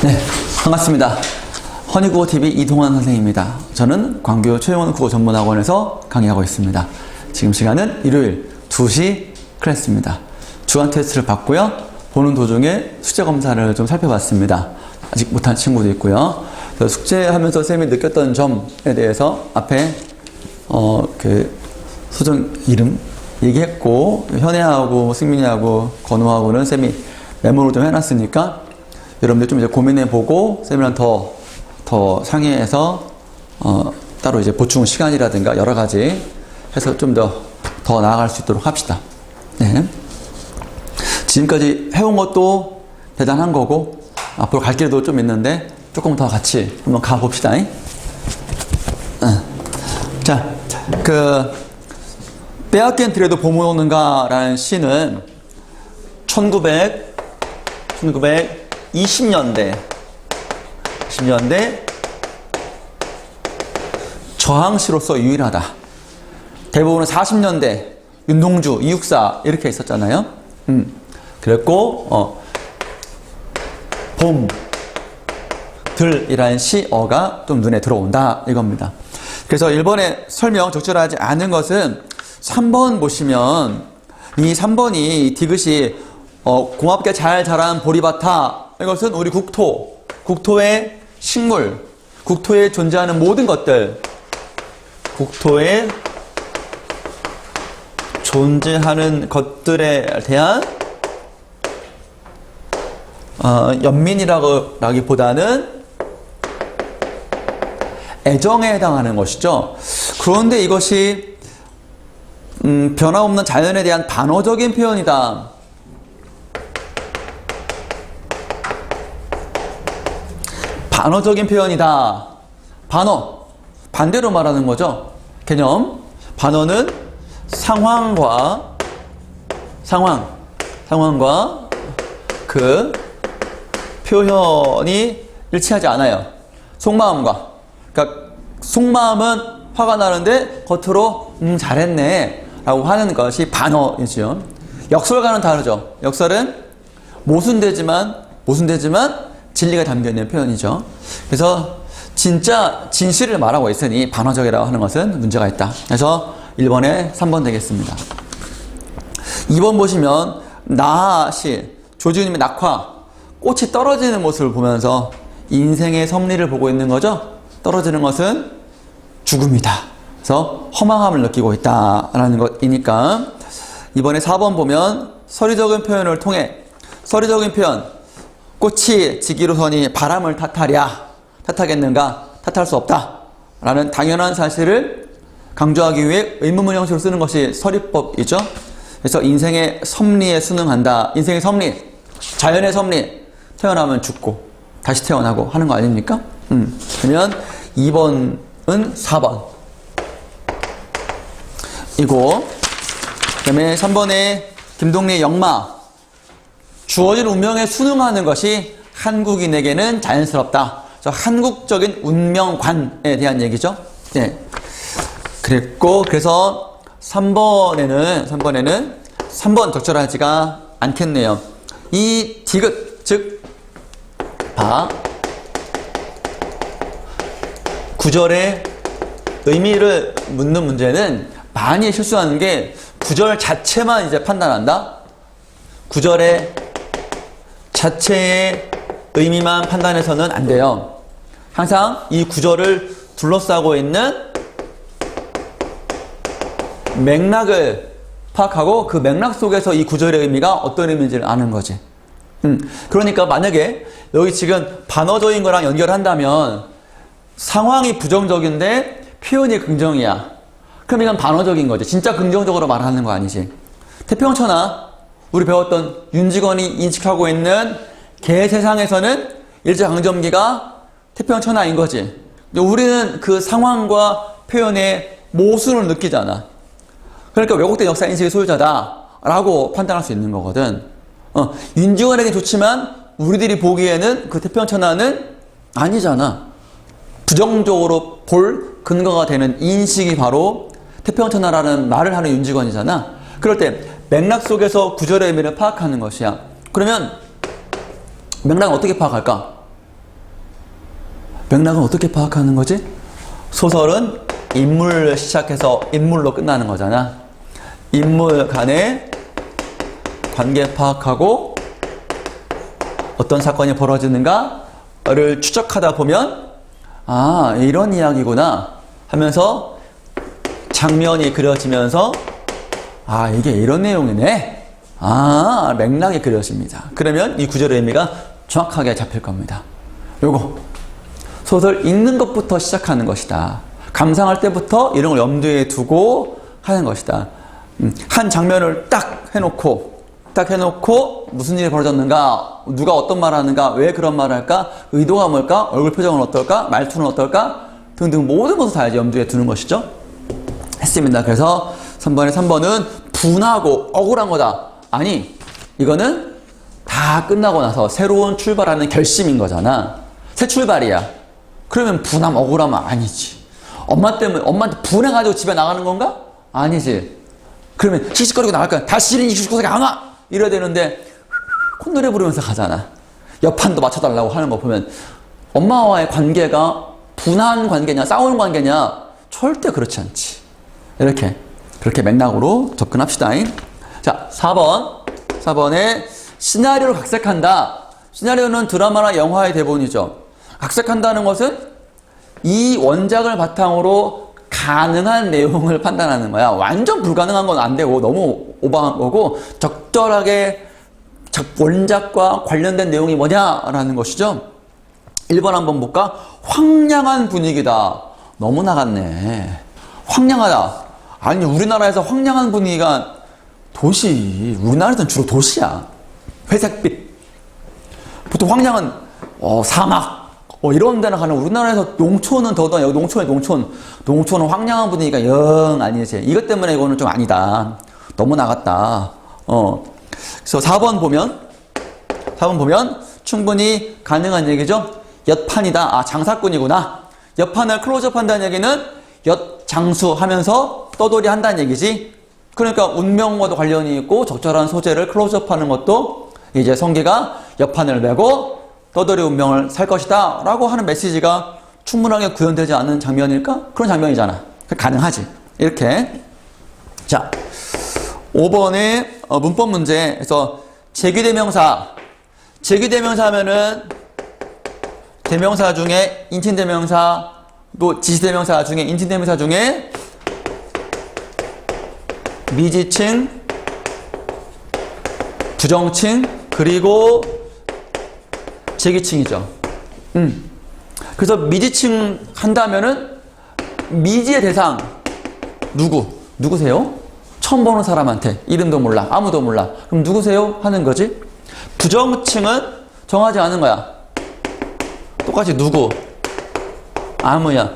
네, 반갑습니다. 허니국어TV 이동환 선생님입니다. 저는 광교 최용원 국어전문학원에서 강의하고 있습니다. 지금 시간은 일요일 2시 클래스입니다. 주간 테스트를 받고요. 보는 도중에 숙제 검사를 좀 살펴봤습니다. 아직 못한 친구도 있고요. 숙제하면서 쌤이 느꼈던 점에 대해서 앞에 소정 이름 얘기했고, 현애하고 승민이하고 건우하고는 쌤이 메모를 좀 해놨으니까 여러분들 좀 이제 고민해보고 쌤이랑 더 상의해서 따로 이제 보충 시간이라든가 여러 가지 해서 좀 더 나아갈 수 있도록 합시다. 네. 지금까지 해온 것도 대단한 거고 앞으로 갈 길도 좀 있는데 조금 더 같이 한번 가봅시다. 자, 빼앗긴 드레도 봄이 오는가라는 시는 1920년대 저항시로서 유일하다. 대부분은 40년대 윤동주, 이육사 이렇게 있었잖아요. 그랬고 봄, 들이라는 시어가 좀 눈에 들어온다 이겁니다. 그래서 1번의 설명 적절하지 않은 것은 3번 보시면 이 3번이 디귿이 고맙게 잘 자란 보리밭아, 이것은 우리 국토의 식물, 국토에 존재하는 모든 것들, 국토에 존재하는 것들에 대한 연민이라기보다는 애정에 해당하는 것이죠. 그런데 이것이 변화없는 자연에 대한 반어적인 표현이다. 반어적인 표현이다. 반대로 말하는 거죠. 개념. 반어는 상황과 그 표현이 일치하지 않아요. 속마음과. 그러니까 속마음은 화가 나는데 겉으로 잘했네 라고 하는 것이 반어이죠. 역설과는 다르죠. 역설은 모순되지만 진리가 담겨있는 표현이죠. 그래서 진짜 진실을 말하고 있으니 반어적이라고 하는 것은 문제가 있다. 그래서 1번에 3번 되겠습니다. 2번 보시면 나시, 조지우님의 낙화, 꽃이 떨어지는 모습을 보면서 인생의 섭리를 보고 있는 거죠. 떨어지는 것은 죽음이다. 그래서 허망함을 느끼고 있다라는 것이니까 이번에 4번 보면 서리적인 표현을 통해 서리적인 표현, 꽃이 지기로서니 바람을 탓하겠는가? 탓할 수 없다 라는 당연한 사실을 강조하기 위해 의문문 형식으로 쓰는 것이 서리법이죠. 그래서 인생의 섭리에 순응한다. 인생의 섭리, 자연의 섭리, 태어나면 죽고 다시 태어나고 하는 거 아닙니까? 그러면 2번은 4번 이고, 그 다음에 3번에 김동리의 역마, 주어진 운명에 순응하는 것이 한국인에게는 자연스럽다. 한국적인 운명관에 대한 얘기죠. 네. 그랬고, 그래서 3번은 적절하지가 않겠네요. 이 디귿, 즉 구절의 의미를 묻는 문제는 많이 실수하는 게 구절 자체만 이제 판단한다. 구절의 자체의 의미만 판단해서는 안 돼요. 항상 이 구절을 둘러싸고 있는 맥락을 파악하고 그 맥락 속에서 이 구절의 의미가 어떤 의미인지를 아는 거지. 그러니까 만약에 여기 지금 반어적인 거랑 연결한다면 상황이 부정적인데 표현이 긍정이야. 그럼 이건 반어적인 거지. 진짜 긍정적으로 말하는 거 아니지. 태평천하, 우리 배웠던 윤직원이 인식하고 있는 개 세상에서는 일제강점기가 태평천하인 거지. 우리는 그 상황과 표현의 모순을 느끼잖아. 그러니까 왜곡된 역사 인식의 소유자다라고 판단할 수 있는 거거든. 윤직원에게 좋지만 우리들이 보기에는 그 태평천하는 아니잖아. 부정적으로 볼 근거가 되는 인식이 바로 태평천하라는 말을 하는 윤직원이잖아. 그럴 때 맥락 속에서 구절의 의미를 파악하는 것이야. 그러면 맥락은 어떻게 파악할까? 맥락은 어떻게 파악하는 거지? 소설은 인물 시작해서 인물로 끝나는 거잖아. 인물 간의 관계 파악하고 어떤 사건이 벌어지는가를 추적하다 보면 아, 이런 이야기구나 하면서 장면이 그려지면서 아, 이게 이런 내용이네. 아, 맥락이 그려집니다. 그러면 이 구절의 의미가 정확하게 잡힐 겁니다. 요거 소설 읽는 것부터 시작하는 것이다. 감상할 때부터 이런 걸 염두에 두고 하는 것이다. 한 장면을 딱 해놓고 무슨 일이 벌어졌는가, 누가 어떤 말을 하는가, 왜 그런 말을 할까, 의도가 뭘까, 얼굴 표정은 어떨까, 말투는 어떨까 등등 모든 것을 다 염두에 두는 것이죠. 했습니다. 그래서 3번은 분하고 억울한 거다. 아니, 이거는 다 끝나고 나서 새로운 출발하는 결심인 거잖아. 새 출발이야. 그러면 분함, 억울하면 아니지. 엄마한테 분해가지고 집에 나가는 건가? 아니지. 그러면 씩씩거리고 나갈 거야. 다시는 이 숙소에 안 와! 이래야 되는데 콧노래 부르면서 가잖아. 옆판도 맞춰달라고 하는 거 보면 엄마와의 관계가 분한 관계냐 싸우는 관계냐 절대 그렇지 않지. 그렇게 맥락으로 접근합시다. 자, 4번에 시나리오를 각색한다. 시나리오는 드라마나 영화의 대본이죠. 각색한다는 것은 이 원작을 바탕으로 가능한 내용을 판단하는 거야. 완전 불가능한 건 안 되고 너무 오버한 거고 적절하게 원작과 관련된 내용이 뭐냐라는 것이죠. 1번 한번 볼까? 황량한 분위기다. 너무 나갔네. 황량하다. 아니, 우리나라에서 황량한 분위기가 우리나라에서는 주로 도시야. 회색빛. 보통 황량은 사막 이런 데나 가는 우리나라에서 농촌은 더더나 여기 농촌은 황량한 분위기가 영 아니지. 이것 때문에 이거는 좀 아니다. 너무 나갔다. 그래서 4번 보면 충분히 가능한 얘기죠. 엿판이다. 아, 장사꾼이구나. 엿판을 클로즈업 한다는 얘기는 엿장수 하면서 떠돌이 한다는 얘기지. 그러니까 운명과도 관련이 있고 적절한 소재를 클로즈업 하는 것도 이제 성기가 엿판을 메고 떠돌이 운명을 살 것이다 라고 하는 메시지가 충분하게 구현되지 않는 장면일까? 그런 장면이잖아. 가능하지. 이렇게. 자, 5번의 문법 문제에서 제기대명사 하면은 대명사 중에 인칭대명사 또 지시대명사 중에 인칭대명사 중에 미지칭, 부정칭, 그리고 제기칭이죠. 그래서 미지칭 한다면은 미지의 대상 누구세요? 처음 보는 사람한테 이름도 몰라, 아무도 몰라. 그럼 누구세요? 하는 거지. 부정칭은 정하지 않은 거야. 똑같이 누구, 아무야.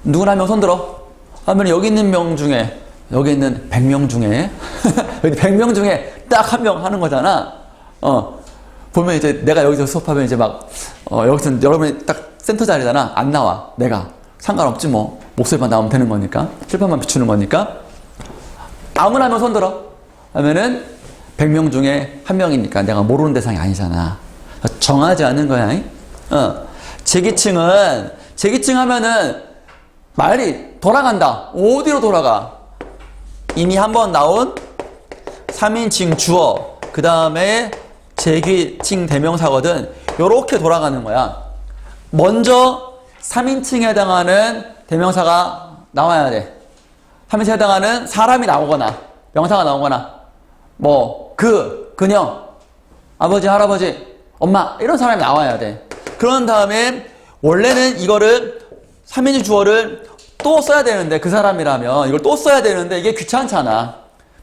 누구나 한 명 손들어. 하면 여기 있는 명 중에 여기 있는 100명 중에 여기 100명 중에 딱 한 명 하는 거잖아. 보면 이제 내가 여기서 수업하면 이제 막 여기서 여러분이 딱 센터 자리잖아. 안 나와. 내가 상관없지 뭐. 목소리만 나오면 되는 거니까. 칠판만 비추는 거니까. 아무나 하면 손들어. 하면은 100명 중에 한 명이니까 내가 모르는 대상이 아니잖아. 정하지 않은 거야. 제기칭 하면은 말이 돌아간다. 어디로 돌아가? 이미 한번 나온 3인칭 주어, 그 다음에 제기칭 대명사거든. 요렇게 돌아가는 거야. 먼저 3인칭에 해당하는 대명사가 나와야 돼. 3인칭에 해당하는 사람이 나오거나 명사가 나오거나 뭐 그녀, 아버지, 할아버지, 엄마 이런 사람이 나와야 돼. 그런 다음에 원래는 이거를 3인칭 주어를 또 써야 되는데 그 사람이라면 이걸 또 써야 되는데 이게 귀찮잖아.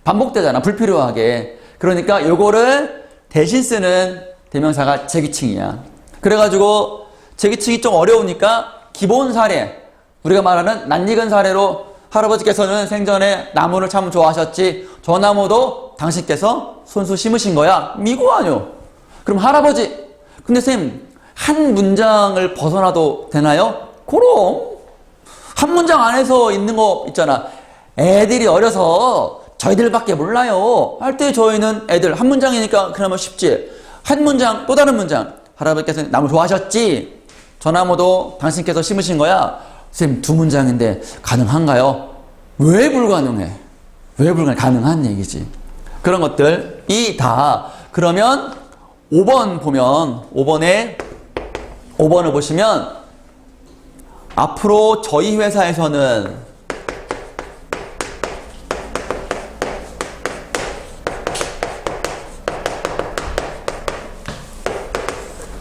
반복되잖아. 불필요하게. 그러니까 요거를 대신 쓰는 대명사가 제기칭이야. 그래가지고 제기칭이 좀 어려우니까 기본 사례, 우리가 말하는 낯익은 사례로 할아버지께서는 생전에 나무를 참 좋아하셨지. 저 나무도 당신께서 손수 심으신 거야. 미고 아뇨. 그럼 할아버지. 근데 쌤, 한 문장을 벗어나도 되나요? 그럼. 한 문장 안에서 있는 거 있잖아. 애들이 어려서 저희들밖에 몰라요. 할 때 저희는 애들 한 문장이니까 그나마 쉽지. 한 문장 또 다른 문장. 할아버지께서 나무 좋아하셨지. 전화모도 당신께서 심으신 거야? 선생님, 두 문장인데 가능한가요? 왜 불가능해? 왜 불가능해? 가능한 얘기지. 그런 것들이 다. 그러면 5번 보면 5번을 보시면 앞으로 저희 회사에서는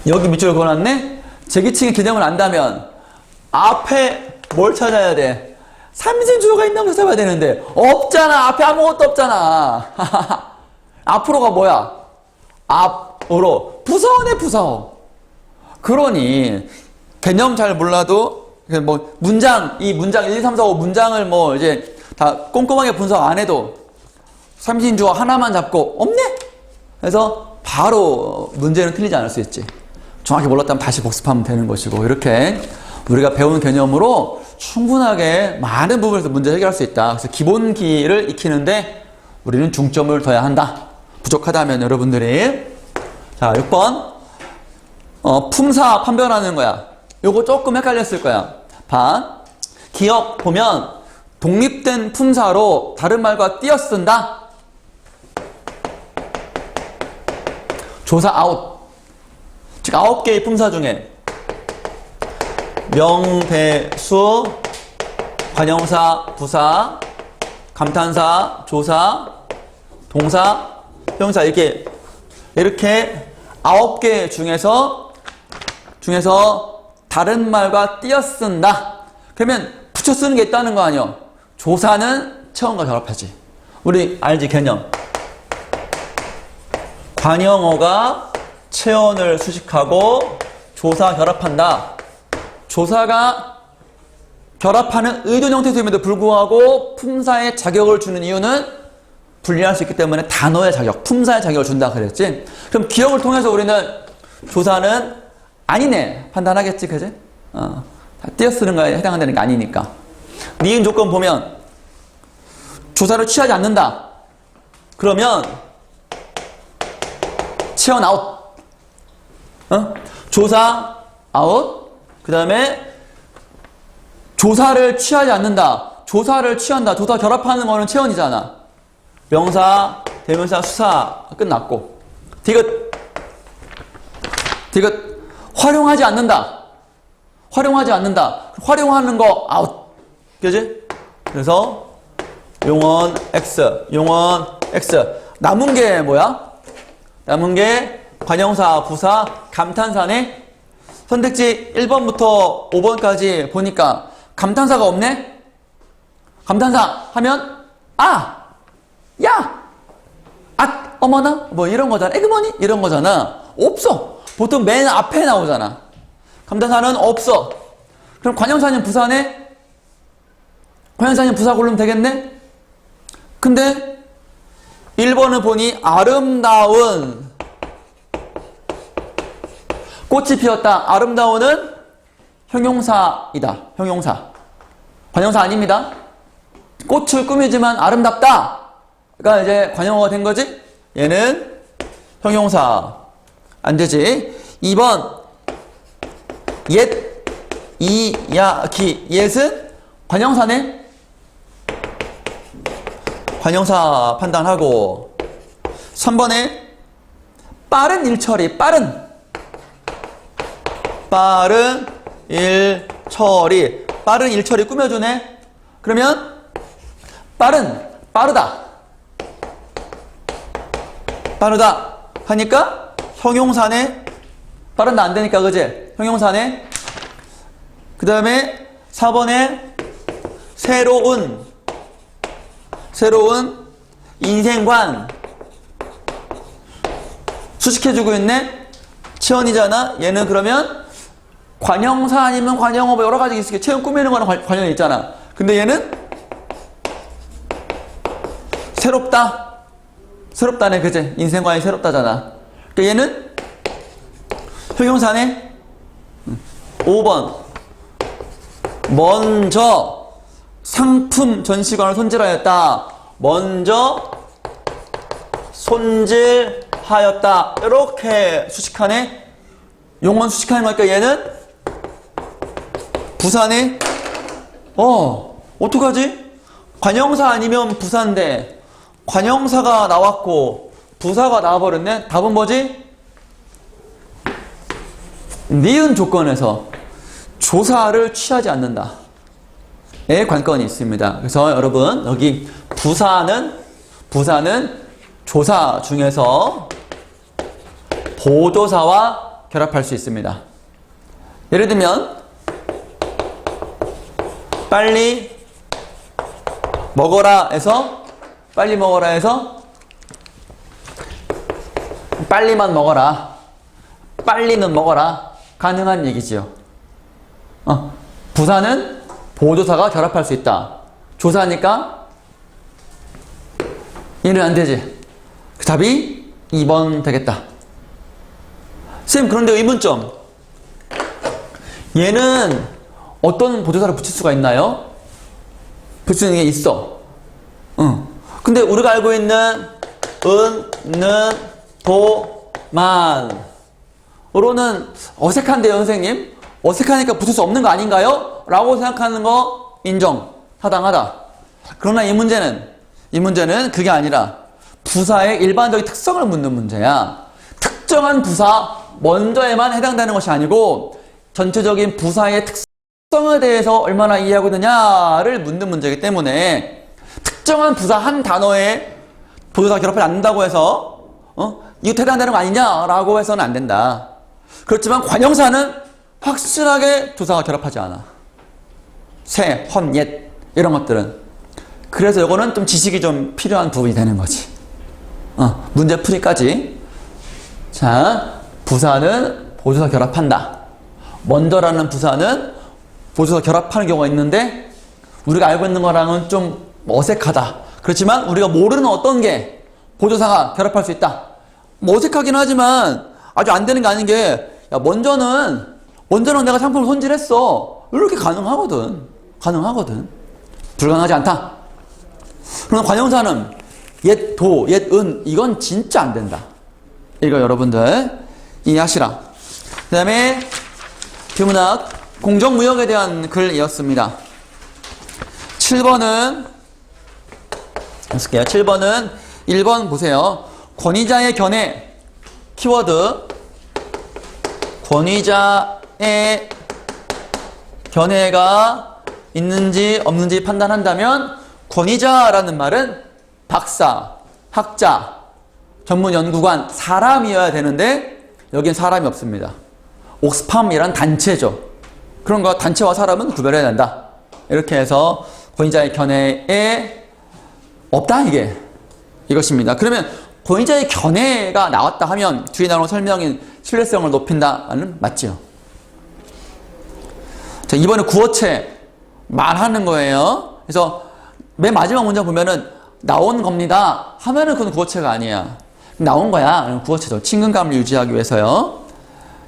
여기 밑줄을 그어놨네? 제기층의 개념을 안다면 앞에 뭘 찾아야 돼? 삼진주어가 있나 찾아봐야 되는데 없잖아. 앞에 아무것도 없잖아. 앞으로가 뭐야? 앞으로 부사어네, 부사어. 그러니 개념 잘 몰라도 뭐 문장, 이 문장 1, 2, 3, 4, 5 문장을 뭐 이제 다 꼼꼼하게 분석 안 해도 삼진주어 하나만 잡고 없네? 그래서 바로 문제는 틀리지 않을 수 있지. 정확히 몰랐다면 다시 복습하면 되는 것이고, 이렇게 우리가 배운 개념으로 충분하게 많은 부분에서 문제 해결할 수 있다. 그래서 기본기를 익히는데 우리는 중점을 둬야 한다. 부족하다면 여러분들이. 자, 6번. 품사 판별하는 거야. 요거 조금 헷갈렸을 거야. 기억 보면 독립된 품사로 다른 말과 띄어쓴다. 조사 아웃. 즉 9개의 품사 중에 명대수, 관형사, 부사, 감탄사, 조사, 동사, 형사 이렇게 9개 중에서 다른 말과 띄어쓴다. 그러면 붙여 쓰는 게 있다는 거 아니야. 조사는 체온과 결합하지. 우리 알지 개념. 관형어가 체온을 수식하고 조사 결합한다. 조사가 결합하는 의존 형태임에도 불구하고 품사에 자격을 주는 이유는 분리할 수 있기 때문에 단어의 자격, 품사의 자격을 준다 그랬지. 그럼 기억을 통해서 우리는 조사는 아니네 판단하겠지, 그지? 다 띄어쓰는 거에 해당되는 게 아니니까. 니은 조건 보면 조사를 취하지 않는다. 그러면 체온 아웃. 조사 아웃. 그 다음에 조사를 취하지 않는다. 조사를 취한다. 조사 결합하는 거는 체온이잖아. 명사, 대명사, 수사 끝났고. 디귿 활용하지 않는다. 활용하는 거 아웃. 그지? 그래서 용언 X. 남은 게 뭐야? 남은 게 관형사, 부사, 감탄사네. 선택지 1번부터 5번까지 보니까 감탄사가 없네? 감탄사 하면 야! 어머나? 뭐 이런 거잖아. 에그머니? 이런 거잖아. 없어. 보통 맨 앞에 나오잖아. 감탄사는 없어. 그럼 관형사는 부사네? 관형사는 부사 고르면 되겠네? 근데 1번을 보니 아름다운 꽃이 피었다. 아름다운은 형용사이다. 형용사. 관형사 아닙니다. 꽃을 꾸미지만 아름답다. 그러니까 이제 관형어가 된 거지? 얘는 형용사. 안 되지. 2번. 옛, 이야기. 옛은 관형사네? 관형사 판단하고. 3번에 빠른 일처리. 빠른 일처리. 빠른 일처리 꾸며주네. 그러면 빠르다 하니까 형용사네. 빠른다 안 되니까, 그지? 형용사네. 그 다음에 4번에 새로운 인생관 수식해주고 있네. 체온이잖아. 얘는 그러면 관형사 아니면 관형어 뭐 여러 가지 있으니까 체온 꾸미는 거는 관형이 있잖아. 근데 얘는 새롭다네, 그지? 인생관이 새롭다잖아. 그러니까 얘는 형용사네. 5번. 먼저 상품 전시관을 손질하였다. 먼저 손질하였다. 이렇게 수식하네. 용언 수식하는 거니까 얘는 부사네? 어떡하지? 관형사 아니면 부사인데 관형사가 나왔고 부사가 나와버렸네? 답은 뭐지? 니은 조건에서 조사를 취하지 않는다. 의 관건이 있습니다. 그래서 여러분 여기 부사는 조사 중에서 보조사와 결합할 수 있습니다. 예를 들면 빨리 먹어라 해서 빨리만 먹어라, 빨리는 먹어라 가능한 얘기지요. 부사는 보조사가 결합할 수 있다. 조사니까 얘는 안 되지. 그 답이 2번 되겠다. 쌤, 그런데 의문점. 얘는 어떤 보조사를 붙일 수가 있나요? 붙일 수 있는 게 있어. 근데 우리가 알고 있는 는, 도, 만 으로는 어색한데요, 선생님? 어색하니까 붙일 수 없는 거 아닌가요? 라고 생각하는 거 인정. 타당하다. 그러나 이 문제는 그게 아니라 부사의 일반적인 특성을 묻는 문제야. 특정한 부사 먼저에만 해당되는 것이 아니고 전체적인 부사의 특성에 대해서 얼마나 이해하고 있느냐를 묻는 문제이기 때문에 특정한 부사 한 단어에 보조사 결합하지 않는다고 해서 이거 해당되는 거 아니냐라고 해서는 안 된다. 그렇지만 관형사는 확실하게 조사가 결합하지 않아. 새, 헌, 옛 이런 것들은. 그래서 이거는 좀 지식이 좀 필요한 부분이 되는 거지. 문제 풀이까지. 자, 부사는 보조사 결합한다. 먼저라는 부사는 보조사 결합하는 경우가 있는데 우리가 알고 있는 거랑은 좀 어색하다. 그렇지만 우리가 모르는 어떤 게 보조사가 결합할 수 있다. 뭐 어색하긴 하지만 아주 안 되는 게 아닌 게, 야, 먼저는 내가 상품을 손질했어. 이렇게 가능하거든. 불가능하지 않다. 그러나 관형사는 옛 도, 옛 은, 이건 진짜 안 된다. 이거 여러분들 이해하시라. 그 다음에 비문학 공정무역에 대한 글이었습니다. 7번은 1번 보세요. 권위자의 견해, 키워드 권위자의 견해가 있는지 없는지 판단한다면 권위자라는 말은 박사, 학자, 전문 연구관, 사람이어야 되는데 여긴 사람이 없습니다. 옥스팜이란 단체죠. 그런 거 단체와 사람은 구별해야 된다. 이렇게 해서 권위자의 견해에 없다, 이것입니다. 그러면 권위자의 견해가 나왔다 하면 뒤에 나오는 설명인 신뢰성을 높인다는 맞죠? 자, 이번에 구어체 말하는 거예요. 그래서 맨 마지막 문장 보면은 나온 겁니다 하면은 그건 구어체가 아니야. 나온 거야. 구어체죠. 친근감을 유지하기 위해서요.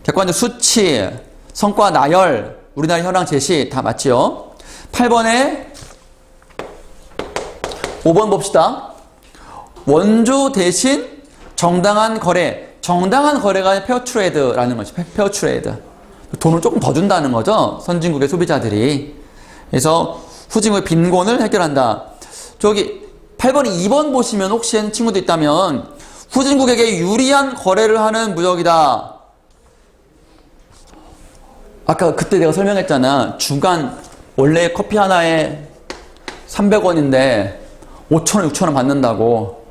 객관적 수치, 성과 나열, 우리나라 현황 제시 다 맞죠? 8번에 5번 봅시다. 원조 대신 정당한 거래. 정당한 거래가 페어트레이드라는 거죠. 페어트레이드. 돈을 조금 더 준다는 거죠. 선진국의 소비자들이. 그래서 후진국의 빈곤을 해결한다. 저기 8번, 2번 보시면 혹시 친구도 있다면 후진국에게 유리한 거래를 하는 무역이다. 아까 그때 내가 설명했잖아. 주간 원래 커피 하나에 300원인데 5,000원, 6,000원 받는다고.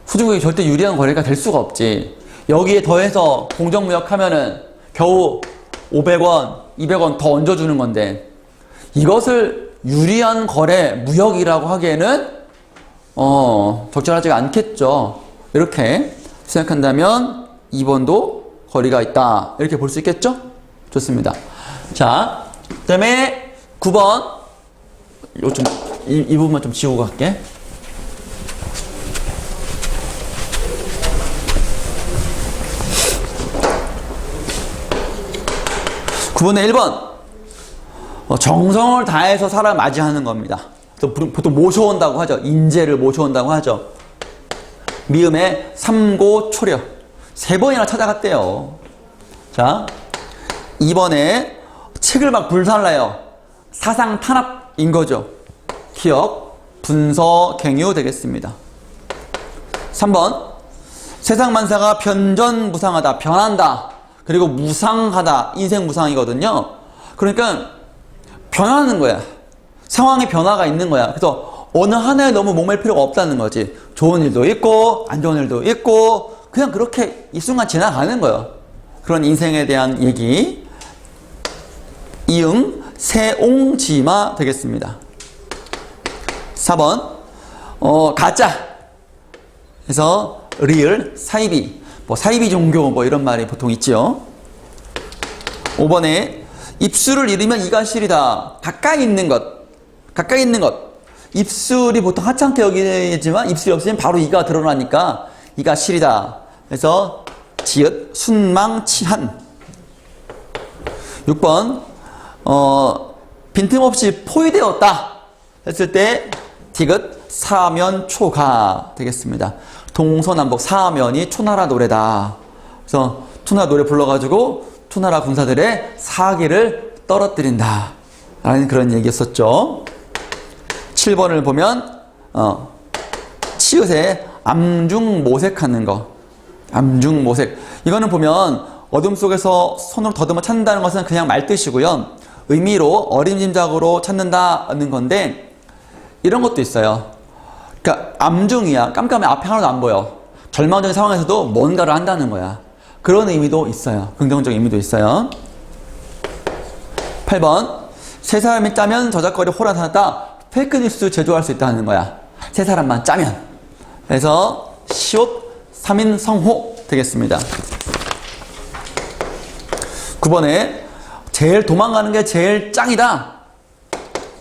후진국이 절대 유리한 거래가 될 수가 없지. 여기에 더해서 공정무역 하면은 겨우 500원, 200원 더 얹어주는 건데 이것을 유리한 거래, 무역이라고 하기에는 적절하지가 않겠죠. 이렇게 생각한다면 2번도 거리가 있다. 이렇게 볼 수 있겠죠? 좋습니다. 자, 그 다음에 9번. 이 부분만 좀 지우고 갈게. 9번에 1번. 정성을 다해서 사람 맞이하는 겁니다. 보통 모셔온다고 하죠. 인재를 모셔온다고 하죠. 미음에 삼고초려. 3번이나 찾아갔대요. 자, 2번에 책을 막 불살라요. 사상 탄압인 거죠. 기억, 분서, 갱유 되겠습니다. 3번 세상 만사가 변전무상하다. 변한다. 그리고 무상하다. 인생 무상이거든요. 그러니까 변하는 거야. 상황의 변화가 있는 거야. 그래서 어느 하나에 너무 목맬 필요가 없다는 거지. 좋은 일도 있고 안 좋은 일도 있고 그냥 그렇게 이 순간 지나가는 거예요. 그런 인생에 대한 얘기. 이응 세옹지마 되겠습니다. 4번 가짜. 그래서 리을 사이비. 뭐 사이비 종교 뭐 이런 말이 보통 있죠. 5번에 입술을 잃으면 이가 시리다. 가까이 있는 것. 가까이 있는 것. 입술이 보통 하찮게 여기지만 입술이 없으면 바로 이가 드러나니까 이가 시리다. 그래서 지읒 순망치한. 6번 빈틈없이 포위되었다 했을 때 디귿 사면초가 되겠습니다. 동서남북 사면이 초나라 노래다. 그래서 초나라 노래 불러가지고 초나라 군사들의 사기를 떨어뜨린다 라는 그런 얘기였었죠. 7번을 보면 치읓에 암중모색하는 거. 암중모색. 이거는 보면 어둠 속에서 손으로 더듬어 찾는다는 것은 그냥 말뜻이고요. 의미로 어림짐작으로 찾는다는 건데 이런 것도 있어요. 그러니까 암중이야. 깜깜해. 앞에 하나도 안 보여. 절망적인 상황에서도 뭔가를 한다는 거야. 그런 의미도 있어요. 긍정적인 의미도 있어요. 8번 세 사람이 짜면 저작거리 호란하다. 페이크뉴스 제조할 수 있다는 거야. 세 사람만 짜면. 그래서 시옷 3인 성호 되겠습니다. 9번에 제일 도망가는 게 제일 짱이다.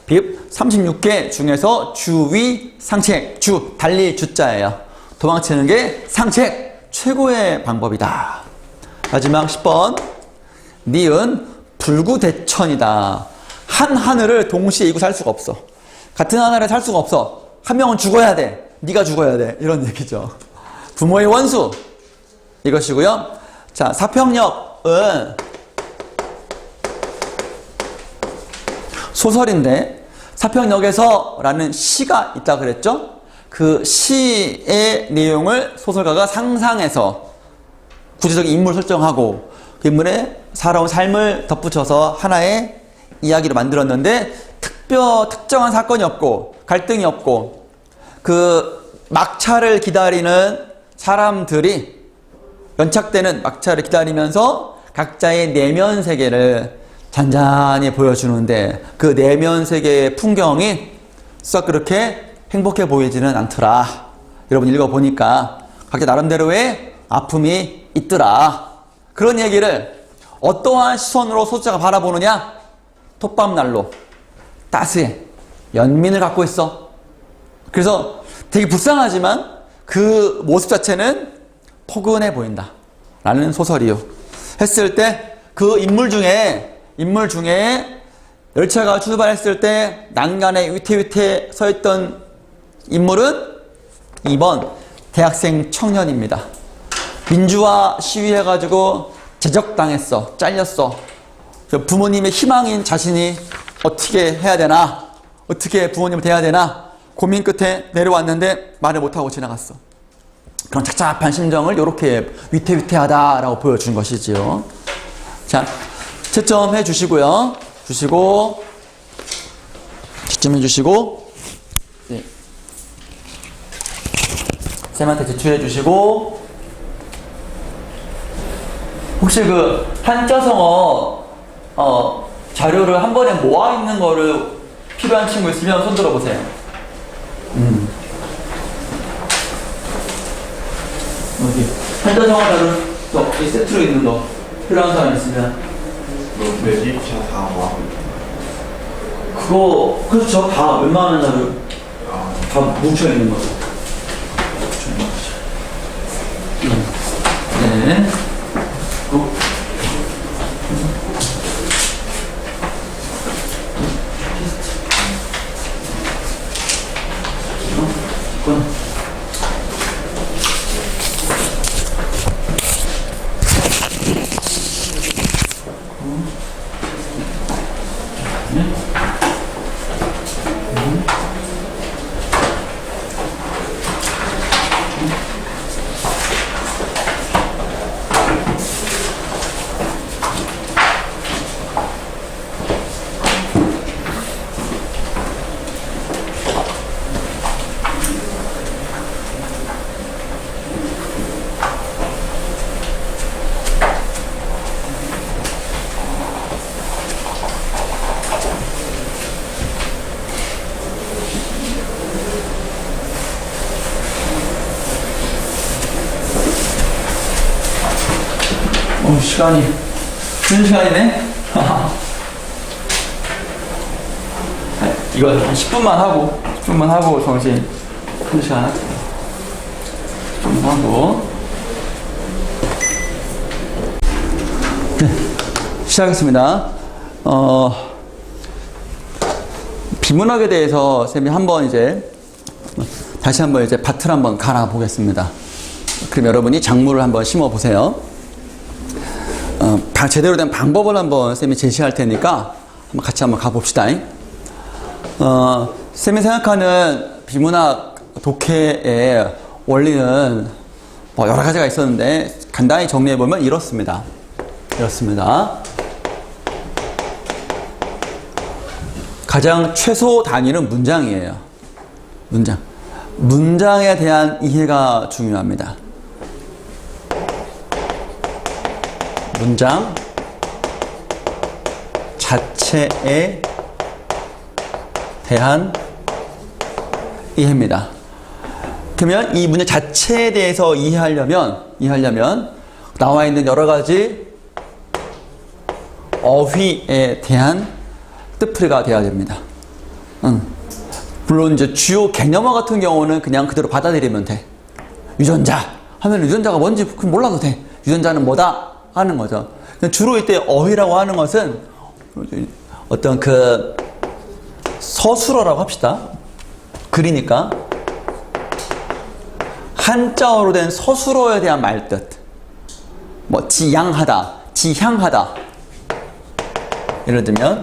빕 36개 중에서 주위 상책. 주 달릴 주자예요. 도망치는 게 상책 최고의 방법이다. 마지막 10번 니은 불구대천이다. 한 하늘을 동시에 이고 살 수가 없어. 같은 하늘에 살 수가 없어. 한 명은 죽어야 돼. 네가 죽어야 돼. 이런 얘기죠. 부모의 원수 이것이고요. 자, 사평역은 소설인데 사평역에서 라는 시가 있다 그랬죠? 그 시의 내용을 소설가가 상상해서 구체적인 인물 설정하고 그 인물의 살아온 삶을 덧붙여서 하나의 이야기를 만들었는데 특정한 사건이 없고 갈등이 없고 그 막차를 기다리는 사람들이 연착되는 막차를 기다리면서 각자의 내면 세계를 잔잔히 보여주는데 그 내면 세계의 풍경이 썩 그렇게 행복해 보이지는 않더라. 여러분 읽어보니까 각자 나름대로의 아픔이 있더라. 그런 얘기를 어떠한 시선으로 소설자가 바라보느냐? 톱밥난로 따스해. 연민을 갖고 있어. 그래서 되게 불쌍하지만 그 모습 자체는 포근해 보인다 라는 소설이요. 했을 때 그 인물 중에 열차가 출발했을 때 난간에 위태위태 서 있던 인물은 2번 대학생 청년입니다. 민주화 시위해가지고 제적당했어. 잘렸어. 부모님의 희망인 자신이 어떻게 해야 되나, 어떻게 부모님을 대해야 되나 고민 끝에 내려왔는데 말을 못하고 지나갔어. 그런 착잡한 심정을 이렇게 위태위태하다라고 보여준 것이지요. 자, 채점해 주시고요. 채점해 주시고, 네. 쌤한테 제출해 주시고, 혹시 그 한자성어 자료를 한 번에 모아 있는 거를 필요한 친구 있으면 손 들어보세요. 어디 한자성어 자료 이 세트로 있는 거 필요한 사람 있으면. 매집차 다 모아. 그거 그렇죠. 다 웬만한 자료 다 뭉쳐 있는 거죠. 네. 네. 시간이 쉬는 시간이네. 이거 10분만 하고 정신 쉬는 시간 할게요. 10분만 하고. 네, 시작하겠습니다. 비문학에 대해서 쌤이 다시 한번 밭을 한번 갈아 보겠습니다. 그럼 여러분이 작물을 한번 심어 보세요. 제대로 된 방법을 한번 쌤이 제시할 테니까 같이 한번 가봅시다. 쌤이 생각하는 비문학 독해의 원리는 여러 가지가 있었는데 간단히 정리해 보면 이렇습니다. 가장 최소 단위는 문장이에요. 문장에 대한 이해가 중요합니다. 문장 자체에 대한 이해입니다. 그러면 이 문장 자체에 대해서 이해하려면 나와 있는 여러 가지 어휘에 대한 뜻풀이가 되어야 됩니다. 물론 주요 개념어 같은 경우는 그냥 그대로 받아들이면 돼. 유전자 하면 유전자가 뭔지 몰라도 돼. 유전자는 뭐다 하는 거죠. 주로 이때 어휘라고 하는 것은 어떤 서술어라고 합시다. 글이니까 한자어로 된 서술어에 대한 말뜻. 지향하다, 지향하다. 예를 들면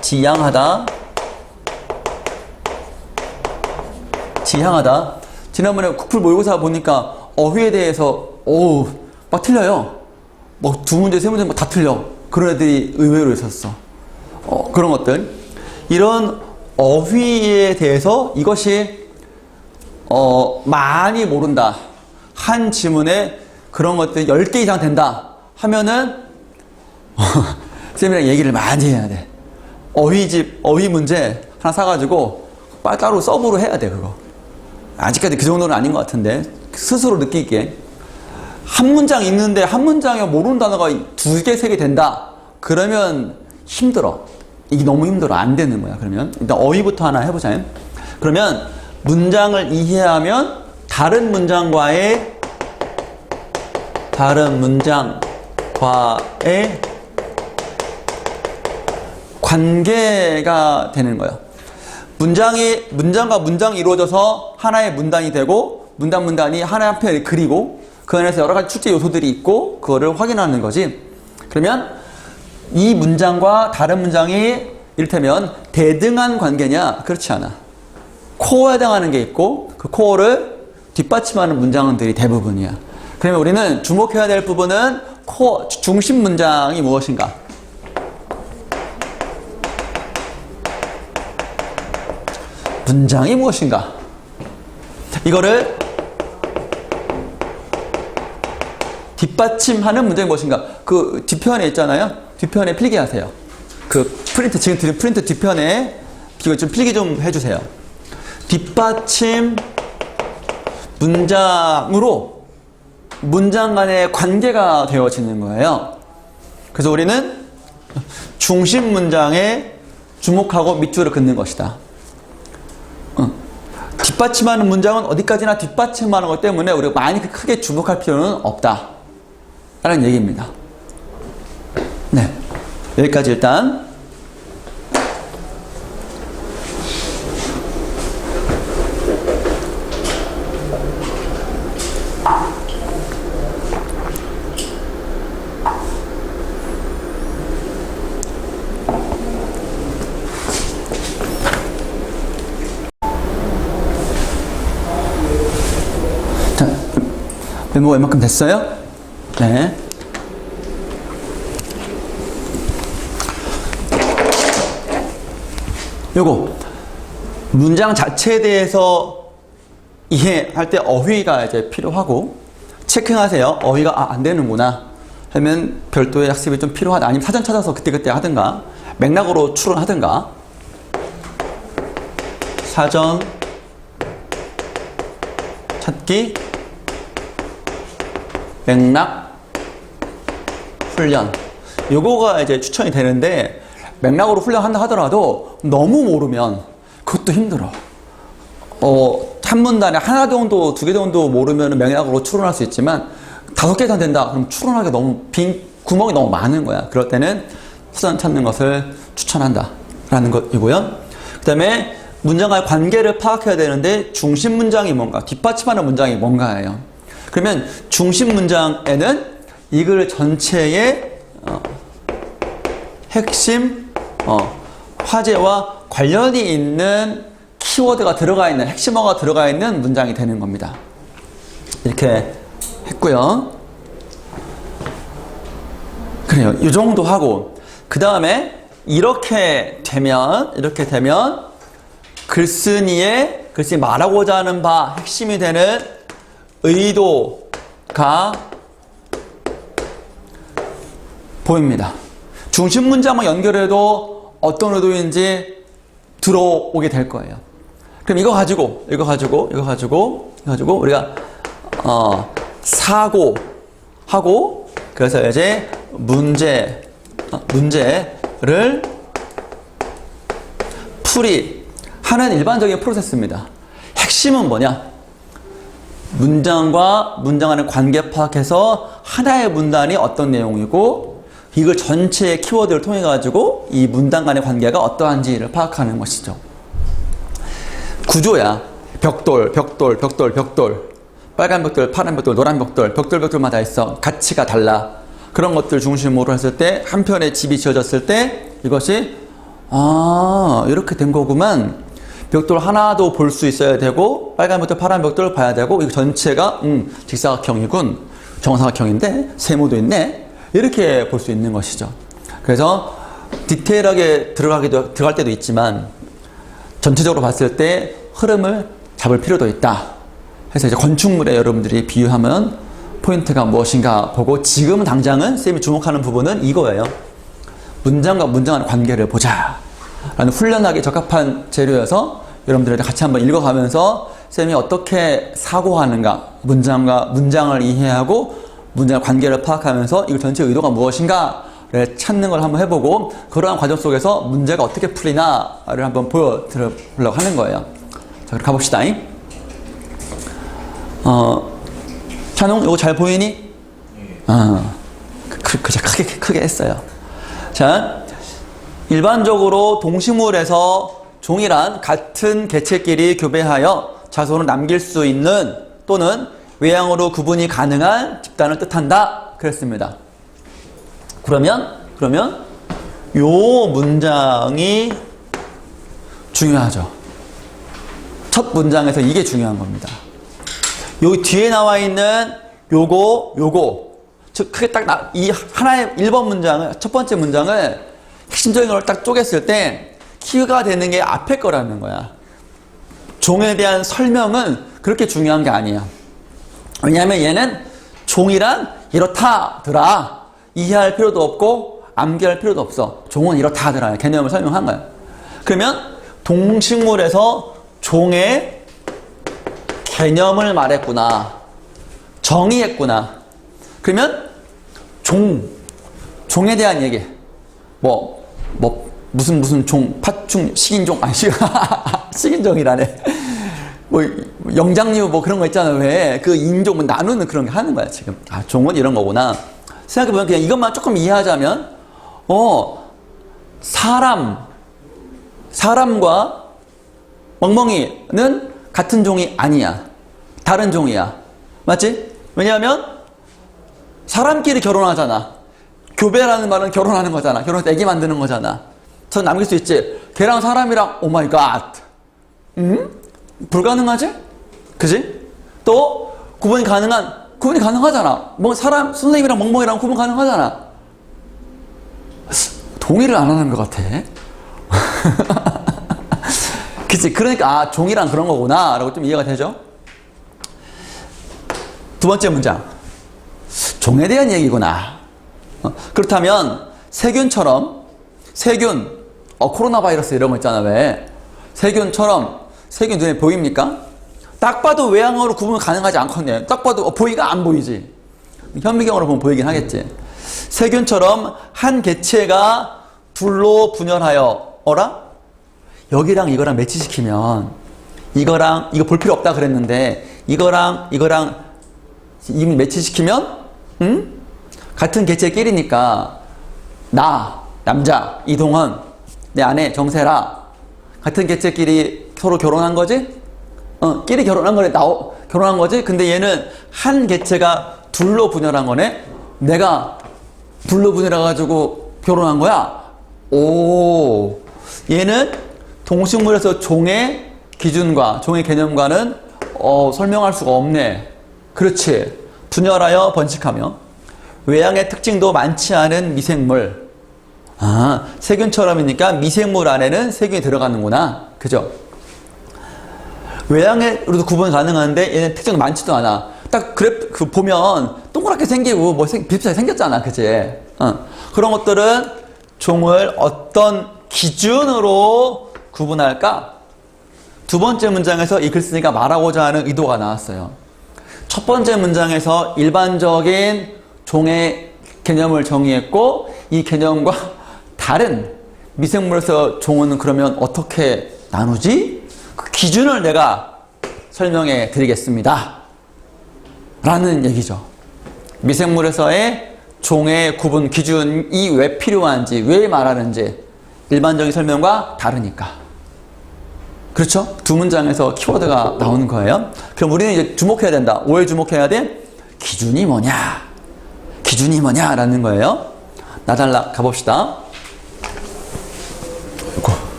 지향하다. 지난번에 국풀 모의고사 보니까 어휘에 대해서 막 틀려요. 두 문제, 세 문제 다 틀려. 그런 애들이 의외로 있었어. 그런 것들. 이런 어휘에 대해서 이것이 많이 모른다. 한 지문에 그런 것들이 10개 이상 된다 하면은 쌤이랑 얘기를 많이 해야 돼. 어휘 문제 하나 사가지고 따로 서브로 해야 돼, 그거. 아직까지 그 정도는 아닌 것 같은데, 스스로 느끼기에. 한 문장 읽는데 한 문장에 모르는 단어가 2개, 3개 된다. 그러면 힘들어. 이게 너무 힘들어. 안 되는 거야, 그러면. 일단 어휘부터 하나 해보자. 그러면 문장을 이해하면 다른 문장과의 관계가 되는 거예요. 문장과 문장이 이루어져서 하나의 문단이 되고, 문단이 하나의 한편의 글이고, 그 안에서 여러 가지 출제 요소들이 있고, 그거를 확인하는 거지. 그러면 이 문장과 다른 문장이 이를테면 대등한 관계냐? 그렇지 않아. 코어에 해당하는 게 있고, 그 코어를 뒷받침하는 문장들이 대부분이야. 그러면 우리는 주목해야 될 부분은 코어, 중심 문장이 무엇인가? 문장이 무엇인가? 이거를 뒷받침하는 문장이 무엇인가? 그 뒷편에 있잖아요. 뒷편에 필기하세요. 지금 드린 프린트 뒷편에 이거 좀 필기 좀 해주세요. 뒷받침 문장으로 문장 간의 관계가 되어지는 거예요. 그래서 우리는 중심 문장에 주목하고 밑줄을 긋는 것이다. 뒷받침하는 문장은 어디까지나 뒷받침하는 것 때문에 우리가 많이 크게 주목할 필요는 없다 라는 얘기입니다. 네, 여기까지 일단. 메모가 이만큼 됐어요? 네. 요거 문장 자체에 대해서 이해할 때 어휘가 이제 필요하고, 체킹하세요. 어휘가 안 되는구나 하면 별도의 학습이 좀 필요하다. 아니면 사전 찾아서 그때그때 하든가, 맥락으로 추론하든가. 사전 찾기 맥락 훈련. 요거가 이제 추천이 되는데, 맥락으로 훈련한다 하더라도 너무 모르면 그것도 힘들어. 한 문단에 하나 정도, 두 개 정도 모르면 맥락으로 추론할 수 있지만, 5개 다 된다. 그럼 추론하기 너무 구멍이 너무 많은 거야. 그럴 때는 수단 찾는 것을 추천한다. 라는 것이고요. 그 다음에 문장과의 관계를 파악해야 되는데, 중심 문장이 뭔가, 뒷받침하는 문장이 뭔가예요. 그러면 중심 문장에는 이 글 전체의 핵심, 화제와 관련이 있는 키워드가 들어가 있는, 핵심어가 들어가 있는 문장이 되는 겁니다. 이렇게 했고요. 그래요. 이 정도 하고, 그 다음에 이렇게 되면 글쓴이의 말하고자 하는 바, 핵심이 되는 의도가 보입니다. 중심 문장만 연결해도 어떤 의도인지 들어오게 될 거예요. 그럼 이거 가지고 우리가 사고하고, 그래서 이제 문제를 풀이하는 일반적인 프로세스입니다. 핵심은 뭐냐? 문장과 문장 간의 관계 파악해서 하나의 문단이 어떤 내용이고, 이걸 전체의 키워드를 통해 가지고 이 문단 간의 관계가 어떠한지를 파악하는 것이죠. 구조야. 벽돌. 빨간 벽돌, 파란 벽돌, 노란 벽돌, 벽돌마다 있어. 가치가 달라. 그런 것들 중심으로 했을 때, 한 편의 집이 지어졌을 때 이것이 이렇게 된 거구만. 벽돌 하나도 볼 수 있어야 되고, 빨간 벽돌, 파란 벽돌 봐야 되고, 이거 전체가 직사각형이군. 정사각형인데 세모도 있네. 이렇게 볼 수 있는 것이죠. 그래서 디테일하게 들어갈 때도 있지만, 전체적으로 봤을 때 흐름을 잡을 필요도 있다. 해서 이제 건축물에 여러분들이 비유하면 포인트가 무엇인가 보고, 지금 당장은 쌤이 주목하는 부분은 이거예요. 문장과 문장 간의 관계를 보자 라는 훈련하기 적합한 재료여서, 여러분들한테 같이 한번 읽어가면서 쌤이 어떻게 사고하는가, 문장과 문장을 이해하고 문장의 관계를 파악하면서 이걸 전체 의도가 무엇인가를 찾는 걸 한번 해보고, 그러한 과정 속에서 문제가 어떻게 풀리나를 한번 보여드리려고 하는 거예요. 자, 그럼 가봅시다. 찬홍, 이거 잘 보이니? 크게 했어요. 자, 일반적으로 동식물에서 종이란 같은 개체끼리 교배하여 자손을 남길 수 있는 또는 외양으로 구분이 가능한 집단을 뜻한다. 그랬습니다. 그러면 요 문장이 중요하죠. 첫 문장에서 이게 중요한 겁니다. 여기 뒤에 나와 있는 요거 즉 크게 딱 이 하나의 1번 문장을, 첫 번째 문장을 핵심적인 걸 딱 쪼갰을 때 키가 되는 게 앞에 거라는 거야. 종에 대한 설명은 그렇게 중요한 게 아니야. 왜냐하면 얘는 종이란 이렇다더라. 이해할 필요도 없고 암기할 필요도 없어. 종은 이렇다더라. 개념을 설명한 거야. 그러면 동식물에서 종의 개념을 말했구나. 정의했구나. 그러면 종에 대한 얘기. 무슨 종, 팥중, 식인종, 식인종이라네. 영장류 그런 거 있잖아. 왜? 그 인종 나누는 그런 게 하는 거야, 지금. 종은 이런 거구나. 생각해보면 그냥 이것만 조금 이해하자면, 사람과 멍멍이는 같은 종이 아니야. 다른 종이야. 맞지? 왜냐하면 사람끼리 결혼하잖아. 교배라는 말은 결혼하는 거잖아. 결혼해서 애기 만드는 거잖아. 전 남길 수 있지. 걔랑 사람이랑 오 마이 갓. 불가능하지? 그지? 또 구분이 가능하잖아. 선생님이랑 멍멍이랑 구분 가능하잖아. 동의를 안 하는 것 같아. 그치? 그러니까 종이란 그런 거구나 라고 좀 이해가 되죠? 두 번째 문장. 종에 대한 얘기구나. 그렇다면 세균 코로나 바이러스 이런 거 있잖아. 왜? 세균 눈에 보입니까? 딱 봐도 외양으로 구분 가능하지 않거든요. 딱 봐도 보이가 안 보이지. 현미경으로 보면 보이긴 하겠지. 세균처럼 한 개체가 둘로 분열하여 어라? 여기랑 이거랑 매치시키면 이거 볼 필요 없다 그랬는데 이거랑 이걸 매치시키면 같은 개체끼리니까 나 남자 이동헌 내 아내 정세라 같은 개체끼리 서로 결혼한 거지? 끼리 결혼한 거네. 결혼한 거지? 근데 얘는 한 개체가 둘로 분열한 거네? 내가 둘로 분열해가지고 결혼한 거야? 오, 얘는 동식물에서 종의 기준과 종의 개념과는 설명할 수가 없네. 그렇지. 분열하여 번식하며 외양의 특징도 많지 않은 미생물. 아, 세균처럼이니까 미생물 안에는 세균이 들어가는구나. 그죠? 외양으로도 구분 가능한데 얘는 특징도 많지도 않아. 딱 그래프 보면 동그랗게 생기고 뭐 비슷하게 생겼잖아. 그치? 그런 것들은 종을 어떤 기준으로 구분할까? 두 번째 문장에서 이 글쓴이가 말하고자 하는 의도가 나왔어요. 첫 번째 문장에서 일반적인 종의 개념을 정의했고 이 개념과 다른 미생물에서 종은 그러면 어떻게 나누지? 그 기준을 내가 설명해 드리겠습니다. 라는 얘기죠. 미생물에서의 종의 구분 기준이 왜 필요한지, 왜 말하는지 일반적인 설명과 다르니까. 그렇죠? 두 문장에서 키워드가 나오는 거예요. 그럼 우리는 이제 주목해야 된다. 왜 주목해야 돼? 기준이 뭐냐? 기준이 뭐냐? 라는 거예요. 나달라 가봅시다.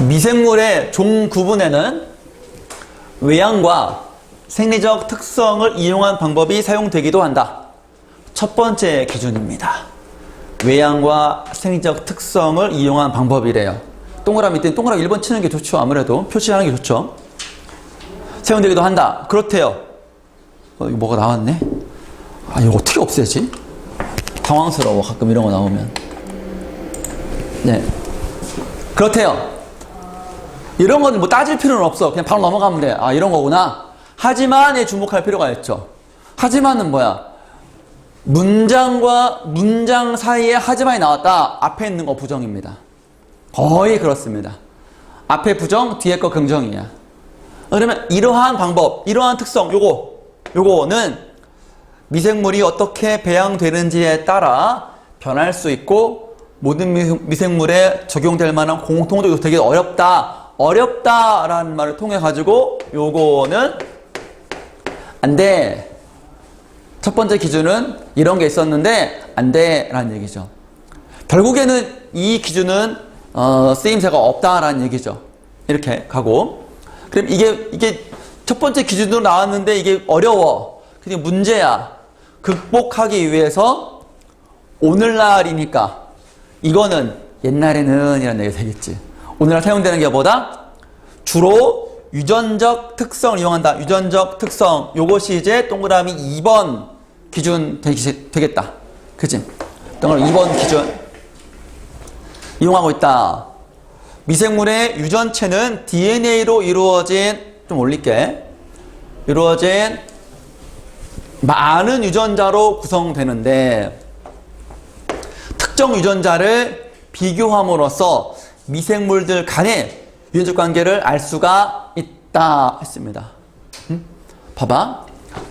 미생물의 종 구분에는 외양과 생리적 특성을 이용한 방법이 사용되기도 한다. 첫 번째 기준입니다. 외양과 생리적 특성을 이용한 방법이래요. 동그라미 있더니 동그라미 1번 치는 게 좋죠. 아무래도 표시하는 게 좋죠. 사용되기도 한다. 그렇대요. 이거 뭐가 나왔네? 아, 이거 어떻게 없애지? 당황스러워. 가끔 이런 거 나오면. 네. 그렇대요. 이런 건 뭐 따질 필요는 없어. 그냥 바로 넘어가면 돼. 아, 이런 거구나. 하지만에 주목할 필요가 있죠. 하지만은 뭐야? 문장과 문장 사이에 하지만이 나왔다. 앞에 있는 거 부정입니다. 거의 그렇습니다. 앞에 부정, 뒤에 거 긍정이야. 그러면 이러한 방법, 이러한 특성, 요거는 미생물이 어떻게 배양되는지에 따라 변할 수 있고 모든 미생물에 적용될 만한 공통적으로 되게 어렵다라는 말을 통해 가지고 요거는 안 돼. 첫 번째 기준은 이런 게 있었는데 안 돼 라는 얘기죠. 결국에는 이 기준은 쓰임새가 없다라는 얘기죠. 이렇게 가고, 그럼 이게 첫 번째 기준으로 나왔는데 이게 어려워. 그게 문제야. 극복하기 위해서 오늘날이니까 이거는 옛날에는 이라는 얘기가 되겠지. 오늘날 사용되는 게 뭐다? 주로 유전적 특성을 이용한다. 유전적 특성. 요것이 이제 동그라미 2번 기준 되겠다. 그치? 동그라미 2번 기준. 이용하고 있다. 미생물의 유전체는 DNA로 이루어진, 좀 올릴게. 이루어진 많은 유전자로 구성되는데 특정 유전자를 비교함으로써 미생물들 간의 유전적 관계를 알 수가 있다 했습니다. 봐봐.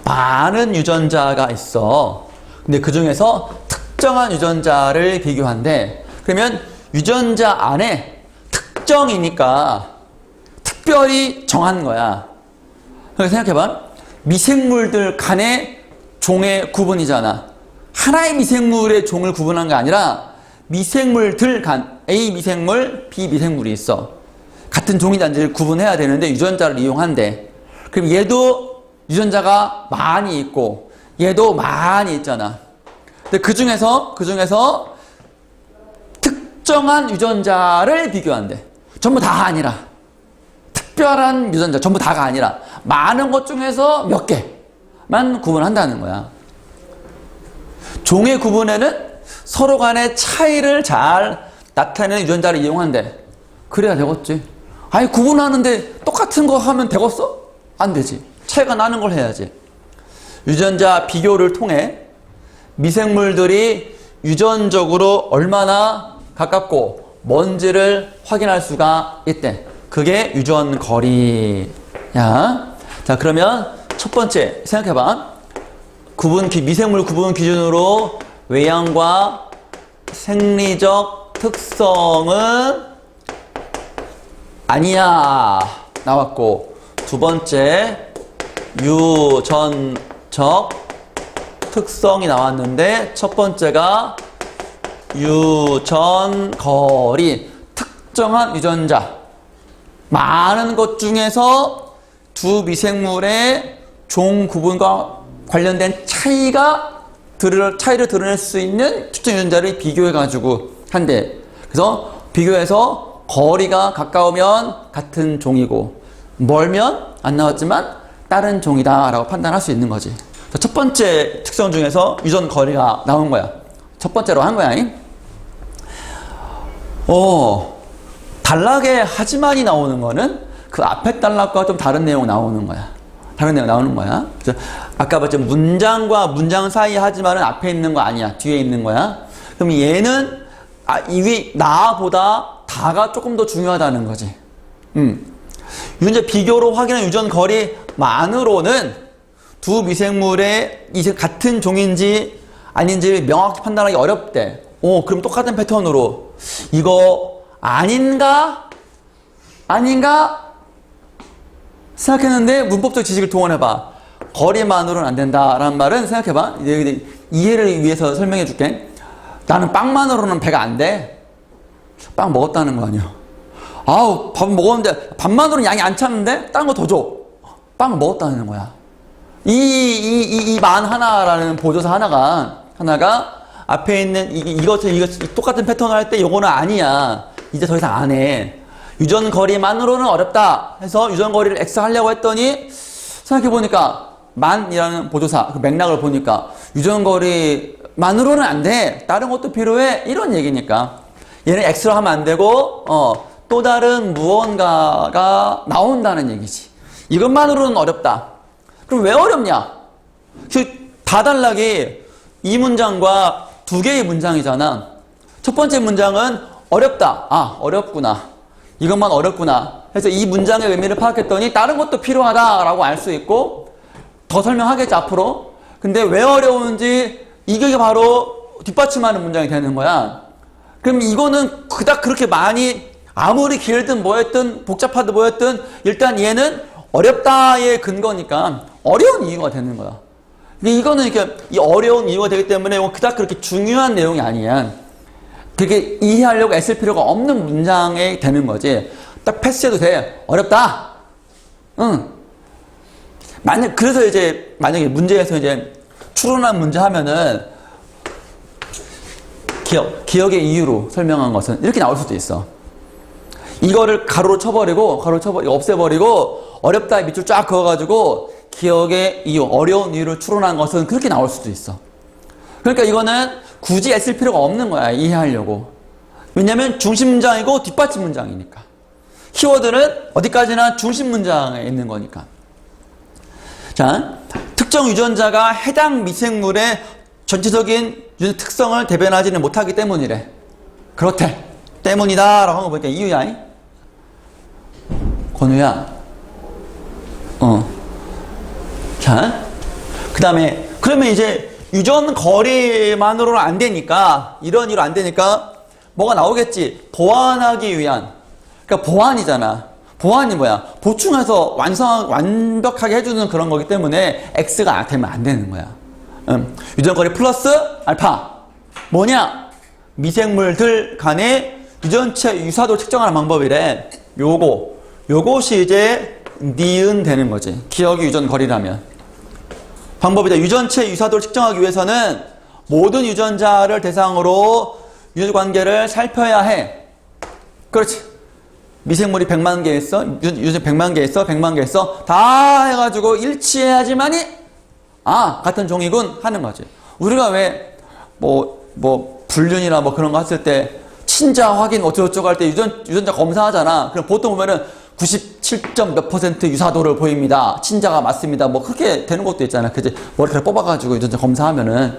많은 유전자가 있어. 근데 그 중에서 특정한 유전자를 비교한대. 그러면 유전자 안에 특정이니까 특별히 정한 거야. 그래서 생각해봐. 미생물들 간의 종의 구분이잖아. 하나의 미생물의 종을 구분한 게 아니라 미생물들 간, A 미생물, B 미생물이 있어. 같은 종인지 아닌지를 구분해야 되는데 유전자를 이용한대. 그럼 얘도 유전자가 많이 있고 얘도 많이 있잖아. 근데 그 중에서 특정한 유전자를 비교한대. 전부 다가 아니라 특별한 유전자, 전부 다가 아니라 많은 것 중에서 몇 개만 구분한다는 거야. 종의 구분에는 서로 간의 차이를 잘 나타내는 유전자를 이용한대. 그래야 되겠지. 아니 구분하는데 똑같은 거 하면 되겠어? 안 되지. 차이가 나는 걸 해야지. 유전자 비교를 통해 미생물들이 유전적으로 얼마나 가깝고 먼지를 확인할 수가 있대. 그게 유전거리야. 자, 그러면 첫 번째 생각해봐. 미생물 구분 기준으로 외양과 생리적 특성은 아니야 나왔고, 두 번째 유전적 특성이 나왔는데, 첫 번째가 유전거리, 특정한 유전자, 많은 것 중에서 두 미생물의 종 구분과 관련된 차이를 드러낼 수 있는 특정 유전자를 비교해가지고 한대. 그래서 비교해서 거리가 가까우면 같은 종이고, 멀면 안 나왔지만 다른 종이다 라고 판단할 수 있는 거지. 첫 번째 특성 중에서 유전 거리가 나온 거야. 첫 번째로 한 거야. 단락에 하지만이 나오는 거는 그 앞에 단락과 좀 다른 내용 나오는 거야. 다른 내용 나오는 거야. 그래서 아까 봤죠? 문장과 문장 사이 하지만은 앞에 있는 거 아니야. 뒤에 있는 거야. 그럼 얘는 나보다 다가 조금 더 중요하다는 거지. 유전자 비교로 확인한 유전 거리만으로는 두 미생물의 같은 종인지 아닌지 명확히 판단하기 어렵대. 그럼 똑같은 패턴으로 이거 아닌가 생각했는데 문법적 지식을 동원해봐. 거리만으로는 안 된다라는 말은 생각해봐. 이해를 위해서 설명해 줄게. 나는 빵만으로는 배가 안 돼. 빵 먹었다는 거 아니야. 아우, 밥 먹었는데 밥만으로는 양이 안 찼는데 다른 거 더 줘. 빵을 먹었다는 거야. 이 만 하나라는 보조사 하나가 앞에 있는 이거 똑같은 패턴을 할 때 요거는 아니야. 이제 더 이상 안 해. 유전거리만으로는 어렵다 해서 유전거리를 X 하려고 했더니, 생각해보니까 만이라는 보조사 그 맥락을 보니까 유전거리만으로는 안 돼. 다른 것도 필요해. 이런 얘기니까 얘는 X로 하면 안 되고 또 다른 무언가가 나온다는 얘기지. 이것만으로는 어렵다. 그럼 왜 어렵냐? 다단락이 이 문장과 두 개의 문장이잖아. 첫 번째 문장은 어렵다. 어렵구나. 이것만 어렵구나. 그래서 이 문장의 의미를 파악했더니 다른 것도 필요하다라고 알 수 있고, 더 설명하겠지 앞으로. 근데 왜 어려운지 이게 바로 뒷받침하는 문장이 되는 거야. 그럼 이거는 그닥 그렇게 많이 아무리 길든 뭐였든 복잡하든 뭐였든 일단 얘는 어렵다의 근거니까 어려운 이유가 되는 거야. 근데 이거는 이렇게 이 어려운 이유가 되기 때문에 그닥 그렇게 중요한 내용이 아니야. 그렇게 이해하려고 애쓸 필요가 없는 문장이 되는 거지. 딱 패스해도 돼. 어렵다. 그래서 만약에 문제에서 추론한 문제 하면은 기억의 이유로 설명한 것은 이렇게 나올 수도 있어. 이거를 가로로 쳐버리고 없애버리고 어렵다의 밑줄 쫙 그어가지고 기억의 이유, 어려운 이유를 추론한 것은 그렇게 나올 수도 있어. 그러니까 이거는 굳이 애쓸 필요가 없는 거야, 이해하려고. 왜냐면 중심 문장이고 뒷받침 문장이니까. 키워드는 어디까지나 중심 문장에 있는 거니까. 자, 특정 유전자가 해당 미생물의 전체적인 유전 특성을 대변하지는 못하기 때문이래. 그렇대. 때문이다 라고 한 거 보니까 이유야. 권우야. 자, 그 다음에 그러면 이제 유전 거리만으로는 안 되니까, 이런 이유로 안 되니까 뭐가 나오겠지. 보완하기 위한. 그러니까 보완이잖아. 보완이 뭐야? 보충해서 완벽하게 해주는 그런 거기 때문에 X가 되면 안 되는 거야. 유전 거리 플러스 알파. 뭐냐? 미생물들 간의 유전체 유사도 측정하는 방법이래. 요것이 이제 니은 되는 거지. 기억이 유전 거리라면. 방법이다. 유전체 유사도를 측정하기 위해서는 모든 유전자를 대상으로 유전 관계를 살펴야 해. 그렇지. 미생물이 100만 개 있어. 유전 100만 개 있어. 100만 개 있어. 다 해가지고 일치해야지만이 같은 종이군 하는 거지. 우리가 왜 불륜이나 그런 거 했을 때 친자 확인 어쩌고저쩌고 할 때 유전자 검사하잖아. 그럼 보통 보면은 97점 몇 % 유사도를 보입니다. 친자가 맞습니다. 그렇게 되는 것도 있잖아. 그지? 머리카락 뽑아가지고 유전자 검사하면은.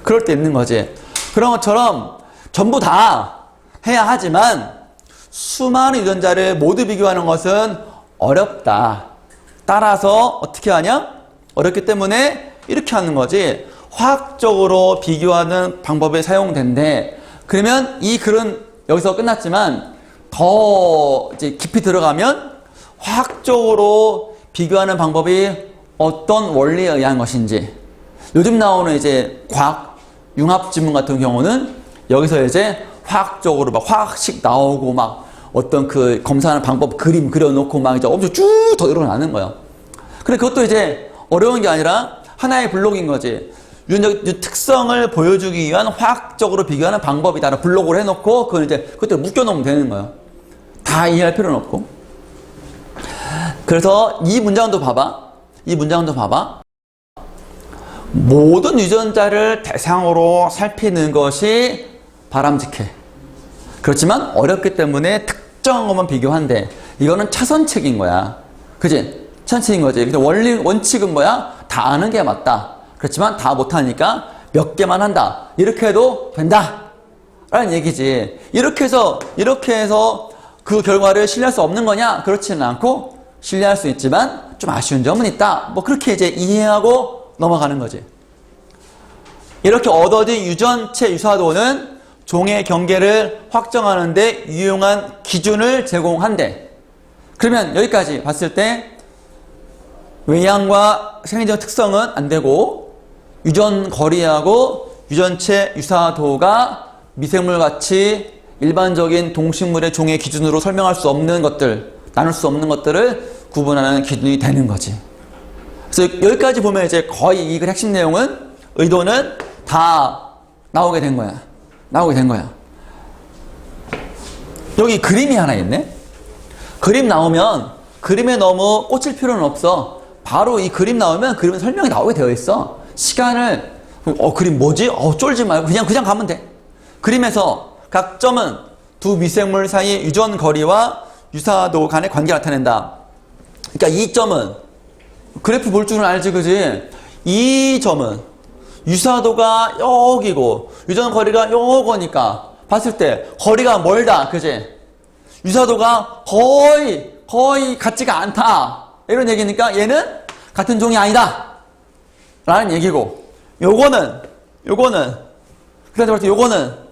그럴 때 있는 거지. 그런 것처럼 전부 다 해야 하지만 수많은 유전자를 모두 비교하는 것은 어렵다. 따라서 어떻게 하냐? 어렵기 때문에 이렇게 하는 거지. 화학적으로 비교하는 방법이 사용된대. 그러면 이 글은 여기서 끝났지만 더 이제 깊이 들어가면 화학적으로 비교하는 방법이 어떤 원리에 의한 것인지, 요즘 나오는 이제 과학 융합 지문 같은 경우는 여기서 이제 화학적으로 막 화학식 나오고 막 어떤 그 검사하는 방법 그림 그려놓고 막 이제 엄청 쭉 더 일어나는 거예요. 근데 그것도 이제 어려운 게 아니라 하나의 블록인 거지. 유전자 특성을 보여주기 위한 화학적으로 비교하는 방법이다. 블록으로 해놓고 그걸 이제 그것들 묶여놓으면 되는 거예요. 다 이해할 필요는 없고. 그래서 이 문장도 봐봐. 이 문장도 봐봐. 모든 유전자를 대상으로 살피는 것이 바람직해. 그렇지만 어렵기 때문에 특정한 것만 비교한대. 이거는 차선책인 거야. 그지? 차선책인 거지. 근데 원칙은 뭐야? 다 아는 게 맞다. 그렇지만 다 못하니까 몇 개만 한다. 이렇게 해도 된다. 라는 얘기지. 이렇게 해서 그 결과를 신뢰할 수 없는 거냐? 그렇지는 않고 신뢰할 수 있지만 좀 아쉬운 점은 있다. 뭐 그렇게 이제 이해하고 넘어가는 거지. 이렇게 얻어진 유전체 유사도는 종의 경계를 확정하는 데 유용한 기준을 제공한대. 그러면 여기까지 봤을 때 외양과 생리적 특성은 안 되고 유전 거리하고 유전체 유사도가 미생물같이 일반적인 동식물의 종의 기준으로 설명할 수 없는 것들, 나눌 수 없는 것들을 구분하는 기준이 되는 거지. 그래서 여기까지 보면 이제 거의 이 글 핵심 내용은, 의도는 다 나오게 된 거야. 나오게 된 거야. 여기 그림이 하나 있네? 그림 나오면 그림에 너무 꽂힐 필요는 없어. 바로 이 그림 나오면 그림에 설명이 나오게 되어 있어. 시간을, 그림 뭐지? 쫄지 말고 그냥 가면 돼. 그림에서 각 점은 두 미생물 사이의 유전 거리와 유사도 간의 관계를 나타낸다. 그러니까 이 점은, 그래프 볼 줄은 알지, 그지? 이 점은 유사도가 여기고 유전 거리가 요거니까 봤을 때 거리가 멀다, 그지? 유사도가 거의 같지가 않다, 이런 얘기니까 얘는 같은 종이 아니다 라는 얘기고, 요거는 그래서 볼때 요거는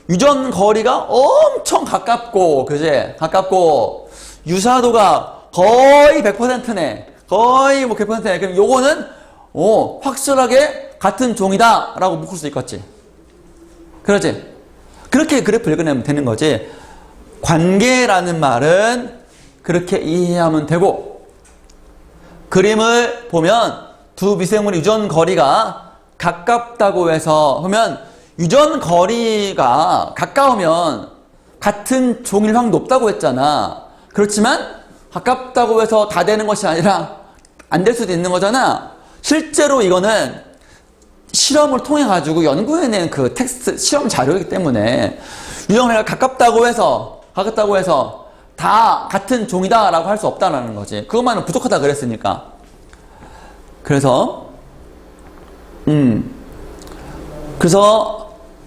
유전 거리가 엄청 가깝고, 그지? 가깝고 유사도가 거의 100%네. 거의 뭐 100%네. 그럼 요거는 확실하게 같은 종이다 라고 묶을 수 있겠지. 그렇지? 그렇게 그래프 읽어내면 되는 거지. 관계라는 말은 그렇게 이해하면 되고, 그림을 보면 두 미생물의 유전 거리가 가깝다고 해서 하면, 유전 거리가 가까우면 같은 종일 확률이 높다고 했잖아. 그렇지만 가깝다고 해서 다 되는 것이 아니라 안 될 수도 있는 거잖아. 실제로 이거는 실험을 통해 가지고 연구해낸 그 텍스트 시험 자료이기 때문에 유전 거리가 가깝다고 해서 다 같은 종이다 라고 할 수 없다는 거지. 그것만은 부족하다 그랬으니까. 그래서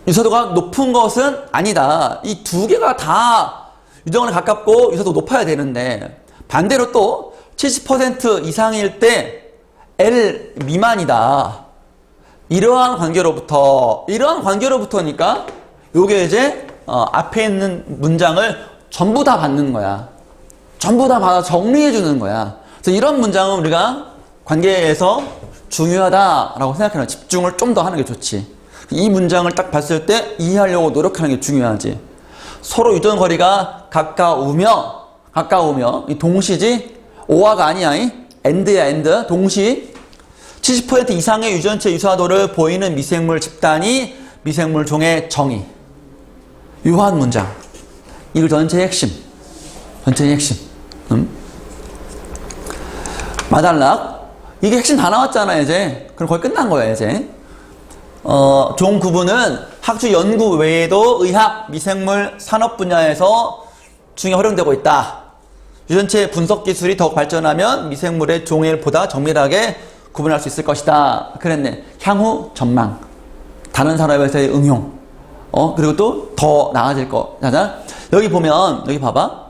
유사도가 높은 것은 아니다. 이 두 개가 다 유전거리 가깝고 유사도 높아야 되는데, 반대로 또 70% 이상일 때 L 미만이다. 이러한 관계로부터니까 요게 이제 앞에 있는 문장을 전부 다 받는 거야. 전부 다 받아 정리해 주는 거야. 그래서 이런 문장은 우리가 관계에서 중요하다라고 생각하는, 집중을 좀 더 하는 게 좋지. 이 문장을 딱 봤을 때 이해하려고 노력하는 게 중요하지. 서로 유전 거리가 가까우며 이 동시지, 오화가 아니야. 엔드야, 엔드. 동시. 70% 이상의 유전체 유사도를 보이는 미생물 집단이 미생물 종의 정의. 유한 문장. 이거 전체의 핵심. 마달락. 이게 핵심 다 나왔잖아, 이제. 그럼 거의 끝난 거야, 이제. 종 구분은 학술 연구 외에도 의학, 미생물, 산업 분야에서 중에 활용되고 있다. 유전체 분석 기술이 더욱 발전하면 미생물의 종을 보다 정밀하게 구분할 수 있을 것이다. 그랬네. 향후 전망. 다른 산업에서의 응용. 그리고 또 더 나아질 거잖아. 여기 보면, 여기 봐봐.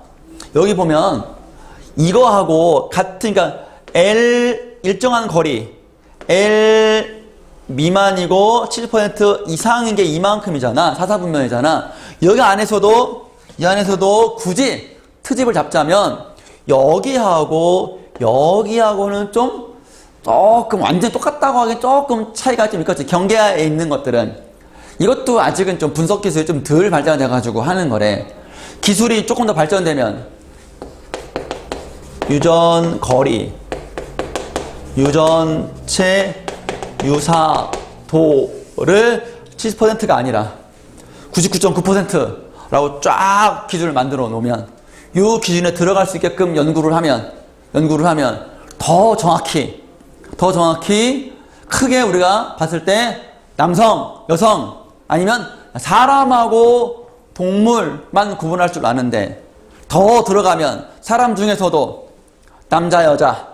여기 보면, 이거하고 같은, 그러니까 L 일정한 거리, L 미만이고 70% 이상인 게 이만큼이잖아. 사사분면이잖아. 여기 안에서도, 이 안에서도 굳이 트집을 잡자면, 여기하고는 좀 조금 완전 똑같다고 하기엔 조금 차이가 좀 있겠지. 경계하에 있는 것들은. 이것도 아직은 좀 분석 기술이 좀 덜 발전돼가지고 하는 거래. 기술이 조금 더 발전되면 유전 거리, 유전체 유사도를 70%가 아니라 99.9%라고 쫙 기준을 만들어 놓으면 이 기준에 들어갈 수 있게끔 연구를 하면 더 정확히 크게 우리가 봤을 때 남성, 여성 아니면 사람하고 동물만 구분할 줄 아는데 더 들어가면 사람 중에서도 남자, 여자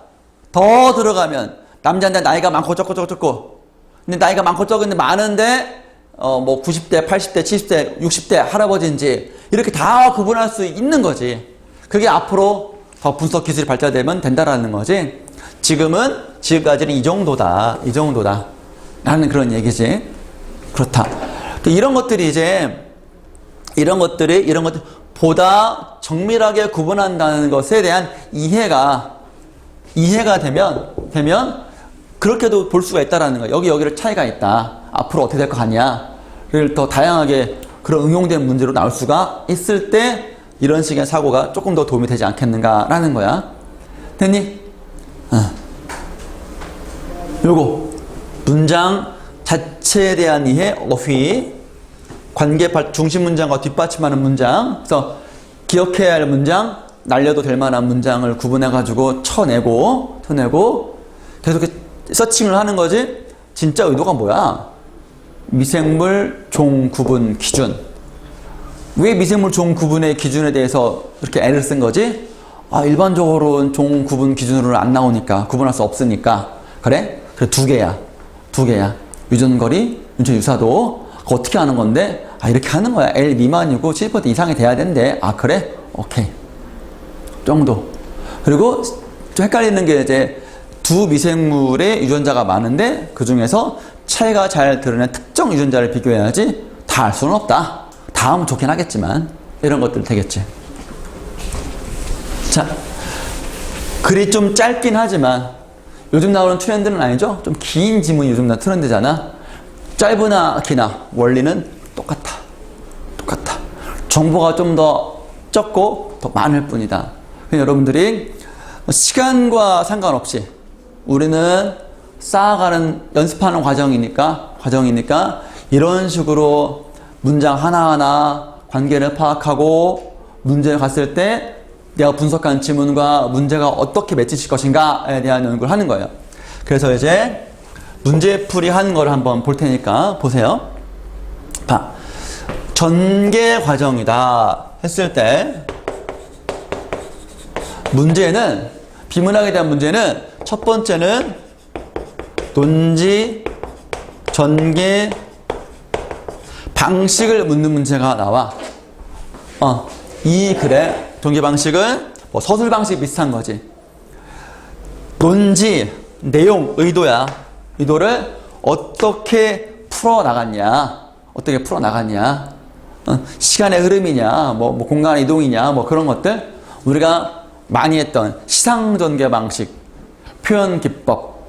더 들어가면 남자인데 나이가 많고 적고 근데 나이가 많고 적은데 많은데 뭐 90대, 80대, 70대, 60대 할아버지인지 이렇게 다 구분할 수 있는 거지. 그게 앞으로 더 분석 기술이 발전되면 된다라는 거지. 지금까지는 이 정도다 라는 그런 얘기지. 그렇다. 이런 것들이 보다 정밀하게 구분한다는 것에 대한 이해가 되면 그렇게도 볼 수가 있다라는 거야. 여기를 차이가 있다. 앞으로 어떻게 될 것 같냐를 더 다양하게 그런 응용된 문제로 나올 수가 있을 때 이런 식의 사고가 조금 더 도움이 되지 않겠는가라는 거야. 됐니? 요거 문장 자체에 대한 이해, 어휘, 관계 중심 문장과 뒷받침하는 문장. 그래서 기억해야 할 문장, 날려도 될 만한 문장을 구분해가지고 쳐내고 계속 이렇게 서칭을 하는 거지. 진짜 의도가 뭐야? 미생물 종 구분 기준. 왜 미생물 종 구분의 기준에 대해서 이렇게 애를 쓴 거지? 일반적으로는 종 구분 기준으로는 안 나오니까, 구분할 수 없으니까. 그래? 두 개야. 유전거리, 유전유사도. 그거 어떻게 하는 건데? 이렇게 하는 거야. L 미만이고 70% 이상이 돼야 된대. 그래? 오케이. 정도. 그리고 좀 헷갈리는 게 이제 두 미생물의 유전자가 많은데 그 중에서 차이가 잘 드러낸 특정 유전자를 비교해야지 다 알 수는 없다. 다 하면 좋긴 하겠지만 이런 것들 되겠지. 자, 글이 좀 짧긴 하지만 요즘 나오는 트렌드는 아니죠? 좀 긴 지문이 요즘 나오는 트렌드잖아. 짧으나 기나 원리는 똑같아. 정보가 좀 더 적고 더 많을 뿐이다. 여러분들이 시간과 상관없이 우리는 쌓아가는 연습하는 과정이니까 이런 식으로 문장 하나하나 관계를 파악하고 문제를 갔을 때 내가 분석한 지문과 문제가 어떻게 매치칠 것인가에 대한 연구를 하는 거예요. 그래서 이제 문제풀이 하는 걸 한번 볼 테니까 보세요. 전개 과정이다 했을 때 문제는, 비문학에 대한 문제는 첫 번째는 논지, 전개, 방식을 묻는 문제가 나와. 이 글의 전개 방식은 뭐 서술 방식 비슷한 거지. 논지, 내용, 의도야. 의도를 어떻게 풀어나갔냐. 시간의 흐름이냐, 뭐 공간의 이동이냐, 뭐 그런 것들. 우리가 많이 했던 시상 전개 방식, 표현 기법,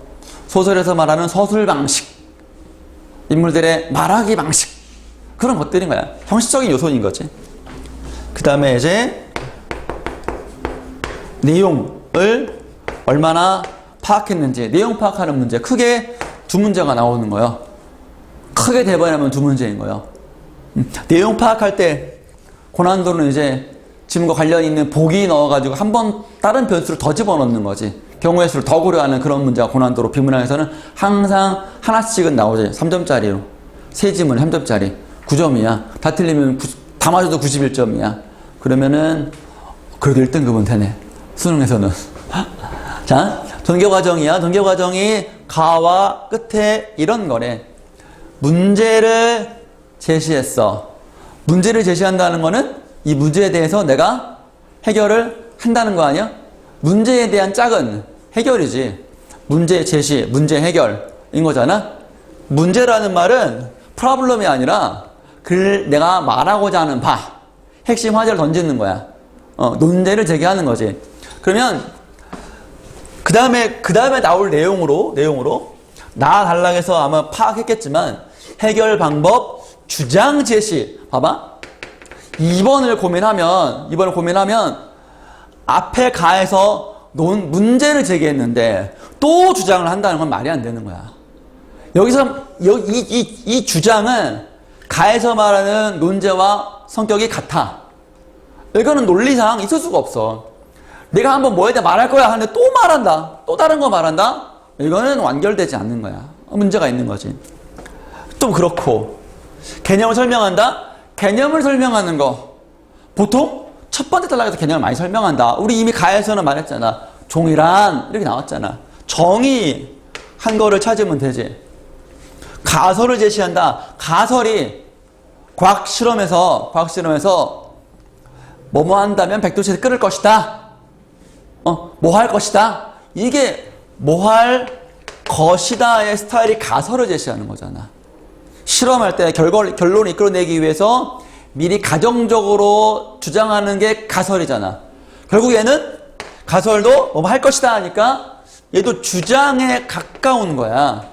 소설에서 말하는 서술 방식, 인물들의 말하기 방식, 그런 것들인 거야. 형식적인 요소인 거지. 그 다음에 이제 내용을 얼마나 파악했는지, 내용 파악하는 문제, 크게 두 문제가 나오는 거예요. 크게 대본하면 두 문제인 거예요. 내용 파악할 때 고난도는 이제 지문과 관련 있는 보기 넣어가지고 한 번 다른 변수를 더 집어넣는 거지. 경우의 수를 더 고려하는 그런 문제가 고난도로 비문학에서는 항상 하나씩은 나오지. 3점짜리로. 세 지문 3점짜리. 9점이야. 다 틀리면 다 맞아도 91점이야. 그러면은 그래도 1등급은 되네. 수능에서는. 자, 전개 과정이야. 전개 과정이 가와 끝에 이런 거래. 문제를 제시했어. 문제를 제시한다는 거는 이 문제에 대해서 내가 해결을 한다는 거 아니야? 문제에 대한 짝은 해결이지. 문제 제시, 문제 해결인 거잖아. 문제라는 말은 프로블럼이 아니라 내가 말하고자 하는 바, 핵심 화제를 던지는 거야. 논제를 제기하는 거지. 그러면 그 다음에 나올 내용으로 나아달라고 아마 파악했겠지만 해결 방법, 주장 제시. 봐봐. 2번을 고민하면 앞에 가에서 문제를 제기했는데 또 주장을 한다는 건 말이 안 되는 거야. 이 주장은 가에서 말하는 논제와 성격이 같아. 이거는 논리상 있을 수가 없어. 내가 한번 뭐에 대해 말할 거야 하는데 또 말한다. 또 다른 거 말한다. 이거는 완결되지 않는 거야. 문제가 있는 거지. 또 그렇고 개념을 설명한다. 개념을 설명하는 거 보통 첫 번째 단락에서 개념을 많이 설명한다. 우리 이미 가에서는 말했잖아. 종이란 이렇게 나왔잖아. 정의한 거를 찾으면 되지. 가설을 제시한다. 가설이 과학 실험에서 뭐뭐 한다면 백도시에서 끓을 것이다. 뭐 할 것이다. 이게 뭐 할 것이다의 스타일이 가설을 제시하는 거잖아. 실험할 때 결론을 이끌어내기 위해서 미리 가정적으로 주장하는 게 가설이잖아. 결국 얘는 가설도 뭐 할 것이다 하니까 얘도 주장에 가까운 거야.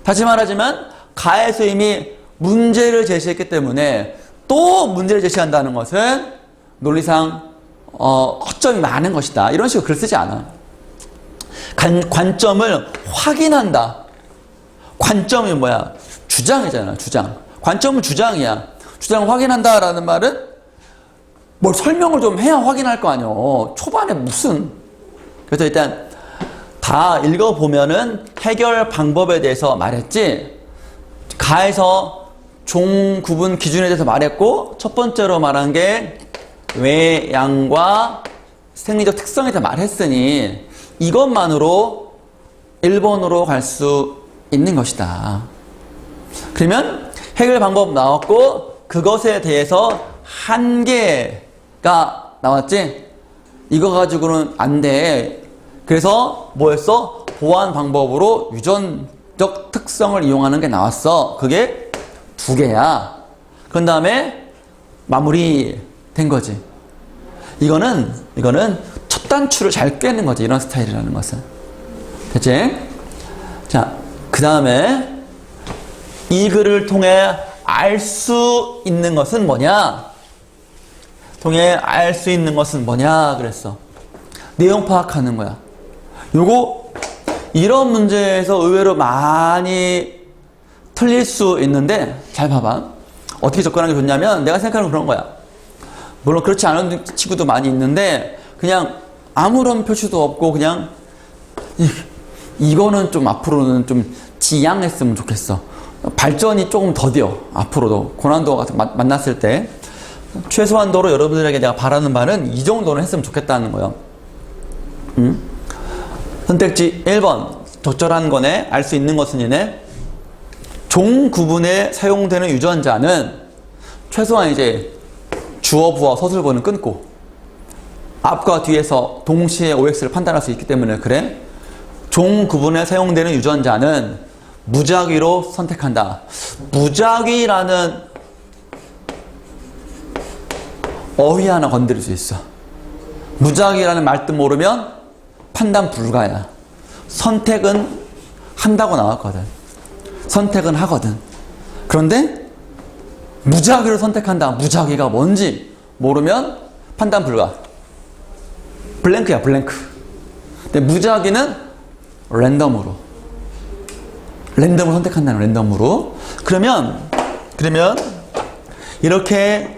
다시 말하지만 가에서 이미 문제를 제시했기 때문에 또 문제를 제시한다는 것은 논리상 허점이 많은 것이다. 이런 식으로 글 쓰지 않아. 관점을 확인한다. 관점이 뭐야? 주장이잖아. 주장. 관점은 주장이야. 주장을 확인한다라는 말은 뭘 설명을 좀 해야 확인할 거 아니야. 초반에 무슨. 그래서 일단 다 읽어보면은 해결 방법에 대해서 말했지. 가에서 종 구분 기준에 대해서 말했고, 첫 번째로 말한 게 외양과 생리적 특성에 대해서 말했으니 이것만으로 1번으로 갈 수 있는 것이다. 그러면 해결 방법 나왔고 그것에 대해서 한계가 나왔지. 이거 가지고는 안 돼. 그래서 뭐였어? 보완 방법으로 유전적 특성을 이용하는 게 나왔어. 그게 2개야. 그런 다음에 마무리 된 거지. 이거는 첫 단추를 잘 꿰는 거지. 이런 스타일이라는 것은. 됐지? 자, 그 다음에 이 글을 통해 알 수 있는 것은 뭐냐? 그랬어. 내용 파악하는 거야. 요거 이런 문제에서 의외로 많이 틀릴 수 있는데 잘 봐봐. 어떻게 접근하는 게 좋냐면 내가 생각하는 그런 거야. 물론 그렇지 않은 친구도 많이 있는데 그냥 아무런 표시도 없고 그냥 이거는 좀 앞으로는 좀 지양했으면 좋겠어. 발전이 조금 더뎌. 앞으로도 고난도가 만났을 때 최소한도로 여러분들에게 내가 바라는 바는 이 정도는 했으면 좋겠다는 거예요. 선택지 1번 적절한 거네. 알 수 있는 것은 이네. 종 구분에 사용되는 유전자는 최소한 이제 주어 부어 서술보는 끊고 앞과 뒤에서 동시에 OX를 판단할 수 있기 때문에 그래. 종 구분에 사용되는 유전자는 무작위로 선택한다. 무작위라는 어휘 하나 건드릴 수 있어. 무작위라는 말뜻 모르면 판단 불가야. 선택은 한다고 나왔거든. 선택은 하거든. 그런데 무작위로 선택한다. 무작위가 뭔지 모르면 판단 불가. 블랭크야, 블랭크. 근데 무작위는 랜덤으로 선택한다는 랜덤으로. 그러면 이렇게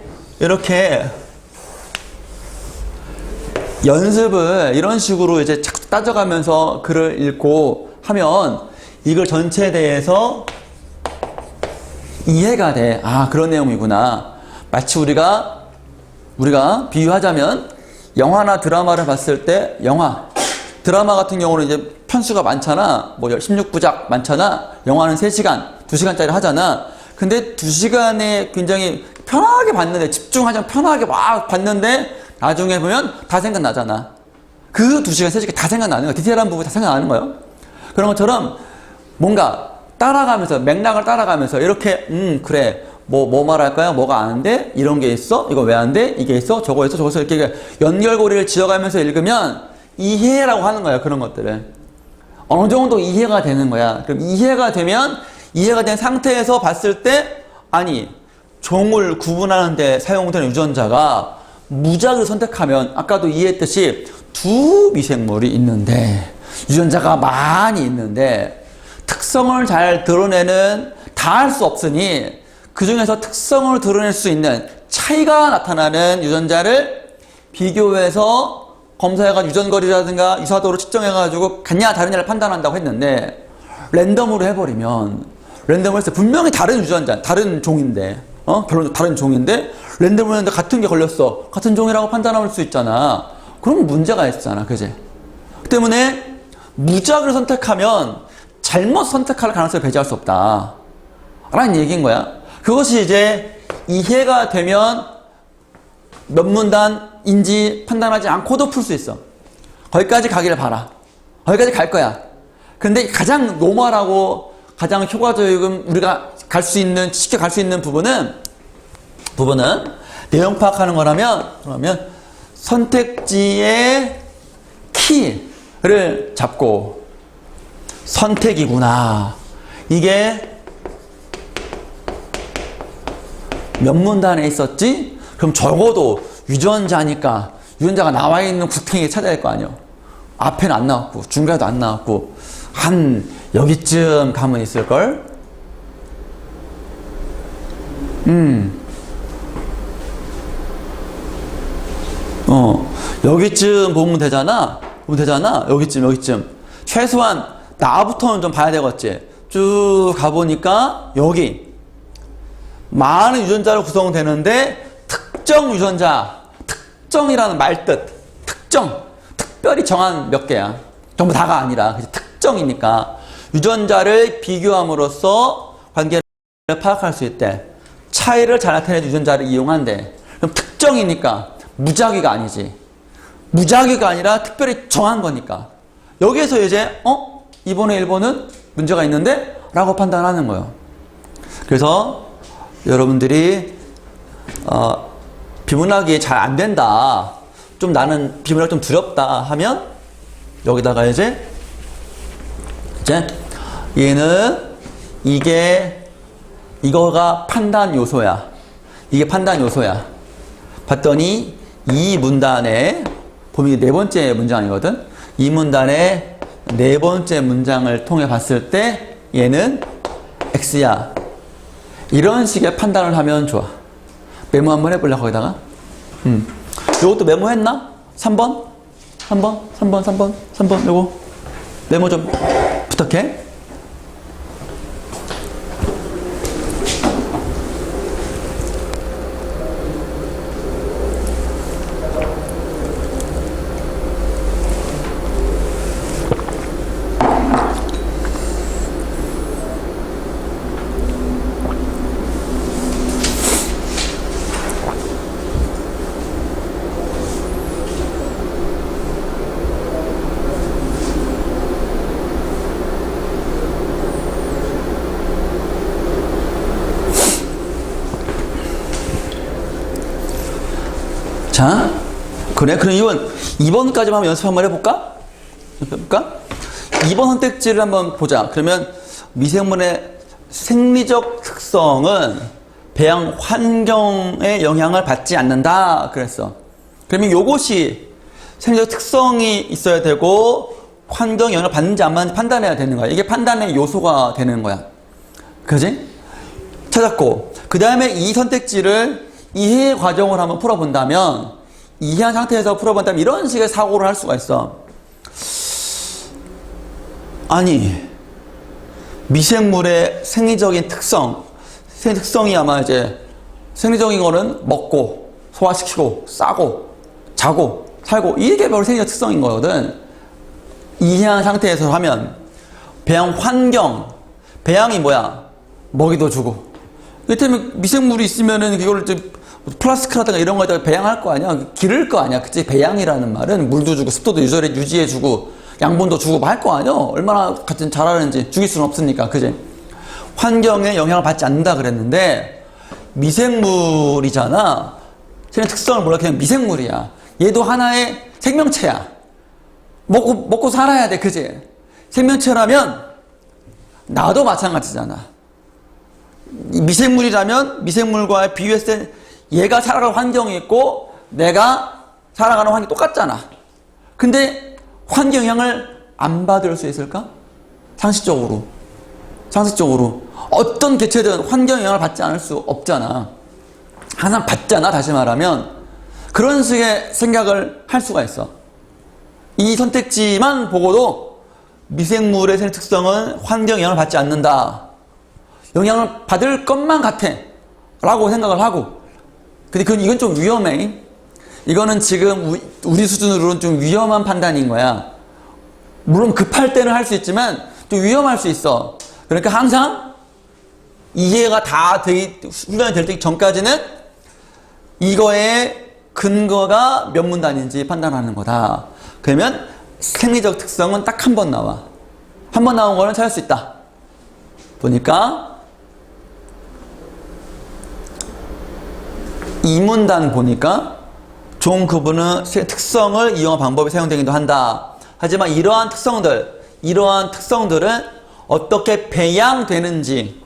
연습을 이런 식으로 이제 따져가면서 글을 읽고 하면 이걸 전체에 대해서 이해가 돼. 아, 그런 내용이구나. 마치 우리가 비유하자면 영화나 드라마를 봤을 때 드라마 같은 경우는 이제 편수가 많잖아. 뭐 16부작 많잖아. 영화는 3시간. 2시간짜리 하잖아. 근데 2시간에 굉장히 편하게 봤는데, 집중하자 편하게 막 봤는데, 나중에 보면 다 생각나잖아. 그 2시간, 3시간 다 생각나는 거야. 디테일한 부분 다 생각나는 거예요. 그런 것처럼 뭔가 따라가면서, 맥락을 따라가면서, 이렇게, 그래. 뭐 말할까요? 뭐가 안 돼? 이런 게 있어? 이거 왜 안 돼? 이게 있어? 저거 있어? 저거 있어? 이렇게 연결고리를 지어가면서 읽으면 이해라고 하는 거야. 그런 것들을. 어느 정도 이해가 되는 거야. 그럼 이해가 된 상태에서 봤을 때, 아니, 종을 구분하는데 사용되는 유전자가 무작위를 선택하면, 아까도 이해했듯이 두 미생물이 있는데, 유전자가 많이 있는데, 특성을 잘 드러내는, 다 할 수 없으니, 그 중에서 특성을 드러낼 수 있는 차이가 나타나는 유전자를 비교해서 검사해가 유전거리라든가 유사도를 측정해가지고 같냐 다르냐를 판단한다고 했는데, 랜덤으로 해버리면, 랜덤으로 해서 분명히 다른 유전자, 다른 종인데, 별로 다른 종인데, 랜덤으로 했는데 같은 게 걸렸어. 같은 종이라고 판단할 수 있잖아. 그럼 문제가 있잖아. 그지? 그 때문에 무작위를 선택하면 잘못 선택할 가능성을 배제할 수 없다. 라는 얘기인 거야. 그것이 이제 이해가 되면 몇 문단인지 판단하지 않고도 풀 수 있어. 거기까지 가기를 바라. 거기까지 갈 거야. 근데 가장 노멀하고 가장 효과적인 우리가 갈 수 있는, 쉽게 갈 수 있는 부분은 내용 파악하는 거라면, 그러면 선택지의 키를 잡고 선택이구나. 이게 몇 문단에 있었지? 그럼 적어도 유전자니까 유전자가 나와 있는 구탱이 찾아야 할 거 아니에요. 앞에는 안 나왔고 중간에도 안 나왔고 한 여기쯤 가면 있을걸? 여기쯤 보면 되잖아. 여기쯤. 최소한 나부터는 좀 봐야 되겠지. 쭉 가보니까 여기 많은 유전자로 구성되는데 특정 유전자, 특정이라는 말뜻, 특별히 정한 몇 개야. 전부 다가 아니라 특정이니까 유전자를 비교함으로써 관계를 파악할 수 있대. 차이를 잘 나타내는 유전자를 이용한대. 그럼 특정이니까 무작위가 아니지. 무작위가 아니라 특별히 정한 거니까. 여기에서 이제 2번에 1번은 문제가 있는데? 라고 판단하는 거예요. 그래서 여러분들이 비문학이 잘 안 된다. 좀 나는 비문학 좀 두렵다 하면 여기다가 이제 얘는 이거가 판단 요소야. 이게 판단 요소야. 봤더니 이 문단에 보면 네 번째 문장이거든. 이 문단의 네 번째 문장을 통해 봤을 때 얘는 X야. 이런 식의 판단을 하면 좋아. 메모 한번 해볼래, 거기다가? 요것도 메모했나? 3번? 3번. 요거. 메모 좀 부탁해. 자, 그래? 그럼 2번까지만 한번 연습 한번 해볼까? 2번 선택지를 한번 보자. 그러면 미생물의 생리적 특성은 배양 환경의 영향을 받지 않는다. 그랬어. 그러면 요것이 생리적 특성이 있어야 되고 환경 영향을 받는지 안 받는지 판단해야 되는 거야. 이게 판단의 요소가 되는 거야. 그지? 찾았고, 그 다음에 이 선택지를 이해 과정을 한번 풀어본다면, 이해한 상태에서 풀어본다면 이런 식의 사고를 할 수가 있어. 아니, 미생물의 생리적인 특성이 아마 이제 생리적인 거는 먹고, 소화시키고, 싸고, 자고, 살고, 이게 바로 생리적 특성인 거거든. 이해한 상태에서 하면, 배양 환경, 배양이 뭐야? 먹이도 주고. 이를테면 미생물이 있으면은 이걸 좀 플라스틱이라든가 이런 거에다가 배양할 거 아니야? 기를 거 아니야? 그치? 배양이라는 말은 물도 주고 습도도 유지해주고 양분도 주고 뭐 할 거 아니야? 얼마나 같은 잘하는지 죽일 수는 없으니까. 그치? 환경에 영향을 받지 않는다 그랬는데 미생물이잖아. 쟤는 특성을 몰라. 그냥 미생물이야. 얘도 하나의 생명체야. 먹고 살아야 돼. 그치? 생명체라면 나도 마찬가지잖아. 미생물이라면 미생물과 비교했을 때 얘가 살아가는 환경이 있고 내가 살아가는 환경이 똑같잖아. 근데 환경 영향을 안 받을 수 있을까? 상식적으로 어떤 개체든 환경 영향을 받지 않을 수 없잖아. 항상 받잖아. 다시 말하면 그런 식의 생각을 할 수가 있어. 이 선택지만 보고도 미생물의 생리 특성은 환경 영향을 받지 않는다. 영향을 받을 것만 같아 라고 생각을 하고. 근데 이건 좀 위험해. 이거는 지금 우리 수준으로는 좀 위험한 판단인 거야. 물론 급할 때는 할 수 있지만 좀 위험할 수 있어. 그러니까 항상 이해가 다 훈련이 될 때 전까지는 이거의 근거가 몇 문단인지 판단하는 거다. 그러면 생리적 특성은 딱 한 번 나와. 한 번 나온 거는 찾을 수 있다. 보니까 이 문단 보니까 종 구분은 특성을 이용한 방법이 사용되기도 한다. 하지만 이러한 특성들은 어떻게 배양되는지,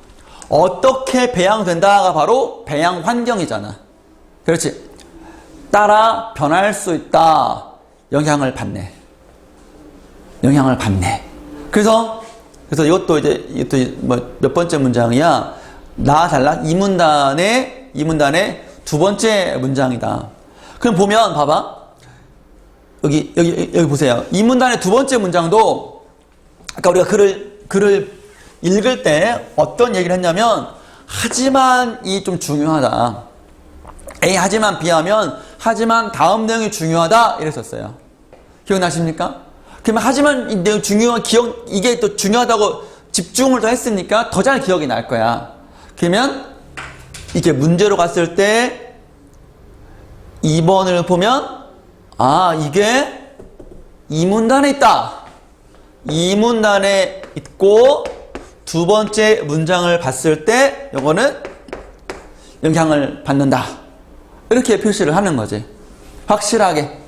어떻게 배양된다가 바로 배양 환경이잖아. 그렇지? 따라 변할 수 있다. 영향을 받네. 그래서 이것도 몇 번째 문장이야? 나 달라? 이 문단의 두 번째 문장이다. 그럼 보면 봐봐. 여기 보세요. 이 문단의 두 번째 문장도 아까 우리가 글을 읽을 때 어떤 얘기를 했냐면 하지만이 좀 중요하다. A 하지만 B하면 하지만 다음 내용이 중요하다 이랬었어요. 기억나십니까? 그러면 하지만 이 내용 이게 또 중요하다고 집중을 더 했으니까 더 잘 기억이 날 거야. 그러면 이게 문제로 갔을 때 2번을 보면 이게 이 문단에 있다. 이 문단에 있고 두 번째 문장을 봤을 때 이거는 영향을 받는다. 이렇게 표시를 하는 거지. 확실하게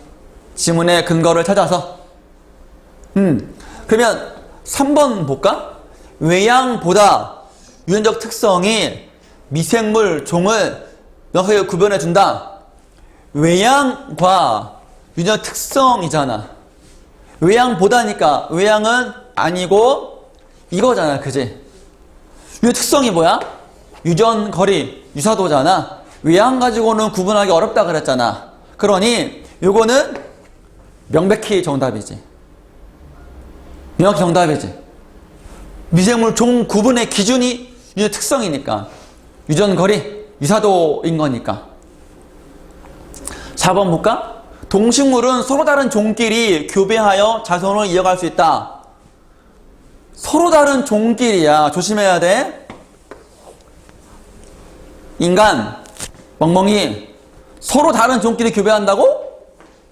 지문의 근거를 찾아서. 그러면 3번 볼까? 외양보다 유전적 특성이 미생물, 종을 명확하게 구별해 준다. 외양과 유전적 특성이잖아. 외양보다니까 외양은 아니고 이거잖아. 그지? 유전 특성이 뭐야? 유전, 거리, 유사도잖아. 외양 가지고는 구분하기 어렵다 그랬잖아. 그러니 요거는 명백히 정답이지. 명확히 정답이지. 미생물 종 구분의 기준이 유전 특성이니까. 유전, 거리, 유사도인 거니까. 4번 볼까? 동식물은 서로 다른 종끼리 교배하여 자손을 이어갈 수 있다. 서로 다른 종끼리야. 조심해야 돼. 인간, 멍멍이 서로 다른 종끼리 교배한다고?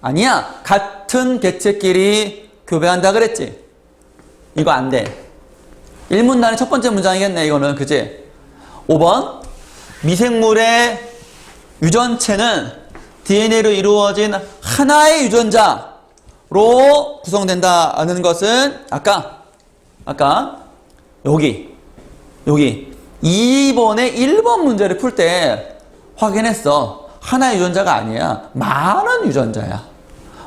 아니야. 같은 개체끼리 교배한다 그랬지. 이거 안 돼. 1문단의 첫 번째 문장이겠네 이거는. 그치? 5번 미생물의 유전체는 DNA로 이루어진 하나의 유전자로 구성된다는 것은 아까 여기 2번의 1번 문제를 풀 때 확인했어. 하나의 유전자가 아니야. 많은 유전자야.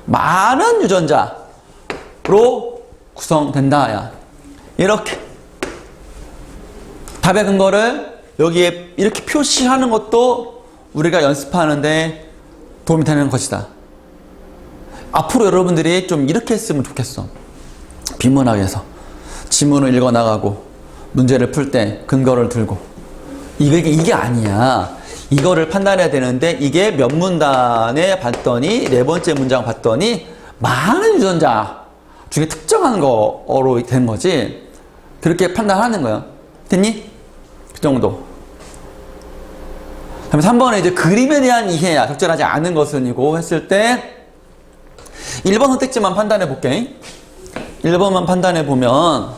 많은 유전자로 구성된다. 이렇게 답의 근거를 여기에 이렇게 표시하는 것도 우리가 연습하는데 도움이 되는 것이다. 앞으로 여러분들이 좀 이렇게 했으면 좋겠어. 비문학에서 지문을 읽어나가고 문제를 풀 때 근거를 들고 이게 아니야. 이거를 판단해야 되는데 이게 몇 문단에 봤더니 네 번째 문장 봤더니 많은 유전자 중에 특정한 거로 된 거지. 그렇게 판단하는 거야. 됐니? 그 정도. 그다음에 3번은 이제 그림에 대한 이해야. 적절하지 않은 것은이고 했을 때 1번 선택지만 판단해 볼게. 1번만 판단해 보면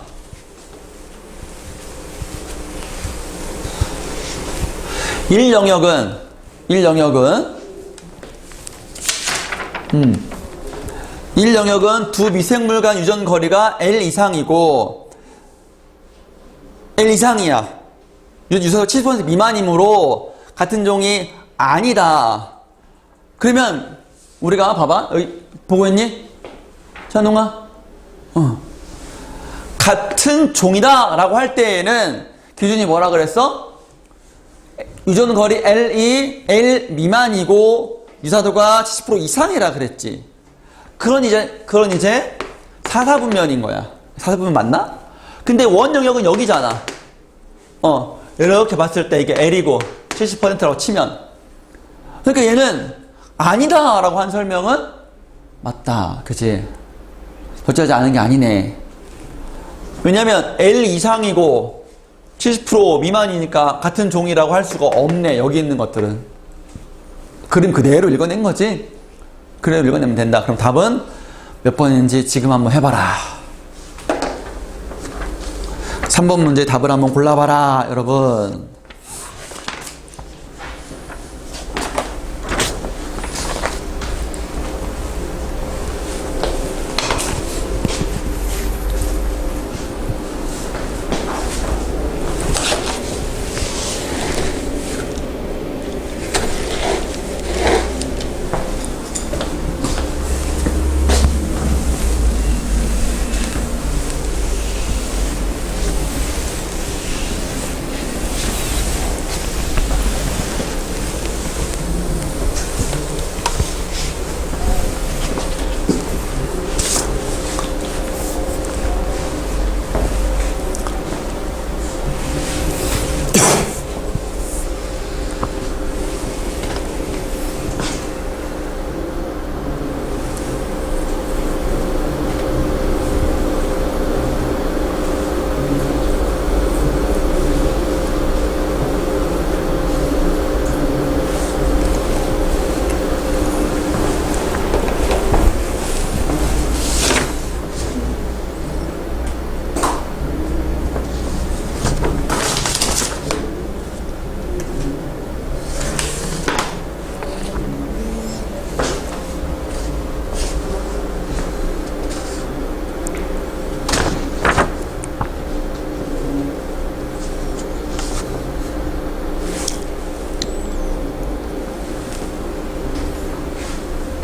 1영역은 1영역은 두 미생물 간 유전 거리가 L 이상이고 L 이상이야. 유사도 70% 미만이므로 같은 종이 아니다. 그러면 우리가 봐봐. 여기 보고 있니? 찬웅아? 같은 종이다 라고 할 때에는 기준이 뭐라 그랬어? 유전 거리 L이 L 미만이고 유사도가 70% 이상이라 그랬지. 그런 이제 사사분면인 거야. 사사분면 맞나? 근데 원 영역은 여기잖아. 이렇게 봤을 때 이게 L이고 70%라고 치면. 그러니까 얘는 아니다 라고 한 설명은 맞다. 그치? 적절하지 않은 게 아니네. 왜냐면 L 이상이고 70% 미만이니까 같은 종이라고 할 수가 없네. 여기 있는 것들은. 그림 그대로 읽어낸 거지. 그대로 읽어내면 된다. 그럼 답은 몇 번인지 지금 한번 해봐라. 3번 문제 답을 한번 골라봐라, 여러분.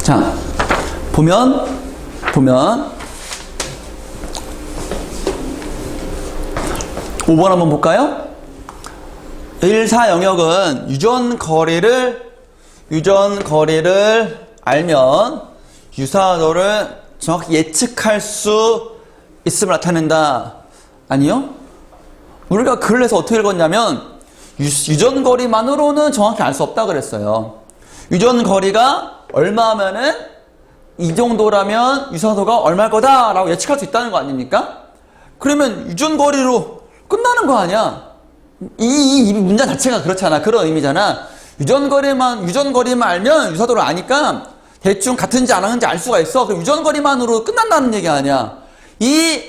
자, 보면 5번 한번 볼까요? 1, 4 영역은 유전 거리를 알면 유사도를 정확히 예측할 수 있음을 나타낸다. 아니요? 우리가 글을 해서 어떻게 읽었냐면 유전 거리만으로는 정확히 알 수 없다 그랬어요. 유전 거리가 얼마면은 이 정도라면 유사도가 얼마일 거다라고 예측할 수 있다는 거 아닙니까? 그러면 유전 거리로 끝나는 거 아니야? 이 문장 자체가 그렇잖아. 그런 의미잖아. 유전 거리만 알면 유사도를 아니까 대충 같은지 안 하는지 알 수가 있어. 그럼 유전 거리만으로 끝난다는 얘기 아니야. 이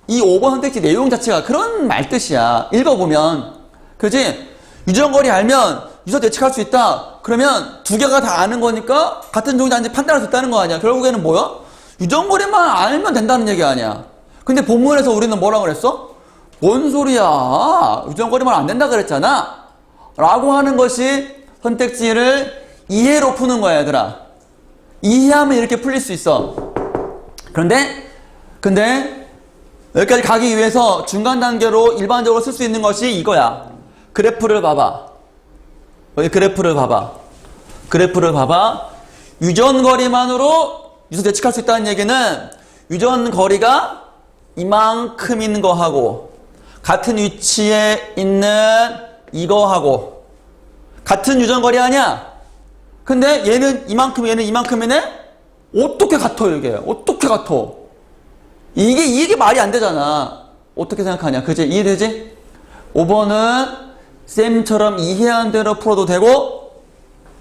5번 선택지 내용 자체가 그런 말 뜻이야. 읽어보면. 그지? 유전 거리 알면 유사도 예측할 수 있다. 그러면 두 개가 다 아는 거니까 같은 종이다 아닌지 판단할 수 있다는 거 아니야. 결국에는 뭐야? 유전 거리만 알면 된다는 얘기 아니야. 근데 본문에서 우리는 뭐라고 그랬어? 뭔 소리야? 유전 거리만 안 된다 그랬잖아. 라고 하는 것이 선택지를 이해로 푸는 거야, 얘들아. 이해하면 이렇게 풀릴 수 있어. 근데 여기까지 가기 위해서 중간 단계로 일반적으로 쓸 수 있는 것이 이거야. 그래프를 봐봐. 여기 그래프를 봐봐. 유전 거리만으로 유사도 예측할 수 있다는 얘기는 유전 거리가 이만큼인 거하고 같은 위치에 있는 이거하고 같은 유전 거리 아니야? 근데 얘는 이만큼, 얘는 이만큼이네? 어떻게 같아, 이게? 어떻게 같아? 이게 말이 안 되잖아. 어떻게 생각하냐? 그지? 이해되지? 5번은 쌤처럼 이해한 대로 풀어도 되고,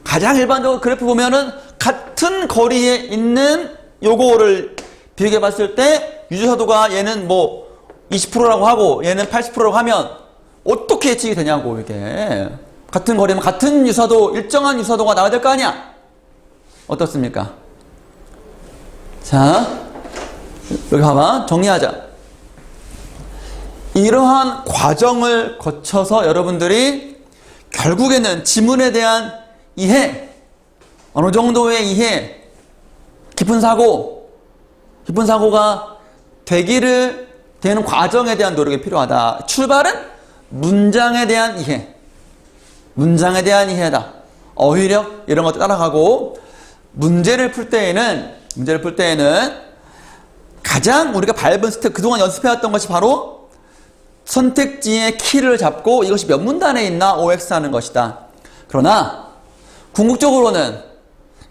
가장 일반적으로 그래프 보면은 같은 거리에 있는 요거를 비교해 봤을 때 유주사도가 얘는 뭐 20%라고 하고 얘는 80%라고 하면 어떻게 예측이 되냐고. 이게 같은 거리면 같은 유사도, 일정한 유사도가 나와야 될 거 아니야. 어떻습니까? 자, 여기 봐봐. 정리하자. 이러한 과정을 거쳐서 여러분들이 결국에는 지문에 대한 이해, 어느 정도의 이해, 깊은 사고가 되는 과정에 대한 노력이 필요하다. 출발은 문장에 대한 이해다. 어휘력 이런 것도 따라가고, 문제를 풀 때에는 가장 우리가 밟은 스텝, 그동안 연습해왔던 것이 바로 선택지의 키를 잡고 이것이 몇 문단에 있나 OX 하는 것이다. 그러나 궁극적으로는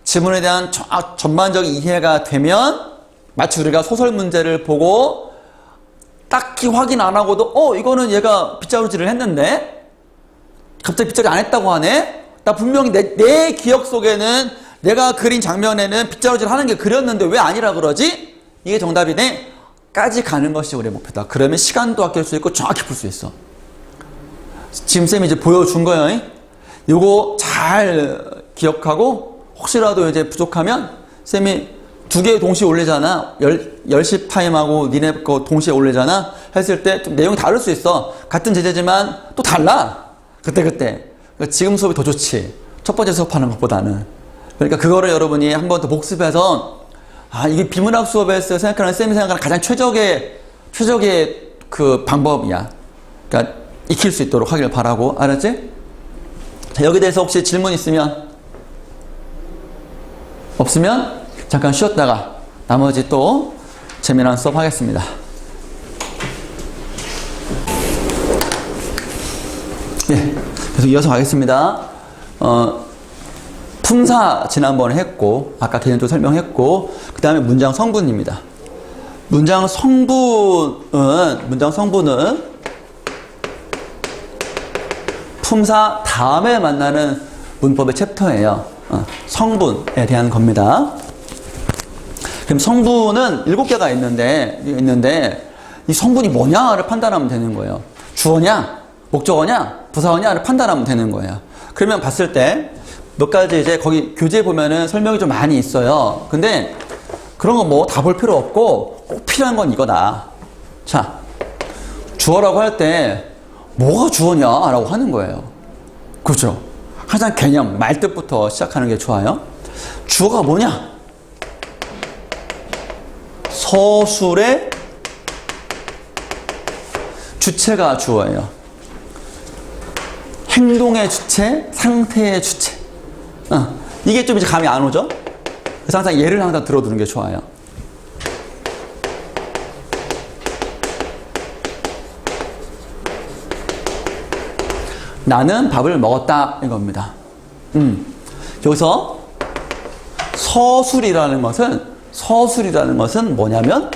지문에 대한 전반적인 이해가 되면 마치 우리가 소설 문제를 보고 딱히 확인 안 하고도 이거는 얘가 빗자루질을 했는데 갑자기 빗자루 안 했다고 하네? 나 분명히 내 기억 속에는 내가 그린 장면에는 빗자루질 하는 게 그렸는데 왜 아니라 그러지? 이게 정답이네? 까지 가는 것이 우리의 목표다. 그러면 시간도 아낄 수 있고 정확히 풀 수 있어. 지금 쌤이 이제 보여준 거예요. 요거 잘 기억하고 혹시라도 이제 부족하면 쌤이 2개 동시에 올리잖아. 10시 타임하고 니네 거 동시에 올리잖아. 했을 때 좀 내용이 다를 수 있어. 같은 제재지만 또 달라. 그때. 그러니까 지금 수업이 더 좋지. 첫 번째 수업하는 것보다는. 그러니까 그거를 여러분이 한 번 더 복습해서 이게 비문학 수업에서 생각하는 쌤이 생각하는 가장 최적의 그 방법이야. 그러니까 익힐 수 있도록 하길 바라고. 알았지? 자, 여기 대해서 혹시 질문 있으면? 없으면 잠깐 쉬었다가 나머지 또 재미난 수업 하겠습니다. 예, 계속 이어서 가겠습니다. 품사 지난번에 했고, 아까 개념도 설명했고, 그 다음에 문장 성분입니다. 문장 성분은 품사 다음에 만나는 문법의 챕터예요. 성분에 대한 겁니다. 그럼 성분은 7개가 있는데 이 성분이 뭐냐를 판단하면 되는 거예요. 주어냐, 목적어냐, 부사어냐를 판단하면 되는 거예요. 그러면 봤을 때 몇 가지 이제 거기 교재에 보면은 설명이 좀 많이 있어요. 근데 그런 거 뭐 다 볼 필요 없고 꼭 필요한 건 이거다. 자, 주어라고 할 때 뭐가 주어냐라고 하는 거예요. 그렇죠? 항상 개념, 말뜻부터 시작하는 게 좋아요. 주어가 뭐냐? 서술의 주체가 주어예요. 행동의 주체, 상태의 주체. 이게 좀 이제 감이 안 오죠? 그래서 항상 예를 항상 들어두는 게 좋아요. 나는 밥을 먹었다 이겁니다. 여기서 서술이라는 것은 뭐냐면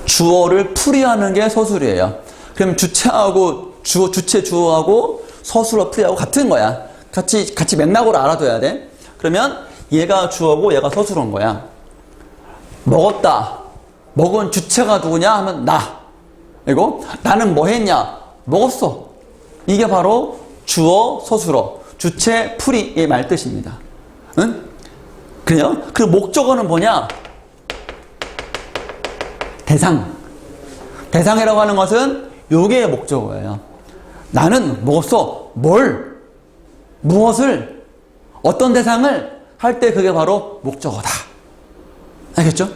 주어를 풀이하는 게 서술이에요. 그럼 주체하고 주체 주어하고 서술어 풀이하고 같은 거야. 같이 맥락으로 알아둬야 돼. 그러면 얘가 주어고 얘가 서술어인 거야. 먹었다. 먹은 주체가 누구냐 하면 나. 그리고 나는 뭐 했냐? 먹었어. 이게 바로 주어, 서술어, 주체, 풀이의 말뜻입니다. 응? 그래요? 그 목적어는 뭐냐? 대상이라고 하는 것은 요게 목적어예요. 나는 먹었어. 무엇을, 어떤 대상을 할 때 그게 바로 목적어다. 알겠죠?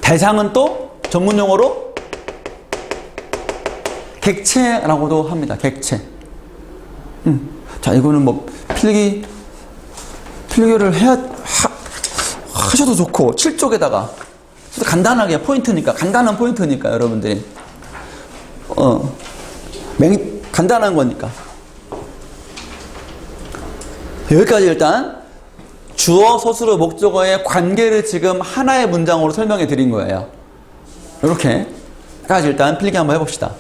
대상은 또 전문용어로 객체라고도 합니다. 객체. 자, 이거는 뭐 필기를 하셔도 좋고 7쪽에다가 간단하게 간단한 포인트니까 여러분들이 간단한 거니까 여기까지 일단 주어, 서술어, 목적어의 관계를 지금 하나의 문장으로 설명해 드린 거예요. 이렇게까지 일단 필기 한번 해봅시다.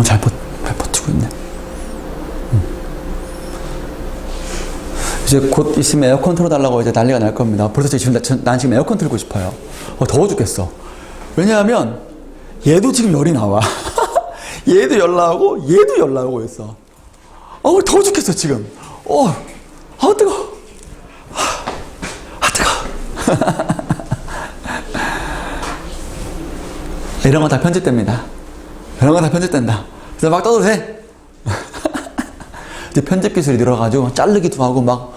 잘 버티고 있네. 이제 곧 있으면 에어컨 틀어달라고 이제 난리가 날 겁니다. 벌써 지금 난 지금 에어컨 틀고 싶어요. 더워 죽겠어. 왜냐하면 얘도 지금 열이 나와. 얘도 열 나오고 얘도 열 나오고 있어. 더워 죽겠어 지금. 뜨거. 뜨거. 이런 건 다 편집됩니다. 이런 건 다 편집된다. 그래서 막 떠도 돼. 근데 편집 기술이 늘어가지고 자르기도 하고 막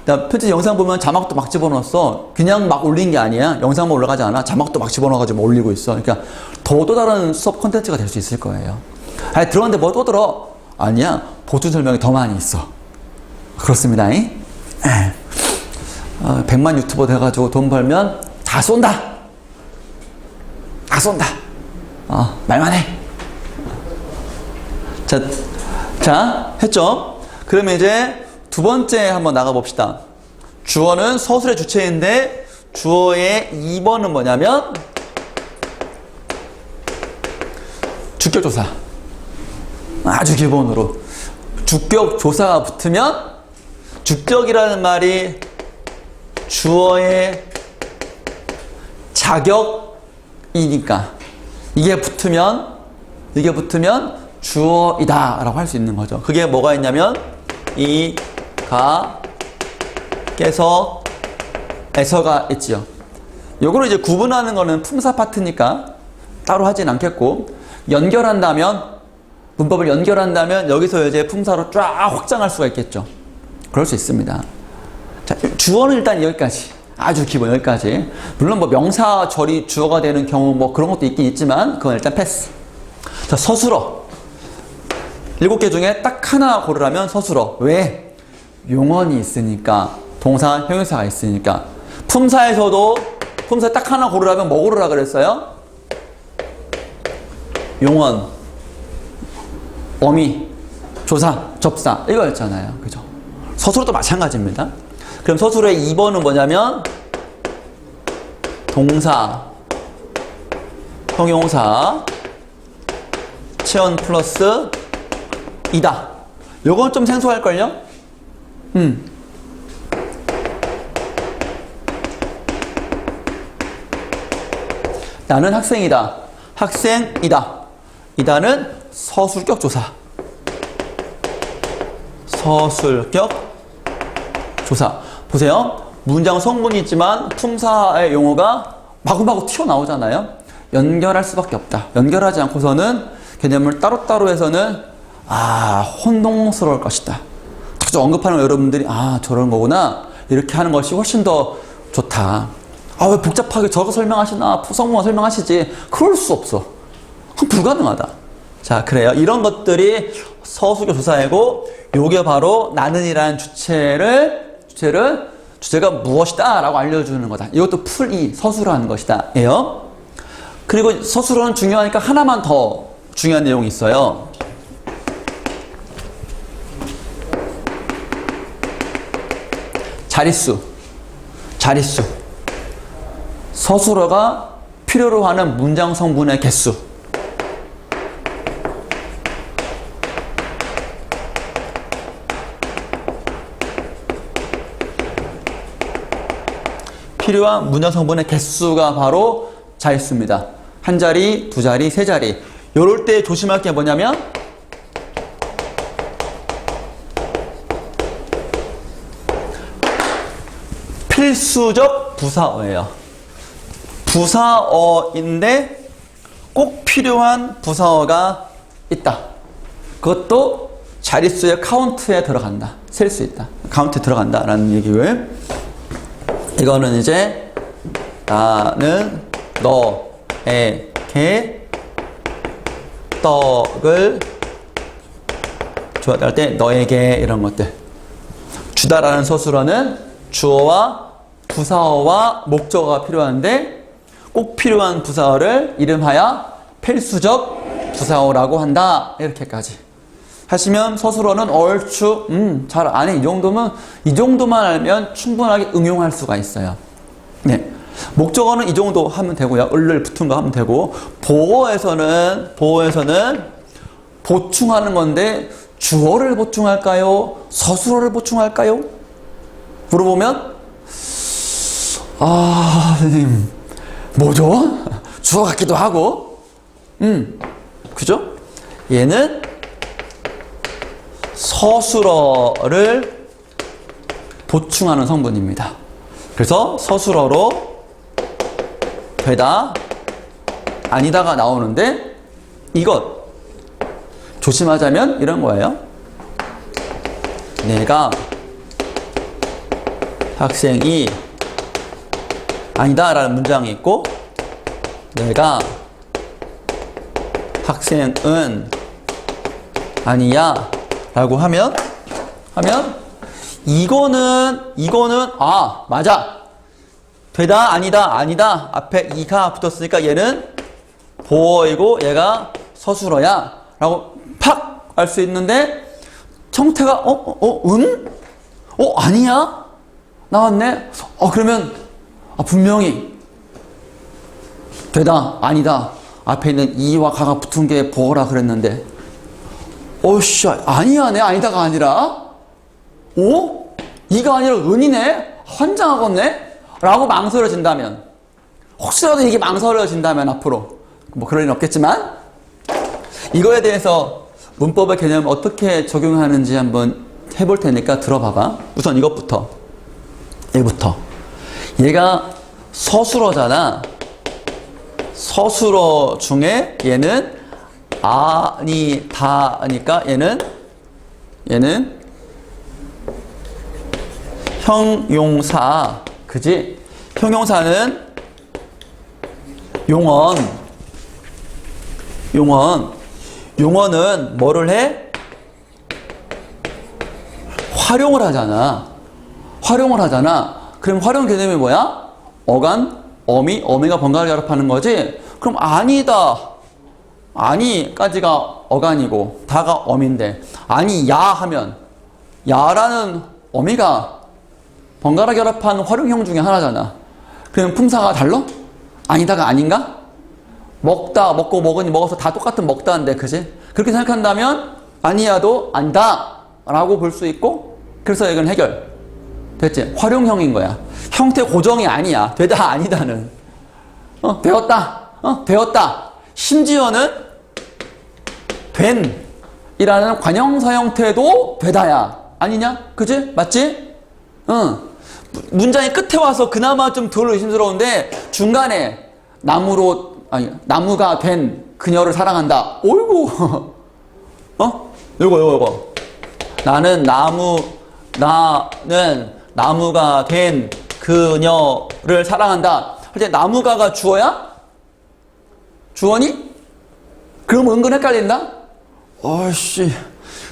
나 편집 영상 보면 자막도 막 집어넣었어. 그냥 막 올린 게 아니야. 영상만 올라가지 않아. 자막도 막 집어넣어가지고 올리고 있어. 그러니까 또 다른 수업 콘텐츠가 될 수 있을 거예요. 아니 들었는데 뭐 또 들어? 아니야. 보충 설명이 더 많이 있어. 그렇습니다. 100만 유튜버 돼가지고 돈 벌면 다 쏜다. 다 쏜다. 말만 해. 자, 했죠? 그러면 이제 두 번째 한번 나가봅시다. 주어는 서술의 주체인데 주어의 2번은 뭐냐면 주격조사. 아주 기본으로 주격조사가 붙으면 주격이라는 말이 주어의 자격이니까 이게 붙으면 주어이다 라고 할 수 있는 거죠. 그게 뭐가 있냐면 이, 가, 께서, 에서가 있지요. 요거를 이제 구분하는 거는 품사 파트니까 따로 하진 않겠고, 문법을 연결한다면 여기서 이제 품사로 쫙 확장할 수가 있겠죠. 그럴 수 있습니다. 자, 주어는 일단 여기까지. 아주 기본 여기까지. 물론 뭐 명사 절이 주어가 되는 경우 뭐 그런 것도 있긴 있지만 그건 일단 패스. 자, 서술어. 7개 중에 딱 하나 고르라면 서술어. 왜? 용언이 있으니까. 동사, 형용사가 있으니까. 품사에서도 품사 딱 하나 고르라면 뭐 고르라 그랬어요? 용언, 어미, 조사, 접사 이거였잖아요. 그죠? 서술어도 마찬가지입니다. 그럼 서술어의 2번은 뭐냐면 동사, 형용사, 체언 플러스 이다. 요건 좀 생소할걸요? 나는 학생이다. 학생이다. 이다는 서술격 조사. 서술격 조사. 보세요. 문장 성분이 있지만 품사의 용어가 마구마구 튀어나오잖아요. 연결할 수밖에 없다. 연결하지 않고서는 개념을 따로따로 해서는 혼동스러울 것이다. 자주 언급하는 여러분들이 저런 거구나. 이렇게 하는 것이 훨씬 더 좋다. 왜 복잡하게 저거 설명하시나? 성분만 설명하시지. 그럴 수 없어. 불가능하다. 자, 그래요. 이런 것들이 서술격 조사이고 요게 바로 나는이라는 주제가 무엇이다 라고 알려주는 거다. 이것도 풀이 서술어하는 것이다 예요. 그리고 서술어는 중요하니까 하나만 더 중요한 내용이 있어요. 자릿수. 서술어가 필요로 하는 문장 성분의 개수. 필요한 문장 성분의 개수가 바로 자릿수입니다. 한 자리, 두 자리, 세 자리. 요럴 때 조심할 게 뭐냐면 필수적 부사어예요. 부사어인데 꼭 필요한 부사어가 있다. 그것도 자릿수의 카운트에 들어간다. 셀 수 있다. 카운트에 들어간다라는 얘기고요. 이거는 이제 나는 너에게 떡을 주었다 할 때 너에게 이런 것들. 주다라는 서술어는 주어와 부사어와 목적어가 필요한데 꼭 필요한 부사어를 이름하여 필수적 부사어라고 한다. 이렇게까지 하시면 서술어는 얼추 잘 아네. 이 정도만 알면 충분하게 응용할 수가 있어요. 네. 목적어는 이 정도 하면 되고요. 을을 붙은 거 하면 되고 보어에서는 보충하는 건데 주어를 보충할까요? 서술어를 보충할까요? 물어보면 선생님 뭐죠? 주어 같기도 하고 그죠? 얘는 서술어를 보충하는 성분입니다. 그래서 서술어로 되다 아니다가 나오는데 이것 조심하자면 이런 거예요. 내가 학생이 아니다 라는 문장이 있고 내가 학생은 아니야 라고 하면 이거는 맞아. 되다 아니다 앞에 이가 붙었으니까 얘는 보어이고 얘가 서술어야 라고 팍 알 수 있는데 형태가 아니야 나왔네. 그러면 분명히 되다 아니다 앞에 있는 이와 가가 붙은 게 보어라 그랬는데 아니야 내 아니다가 아니라 이가 아니라 은이네 환장하겠네 라고 망설여진다면 혹시라도 이게 망설여진다면 앞으로 뭐 그럴 일은 없겠지만 이거에 대해서 문법의 개념을 어떻게 적용하는지 한번 해볼 테니까 들어봐봐. 우선 이것부터 얘가 서술어잖아. 서술어 중에 얘는 아니다니까 얘는 형용사 그지? 형용사는 용어는 뭐를 해? 활용을 하잖아. 그럼 활용 개념이 뭐야? 어간, 어미가 번갈아 결합하는 거지? 그럼 아니까지가 어간이고 다가 어미인데 아니야 하면 야라는 어미가 번갈아 결합한 활용형 중에 하나잖아. 그럼 품사가 달라? 아니다가 아닌가? 먹고 먹으니 먹어서 다 똑같은 먹다인데 그지? 그렇게 생각한다면 아니야도 아니다 라고 볼 수 있고 그래서 이건 해결 됐지? 활용형인 거야. 형태 고정이 아니야. 되다 아니다는 되었다 심지어는 된 이라는 관형사 형태도 되다야 아니냐? 그지? 맞지? 문장이 끝에 와서 그나마 좀 덜 의심스러운데 중간에 나무가 된 그녀를 사랑한다. 어이구. 이거. 나는 나무가 된 그녀를 사랑한다. 할 때 나무가가 주어야? 주어니? 그럼 은근 헷갈린다?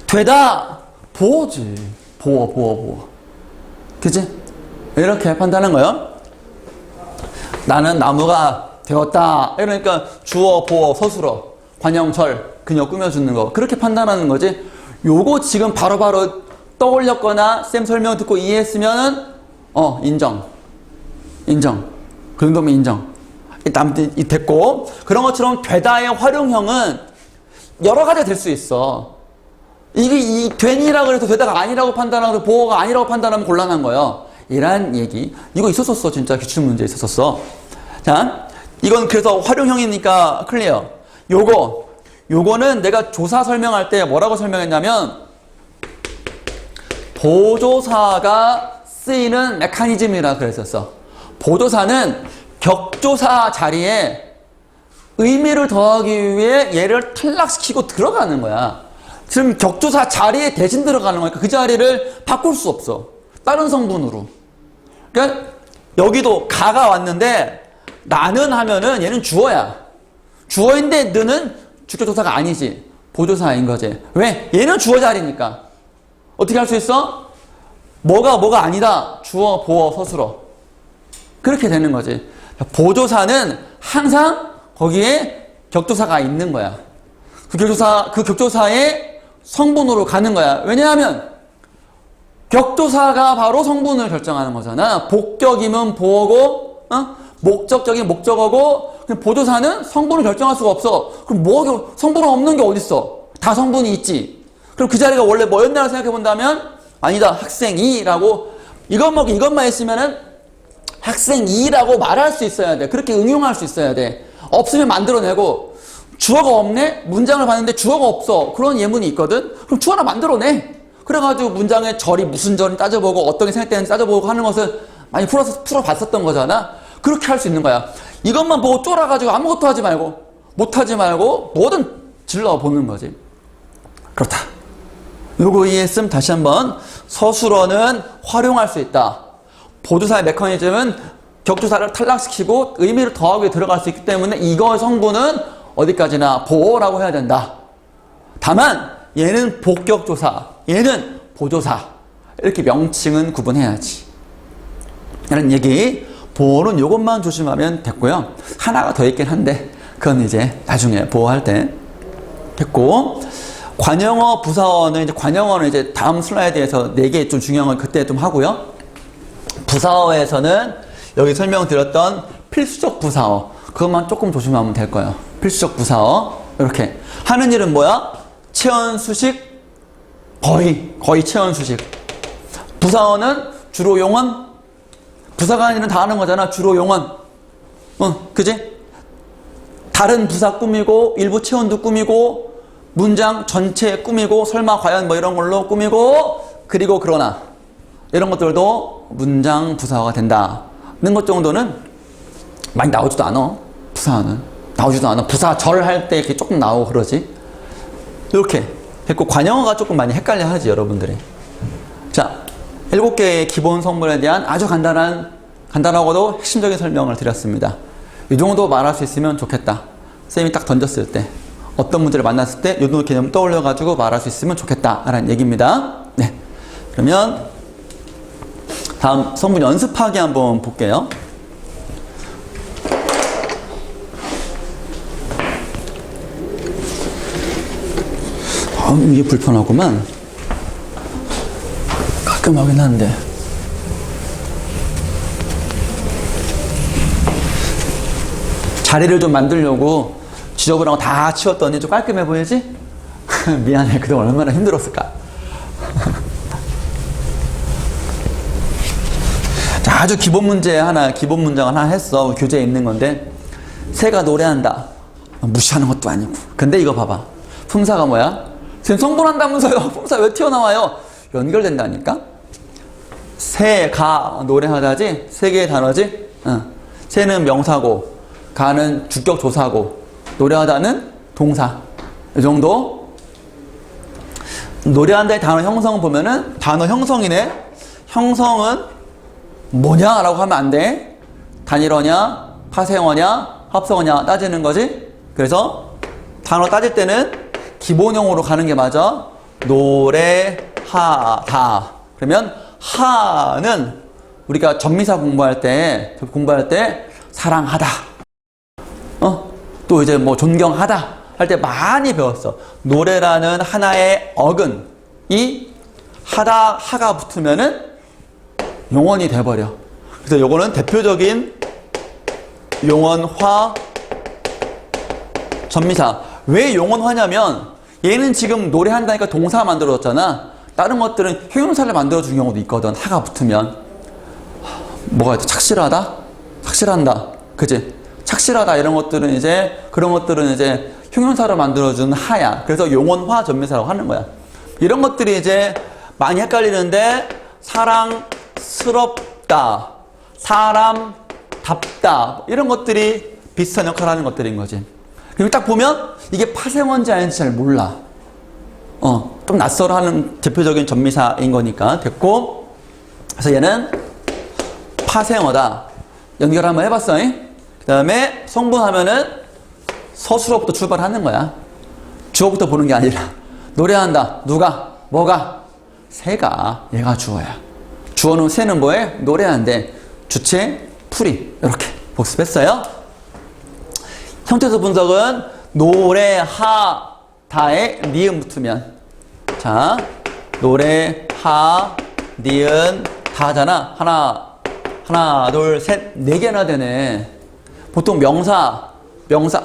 되다. 보어지. 보어. 그치? 이렇게 판단하는 거예요. 나는 나무가 되었다. 이러니까 주어, 보어, 서술어, 관형절, 그녀 꾸며주는 거. 그렇게 판단하는 거지. 요거 지금 바로바로 떠올렸거나 쌤 설명 듣고 이해했으면은 인정. 그 정도면 인정. 됐고 그런 것처럼 되다의 활용형은 여러 가지가 될 수 있어. 이게 된이라고 해서 되다가 아니라고 판단하고 보어가 아니라고 판단하면 곤란한 거예요. 이란 얘기. 이거 있었었어. 진짜 기출문제 있었었어. 자, 이건 그래서 활용형이니까 클리어. 요거는 내가 조사 설명할 때 뭐라고 설명했냐면 보조사가 쓰이는 메커니즘이라 그랬었어. 보조사는 격조사 자리에 의미를 더하기 위해 얘를 탈락시키고 들어가는 거야. 지금 격조사 자리에 대신 들어가는 거니까 그 자리를 바꿀 수 없어. 다른 성분으로. 그러니까 여기도 가가 왔는데 나는 하면은 얘는 주어야. 주어인데 너는 주격조사가 아니지. 보조사인 거지. 왜? 얘는 주어 자리니까. 어떻게 할 수 있어? 뭐가 아니다. 주어, 보어, 서술어. 그렇게 되는 거지. 보조사는 항상 거기에 격조사가 있는 거야. 그 격조사의 성분으로 가는 거야. 왜냐하면 격조사가 바로 성분을 결정하는 거잖아. 복격이면 보어고, 목적적인 목적어고, 보조사는 성분을 결정할 수가 없어. 그럼 성분은 없는 게 어딨어? 다 성분이 있지. 그럼 그 자리가 원래 뭐였나를 생각해 본다면, 아니다, 학생이라고, 이것만 있으면은 학생이라고 말할 수 있어야 돼. 그렇게 응용할 수 있어야 돼. 없으면 만들어내고, 주어가 없네? 문장을 봤는데 주어가 없어. 그런 예문이 있거든? 그럼 주어 하나 만들어내. 그래가지고 문장의 절이 무슨 절인지 따져보고 어떤 게 생각되는지 따져보고 하는 것을 많이 풀어봤었던 거잖아. 그렇게 할 수 있는 거야. 이것만 보고 쫄아가지고 아무것도 하지 말고 못하지 말고 뭐든 질러보는 거지. 그렇다. 요거 이해했으면 다시 한번 서술어는 활용할 수 있다. 보조사의 메커니즘은 격조사를 탈락시키고 의미를 더하게 들어갈 수 있기 때문에 이거의 성분은 어디까지나 보라고 해야 된다. 다만 얘는 복격조사, 얘는 보조사. 이렇게 명칭은 구분해야지. 라는 얘기. 보호는 이것만 조심하면 됐고요. 하나가 더 있긴 한데 그건 이제 나중에 보호할 때 됐고, 관용어, 부사어는 이제 다음 슬라이드에서 4개 좀 중요한 건 그때 좀 하고요. 부사어에서는 여기 설명드렸던 필수적 부사어 그것만 조금 조심하면 될 거예요. 필수적 부사어 이렇게 하는 일은 뭐야? 체언수식, 거의 체언수식. 부사어는 주로 용언, 부사가 하는 일은 다 하는 거잖아. 주로 용언. 그지? 다른 부사 꾸미고, 일부 체언도 꾸미고, 문장 전체 꾸미고, 설마 과연 뭐 이런 걸로 꾸미고, 그리고 그러나. 이런 것들도 문장 부사어가 된다는 것 정도는 많이 나오지도 않아. 부사어는. 나오지도 않아. 부사절 할 때 이렇게 조금 나오고 그러지. 이렇게. 했고, 관용어가 조금 많이 헷갈려 하지, 여러분들이. 자. 7개의 기본 성분에 대한 아주 간단하고도 핵심적인 설명을 드렸습니다. 이 정도 말할 수 있으면 좋겠다. 쌤이 딱 던졌을 때, 어떤 문제를 만났을 때, 이 정도 개념 떠올려가지고 말할 수 있으면 좋겠다. 라는 얘기입니다. 네. 그러면, 다음 성분 연습하기 한번 볼게요. 이게 불편하구만. 깔끔하긴 한데. 자리를 좀 만들려고 지저분한 거 다 치웠더니 좀 깔끔해 보이지? 미안해. 그동안 얼마나 힘들었을까? 자, 아주 기본 문장 하나 했어. 교재에 있는 건데. 새가 노래한다. 무시하는 것도 아니고. 근데 이거 봐봐. 품사가 뭐야? 지금 성분한다면서요. 품사 왜 튀어나와요? 연결된다니까? 새가 노래하다지? 세 개의 단어지? 새는 명사고, 가는 주격 조사고, 노래하다는 동사. 이 정도? 노래한다의 단어 형성 보면은 단어 형성이네? 형성은 뭐냐? 라고 하면 안 돼. 단일어냐? 파생어냐? 합성어냐? 따지는 거지? 그래서 단어 따질 때는 기본형으로 가는 게 맞아. 노래하다. 그러면 하는 우리가 전미사 공부할 때 사랑하다. 또 이제 뭐 존경하다 할 때 많이 배웠어. 노래라는 하나의 어근이 하가 붙으면은 용언이 돼버려. 그래서 요거는 대표적인 용언화 전미사. 왜 용언화냐면 얘는 지금 노래한다니까 동사 만들어졌잖아. 다른 것들은 형용사를 만들어주는 경우도 있거든. 하가 붙으면. 뭐가 있지? 착실하다? 착실한다. 그치? 착실하다 이런 것들은 그런 것들은 형용사를 만들어주는 하야. 그래서 용언화 전미사라고 하는 거야. 이런 것들이 많이 헷갈리는데 사랑스럽다, 사람답다 이런 것들이 비슷한 역할을 하는 것들인 거지. 그리고 딱 보면 이게 파생어인지 아닌지 잘 몰라. 좀 낯설어 하는 대표적인 전미사인 거니까 됐고. 그래서 얘는 파생어다. 연결 한번 해봤어. 그 다음에 성분하면은 서술어부터 출발하는 거야. 주어부터 보는 게 아니라. 노래한다. 누가? 뭐가? 새가. 얘가 주어야. 주어는 새는 뭐해? 노래한대. 주체 풀이 이렇게 복습했어요. 형태소 분석은 노래, 하, 다에 니은 붙으면 자 노래, 하, 니은, 다잖아. 하나, 둘, 셋, 네 개나 되네. 보통 명사,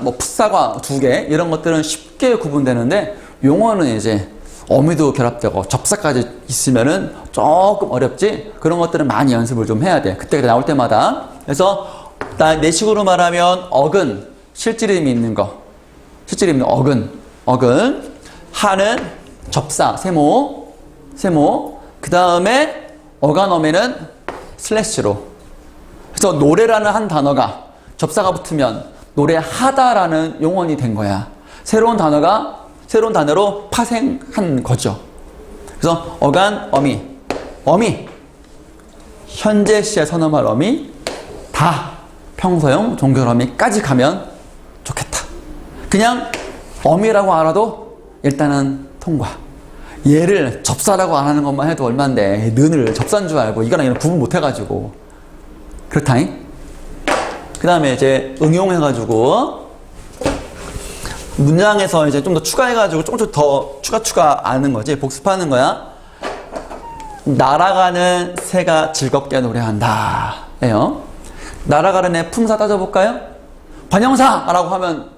뭐 풋사과 2개 이런 것들은 쉽게 구분되는데 용어는 이제 어미도 결합되고 접사까지 있으면은 조금 어렵지. 그런 것들은 많이 연습을 좀 해야 돼. 그때 나올 때마다. 그래서 내 식으로 말하면 어근, 실질임이 있는 거. 실질임 있는 어근. 하는 접사, 세모. 그 다음에 어간어미는 슬래시로. 그래서 노래라는 한 단어가 접사가 붙으면 노래하다라는 용언이 된 거야. 새로운 단어로 파생한 거죠. 그래서 어간, 어미. 현재 시에 선어말 어미, 다 평소형 종결 어미까지 가면 좋겠다. 그냥 어미라고 알아도 일단은 통과. 얘를 접사라고 안 하는 것만 해도 얼만데 는을 접사인 줄 알고 이거랑 얘는 구분 못 해가지고 그렇다잉. 그 다음에 이제 응용해가지고 문장에서 이제 좀 더 추가해가지고 조금씩 더 추가 아는 거지. 복습하는 거야. 날아가는 새가 즐겁게 노래한다. 예요. 날아가는 애 품사 따져볼까요? 관형사라고 하면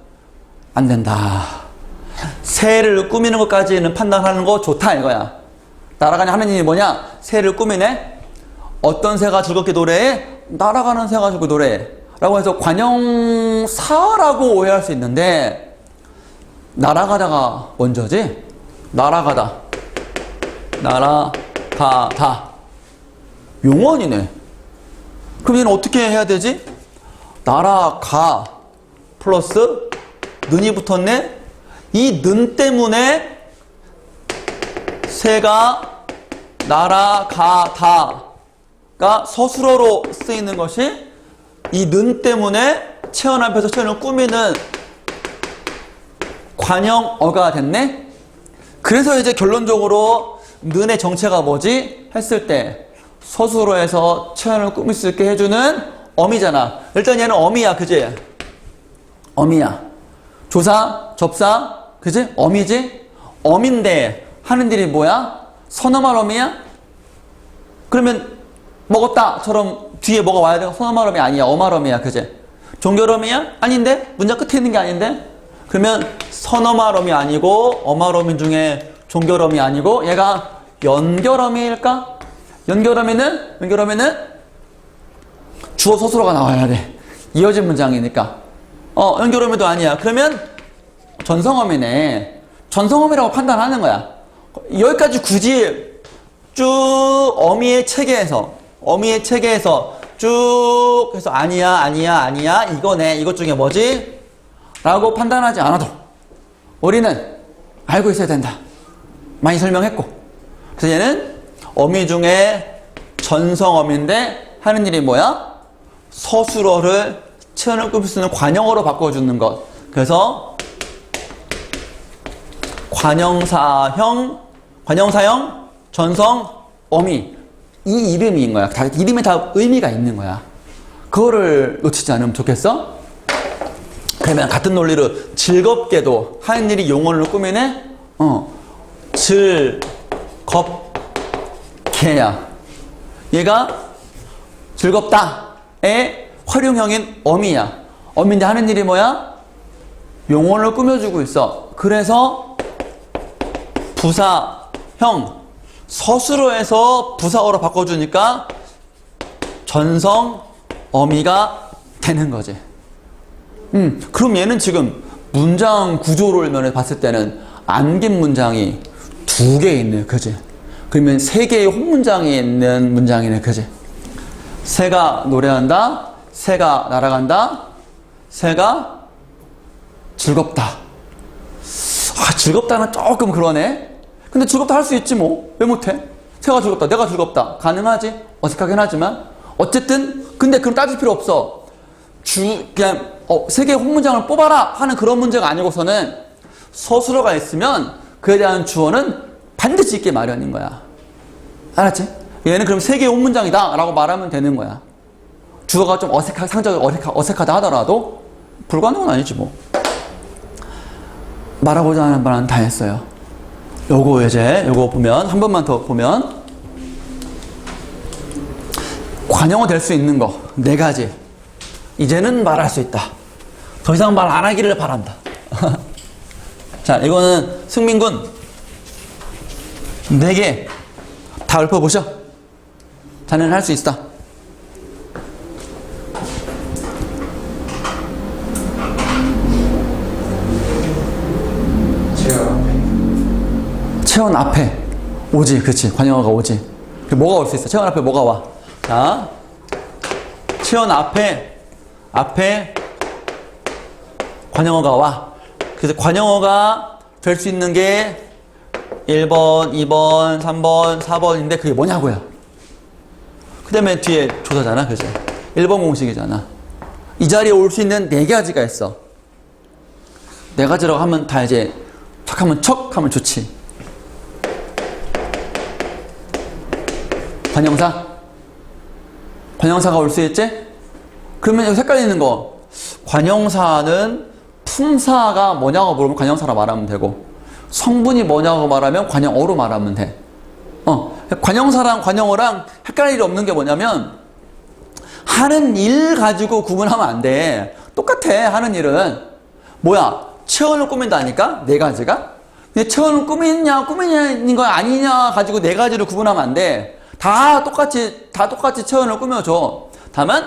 안 된다. 새를 꾸미는 것까지는 판단하는 거 좋다 이거야. 날아가는 하느님이 뭐냐? 새를 꾸미네. 어떤 새가 즐겁게 노래해? 날아가는 새가 즐겁게 노래해. 라고 해서 관형사라고 오해할 수 있는데 날아가다가 먼저지? 날아가다 용언이네. 그럼 얘는 어떻게 해야 되지? 날아가 플러스 는이 붙었네. 이 는 때문에 새가 날아가다가 서술어로 쓰이는 것이 이 는 때문에 체언 앞에서 체언을 꾸미는 관형어가 됐네. 그래서 이제 결론적으로 는의 정체가 뭐지? 했을 때 서술어에서 체언을 꾸밀 수 있게 해주는 어미잖아. 일단 얘는 어미야, 그지? 어미야. 조사, 접사, 그지? 어미지? 어민데 하는 일이 뭐야? 선어말 어미야? 그러면 먹었다처럼 뒤에 뭐가 와야 돼? 선어말 어미 아니야. 어말 어미야, 그지? 종결 어미야? 아닌데? 문장 끝에 있는 게 아닌데? 그러면 선어말 어미 아니고 어말 어미 중에 종결 어미 아니고 얘가 연결 어미일까? 연결 어미는 주어 서술어가 나와야 돼. 이어진 문장이니까. 연결 어미도 아니야. 그러면 전성어미네. 전성어미라고 판단하는 거야. 여기까지 굳이 쭉 어미의 체계에서 쭉 해서 아니야 이거네. 이것 중에 뭐지? 라고 판단하지 않아도 우리는 알고 있어야 된다. 많이 설명했고. 그래서 얘는 어미 중에 전성어미인데 하는 일이 뭐야? 서술어를 체언을 꾸밀 수 있는 관형어로 바꿔주는 것. 그래서 관형사형 전성어미. 이 이름인 거야. 이름에 다 의미가 있는 거야. 그거를 놓치지 않으면 좋겠어? 그러면 같은 논리로 즐겁게도 하는 일이 용언을 꾸미네? 즐겁게야. 얘가 즐겁다의 활용형인 어미야. 어미인데 하는 일이 뭐야? 용언을 꾸며주고 있어. 그래서 부사형 서술어에서 부사어로 바꿔주니까 전성 어미가 되는 거지. 그럼 얘는 지금 문장 구조를 면에 봤을 때는 안긴 문장이 2개 있네, 그지? 그러면 3개의 혼문장이 있는 문장이네, 그지? 새가 노래한다, 새가 날아간다, 새가 즐겁다. 즐겁다는 조금 그러네. 근데 즐겁다 할 수 있지 뭐. 왜 못해? 새가 즐겁다, 내가 즐겁다. 가능하지? 어색하긴 하지만. 어쨌든 근데 그럼 따질 필요 없어. 그냥 3개의 혼문장을 뽑아라 하는 그런 문제가 아니고서는 서술어가 있으면 그에 대한 주어는 반드시 있게 마련인 거야. 알았지? 얘는 그럼 3개의 혼문장이다 라고 말하면 되는 거야. 주어가 좀 상적이 어색하다 하더라도 불가능은 아니지 뭐. 말하고자 하는 바는 다 했어요. 요거 보면 한 번만 더 보면 관용어 될 수 있는 거 4가지. 이제는 말할 수 있다. 더 이상 말 안 하기를 바란다. 자, 이거는 승민군 4개 다 읊어보셔. 자네는 할 수 있어. 체온 앞에 오지. 그치, 관용어가 오지. 뭐가 올 수 있어? 체온 앞에 뭐가 와? 자, 체온 앞에 관용어가 와. 그래서 관용어가 될 수 있는 게 1번, 2번, 3번, 4번인데 그게 뭐냐고요? 그 다음에 뒤에 조사잖아. 그죠? 1번 공식이잖아. 이 자리에 올 수 있는 4가지가 있어. 4가지라고 하면 다 이제 척 하면 좋지. 관형사가 올 수 있지? 그러면 여기 헷갈리는 거. 관형사는 품사가 뭐냐고 물으면 관형사라 말하면 되고, 성분이 뭐냐고 말하면 관형어로 말하면 돼. 관형사랑 관형어랑 헷갈릴 일 없는 게 뭐냐면, 하는 일 가지고 구분하면 안 돼. 똑같아, 하는 일은. 뭐야? 체온을 꾸민다니까? 4가지가? 근데 체온을 꾸미는 거 아니냐 가지고 4가지를 구분하면 안 돼. 다 똑같이 체온을 꾸며줘. 다만,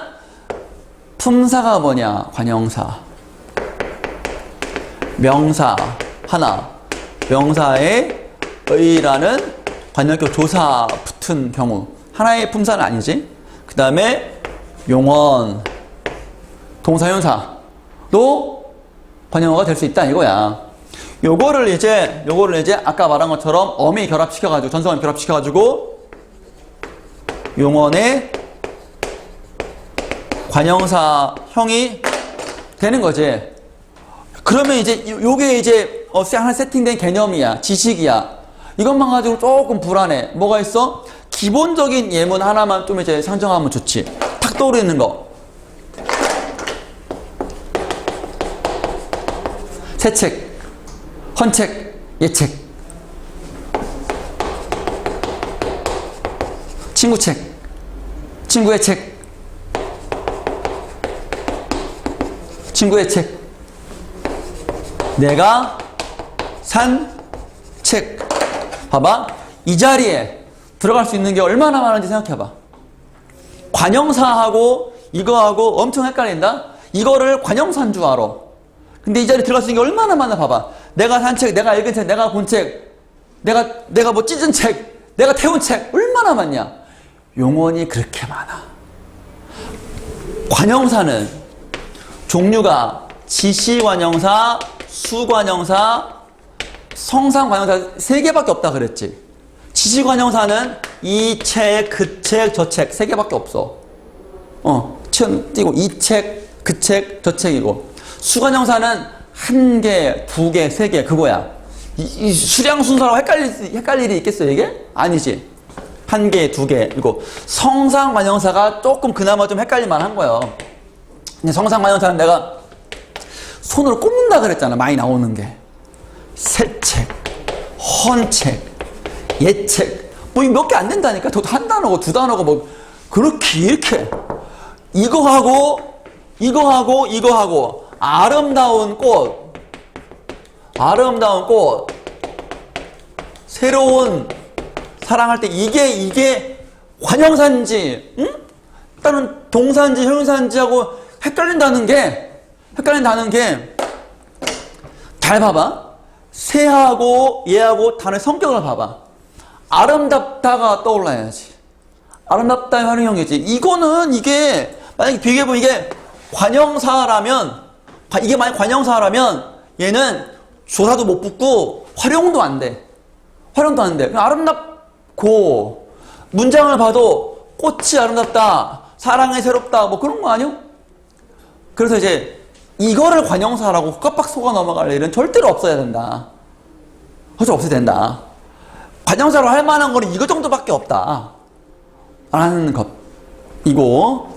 품사가 뭐냐? 관형사. 명사 하나. 명사에 의라는 관역격 조사 붙은 경우. 하나의 품사는 아니지. 그 다음에 용언, 동사현사도 관형어가 될 수 있다 이거야. 요거를 이제 아까 말한 것처럼 어미 결합시켜가지고, 전성어미 결합시켜가지고 용언의 관형사형이 되는 거지. 그러면 이제 요게 이제 하나 세팅된 개념이야. 지식이야. 이것만 가지고 조금 불안해. 뭐가 있어? 기본적인 예문 하나만 좀 이제 상정하면 좋지. 탁 떠오르는 거. 새책, 헌책, 예책. 친구책, 친구의 책. 친구의 책. 내가 산 책. 봐봐. 이 자리에 들어갈 수 있는 게 얼마나 많은지 생각해봐. 관형사하고 이거하고 엄청 헷갈린다? 이거를 관형사인 줄 알아. 근데 이 자리에 들어갈 수 있는 게 얼마나 많아 봐봐. 내가 산 책, 내가 읽은 책, 내가 본 책, 내가 뭐 찢은 책, 내가 태운 책 얼마나 많냐? 용언이 그렇게 많아. 관형사는 종류가 지시관형사, 수관형사, 성상관형사 3개밖에 없다 그랬지. 지시관형사는 이 책, 그 책, 저 책 3개밖에 없어. 천 띄고 이 책, 그 책, 저 책이고. 수관형사는 1개, 2개, 3개 그거야. 이 수량 순서라고 헷갈릴 일이 있겠어 이게? 아니지. 1개, 2개 이거. 성상관형사가 조금 그나마 좀 헷갈릴만 한 거예요. 근데 성상관형사는 내가 손으로 꼽는다 그랬잖아. 많이 나오는 게. 새책, 헌책, 예책. 뭐 몇 개 안 된다니까. 더 한 단어고 2단어고 뭐 그렇게 이렇게. 이거하고 아름다운 꽃. 새로운 사랑할 때 이게 관형사인지, 응? 다른 동사인지 형용사인지하고 헷갈린다는 게 잘 봐봐. 새하고 얘하고 단어의 성격을 봐봐. 아름답다가 떠올라야지. 아름답다의 활용형이지. 이게 만약에 비교해보면 이게 관형사라면, 이게 만약 관형사라면 얘는 조사도 못 붙고 활용도 안 돼. 그냥 아름답고 문장을 봐도 꽃이 아름답다, 사랑이 새롭다 뭐 그런 거 아니요? 그래서 이제 이거를 관형사라고 깜빡 속아 넘어갈 일은 절대로 없어야 된다. 없어야 된다. 관형사로 할 만한 거는 이거 정도밖에 없다. 라는 것. 이거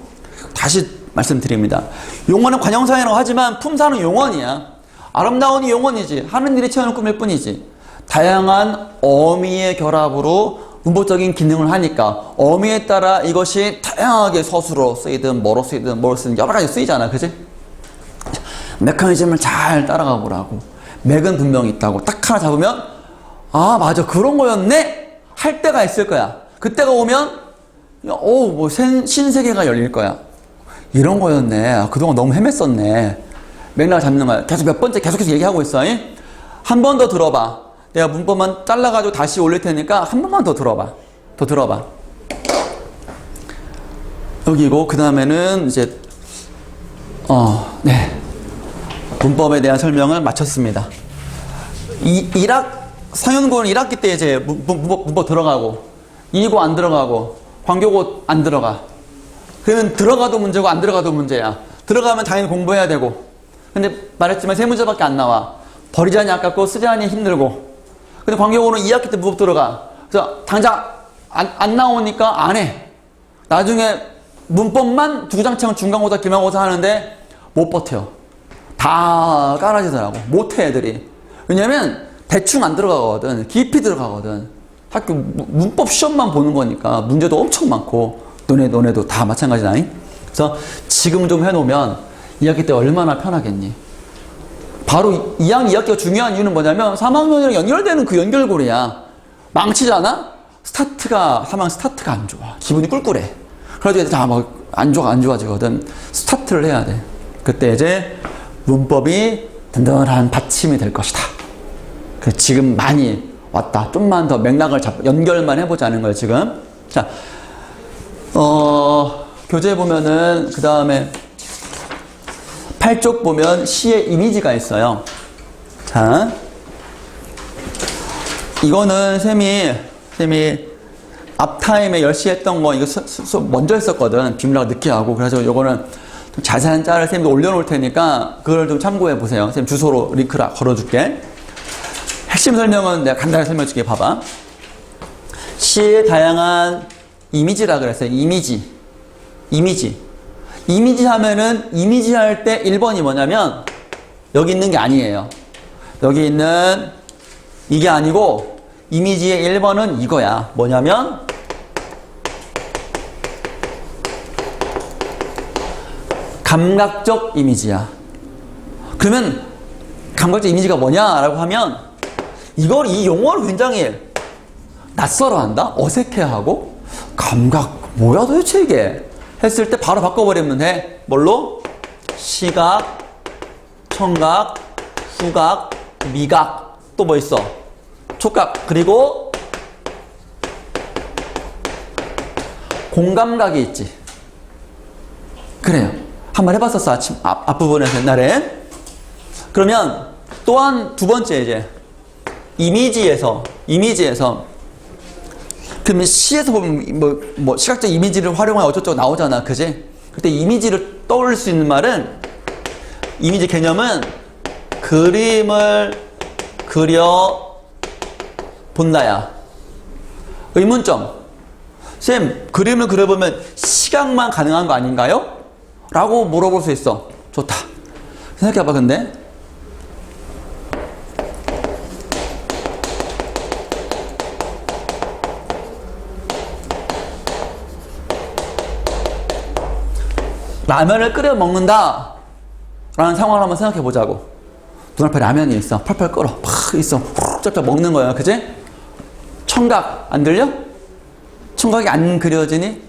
다시 말씀드립니다. 용어는 관형사이라고 하지만 품사는 용언이야. 아름다운 용언이지. 하는 일이 채우는 꿈일 뿐이지. 다양한 어미의 결합으로 문법적인 기능을 하니까 어미에 따라 이것이 다양하게 서술로 쓰이든 뭐로 쓰이든 뭐로 쓰이든 여러 가지 쓰이잖아. 그지? 메커니즘을 잘 따라가 보라고. 맥은 분명히 있다고. 딱 하나 잡으면 아 맞아 그런 거였네 할 때가 있을 거야. 그때가 오면 뭐 신세계가 열릴 거야. 이런 거였네. 그동안 너무 헤맸었네. 맥락을 잡는 거야. 계속 몇 번째 계속해서 얘기하고 있어. 한 번 더 들어봐. 내가 문법만 잘라가지고 다시 올릴 테니까 한 번만 더 들어봐. 더 들어봐. 여기고 그 다음에는 이제 네. 문법에 대한 설명을 마쳤습니다. 상현고는 1학기 때 이제 문법 들어가고 2고 안 들어가고 광교고 안 들어가. 그러면 들어가도 문제고 안 들어가도 문제야. 들어가면 당연히 공부해야 되고. 근데 말했지만 세 문제밖에 안 나와. 버리자니 아깝고 쓰자니 힘들고. 근데 광교고는 2학기 때 문법 들어가. 그래서 당장 안 나오니까 안 해. 나중에 문법만 두 장창 중간고사 기말고사 하는데 못 버텨. 다 깔아지더라고. 못해 애들이. 왜냐면 대충 안 들어가거든. 깊이 들어가거든. 학교 문법 시험만 보는 거니까 문제도 엄청 많고 너네도 다 마찬가지다. 그래서 지금 좀 해놓으면 2학기 때 얼마나 편하겠니. 바로 2학기가 중요한 이유는 뭐냐면 3학년이랑 연결되는 그 연결고리야. 망치잖아? 스타트가 안 좋아. 기분이 꿀꿀해. 그래도 다 막 안 좋아지거든. 스타트를 해야 돼. 그때 이제 문법이 든든한 받침이 될 것이다. 지금 많이 왔다. 좀만 더 맥락을 연결만 해보자는 거예요, 지금. 자, 교재 보면은, 그 다음에 8쪽 보면 시의 이미지가 있어요. 자, 이거는 쌤이 앞타임에 10시 했던 거, 이거 먼저 했었거든. 비밀하고 늦게 하고. 그래서 요거는 좀 자세한 짤을 쌤도 올려놓을 테니까 그걸 좀 참고해 보세요. 쌤 주소로 링크를 걸어줄게. 핵심 설명은 내가 간단히 설명해 줄게. 봐봐. 시의 다양한 이미지라 그랬어요. 이미지 하면은 이미지 할 때 1번이 뭐냐면 여기 있는 게 아니에요. 여기 있는 이게 아니고 이미지의 1번은 이거야. 뭐냐면 감각적 이미지야. 그러면 감각적 이미지가 뭐냐라고 하면 이 용어를 굉장히 낯설어한다? 어색해하고 감각 뭐야 도대체 이게? 했을 때 바로 바꿔버리면 돼. 뭘로? 시각, 청각, 후각, 미각, 또 뭐 있어? 촉각, 그리고 공감각이 있지. 그래요. 한번 해봤었어. 앞부분에서 옛날에. 그러면 또한 두 번째 이제 이미지에서 그러면 시에서 보면 뭐 시각적 이미지를 활용하여 어쩌고저쩌고 나오잖아. 그지? 그때 이미지를 떠올릴 수 있는 말은 이미지 개념은 그림을 그려 본다야. 의문점. 쌤, 그림을 그려보면 시각만 가능한 거 아닌가요? 라고 물어볼 수 있어. 좋다. 생각해봐. 근데 라면을 끓여 먹는다 라는 상황을 한번 생각해 보자고. 눈앞에 라면이 있어. 펄펄 끓어. 팍 있어. 후 짭짭 먹는 거야. 그지? 청각 안 들려? 청각이 안 그려지니?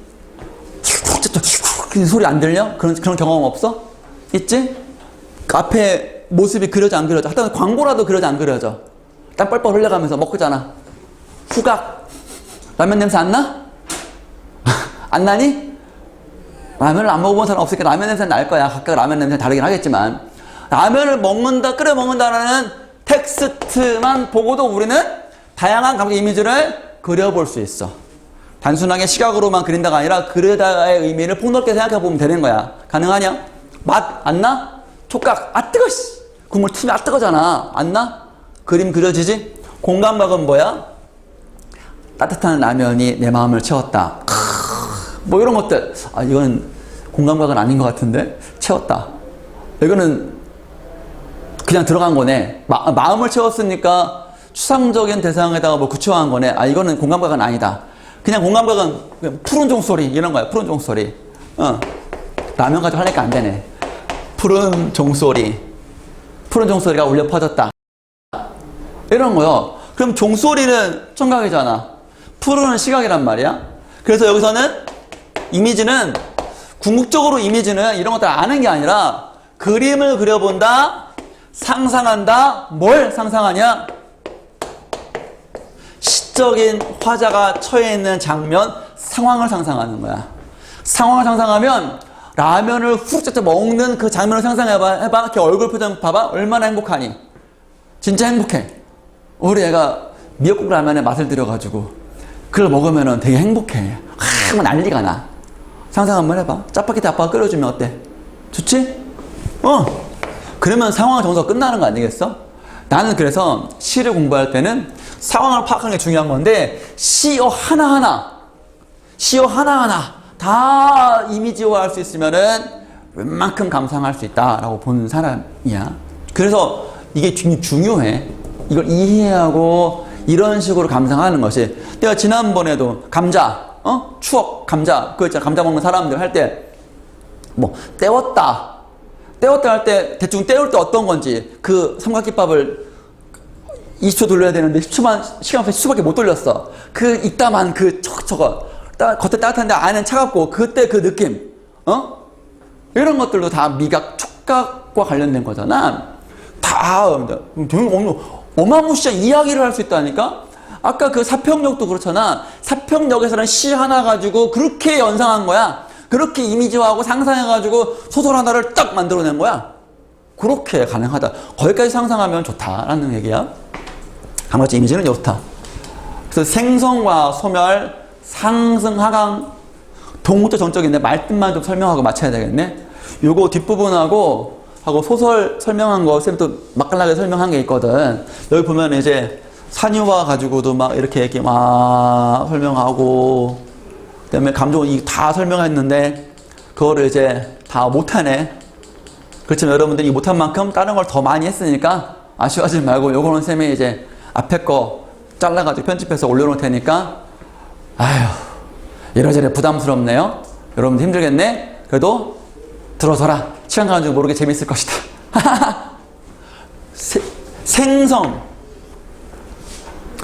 소리 안 들려? 그런 경험 없어? 있지? 앞에 모습이 그려져 안 그려져? 하여튼 광고라도 그려져 안 그려져? 땀 뻘뻘 흘려가면서 먹잖아. 후각. 라면 냄새 안 나? 안 나니? 라면을 안 먹어본 사람 없으니까 라면 냄새는 날 거야. 각각 라면 냄새는 다르긴 하겠지만. 라면을 먹는다, 끓여 먹는다라는 텍스트만 보고도 우리는 다양한 감각 이미지를 그려볼 수 있어. 단순하게 시각으로만 그린다가 아니라 그려다의 의미를 폭넓게 생각해 보면 되는 거야. 가능하냐? 맛 안 나? 촉각 아 뜨거 씨. 국물 튀면 아 뜨거잖아. 안 나? 그림 그려지지? 공감각은 뭐야? 따뜻한 라면이 내 마음을 채웠다. 뭐 이런 것들. 아 이건 공감각은 아닌 것 같은데? 채웠다. 이거는 그냥 들어간 거네. 마음을 채웠으니까 추상적인 대상에다가 뭐 구체화한 거네. 아, 이거는 공감각은 아니다. 그냥 공감각은 그냥 푸른 종소리 이런 거야. 푸른 종소리. 라면 가지고 하니까 안 되네. 푸른 종소리. 푸른 종소리가 울려 퍼졌다. 이런 거요. 그럼 종소리는 청각이잖아. 푸른은 시각이란 말이야. 그래서 여기서는 이미지는 궁극적으로 이미지는 이런 것들 아는 게 아니라 그림을 그려본다. 상상한다. 뭘 상상하냐? 시적인 화자가 처해 있는 장면, 상황을 상상하는 거야. 상황을 상상하면 라면을 후루룩 먹는 그 장면을 상상해봐. 이렇게 얼굴 표정 봐봐. 얼마나 행복하니? 진짜 행복해. 우리 애가 미역국 라면에 맛을 들여가지고 그걸 먹으면 되게 행복해. 막 난리가 나. 상상 한번 해봐. 짜파게티 아빠가 끓여주면 어때? 좋지? 그러면 상황 정서 끝나는 거 아니겠어? 나는 그래서 시를 공부할 때는 상황을 파악하는 게 중요한 건데 시어 하나하나 다 이미지화할 수 있으면은 웬만큼 감상할 수 있다라고 보는 사람이야. 그래서 이게 중요해. 이걸 이해하고 이런 식으로 감상하는 것이. 내가 지난번에도 감자, 추억, 감자, 그거 있잖아. 감자 먹는 사람들 할 때 뭐 때웠다 할 때 대충 때울 때 어떤 건지 그 삼각김밥을 20초 돌려야 되는데 10초만 시간 앞에 10초밖에 못 돌렸어. 그 이따만 그 저거 겉에 따뜻한데 안에는 차갑고 그때 그 느낌 이런 것들도 다 미각 촉각과 관련된 거잖아. 다 어마무시한 이야기를 할 수 있다니까. 아까 그 사평역도 그렇잖아. 사평역에서는 시 하나 가지고 그렇게 연상한 거야. 그렇게 이미지화하고 상상해가지고 소설 하나를 딱 만들어낸 거야. 그렇게 가능하다. 거기까지 상상하면 좋다라는 얘기야. 아무튼 이미지는 좋다. 그래서 생성과 소멸, 상승, 하강, 동물적 정적인데 말뜻만 좀 설명하고 맞춰야 되겠네. 요거 뒷부분하고 소설 설명한 거 쌤 또 맛깔나게 설명한 게 있거든. 여기 보면 이제 산유화 가지고도 막 이렇게 막 설명하고 그다음에 감정은 다 설명했는데 그거를 이제 다 못하네. 그렇지만 여러분들이 못한 만큼 다른 걸 더 많이 했으니까 아쉬워하지 말고 요거는 쌤이 이제 앞에 거 잘라가지고 편집해서 올려놓을 테니까 아휴 이러저러 부담스럽네요. 여러분들 힘들겠네. 그래도 들어서라. 시간 가는 줄 모르게 재밌을 것이다. 생성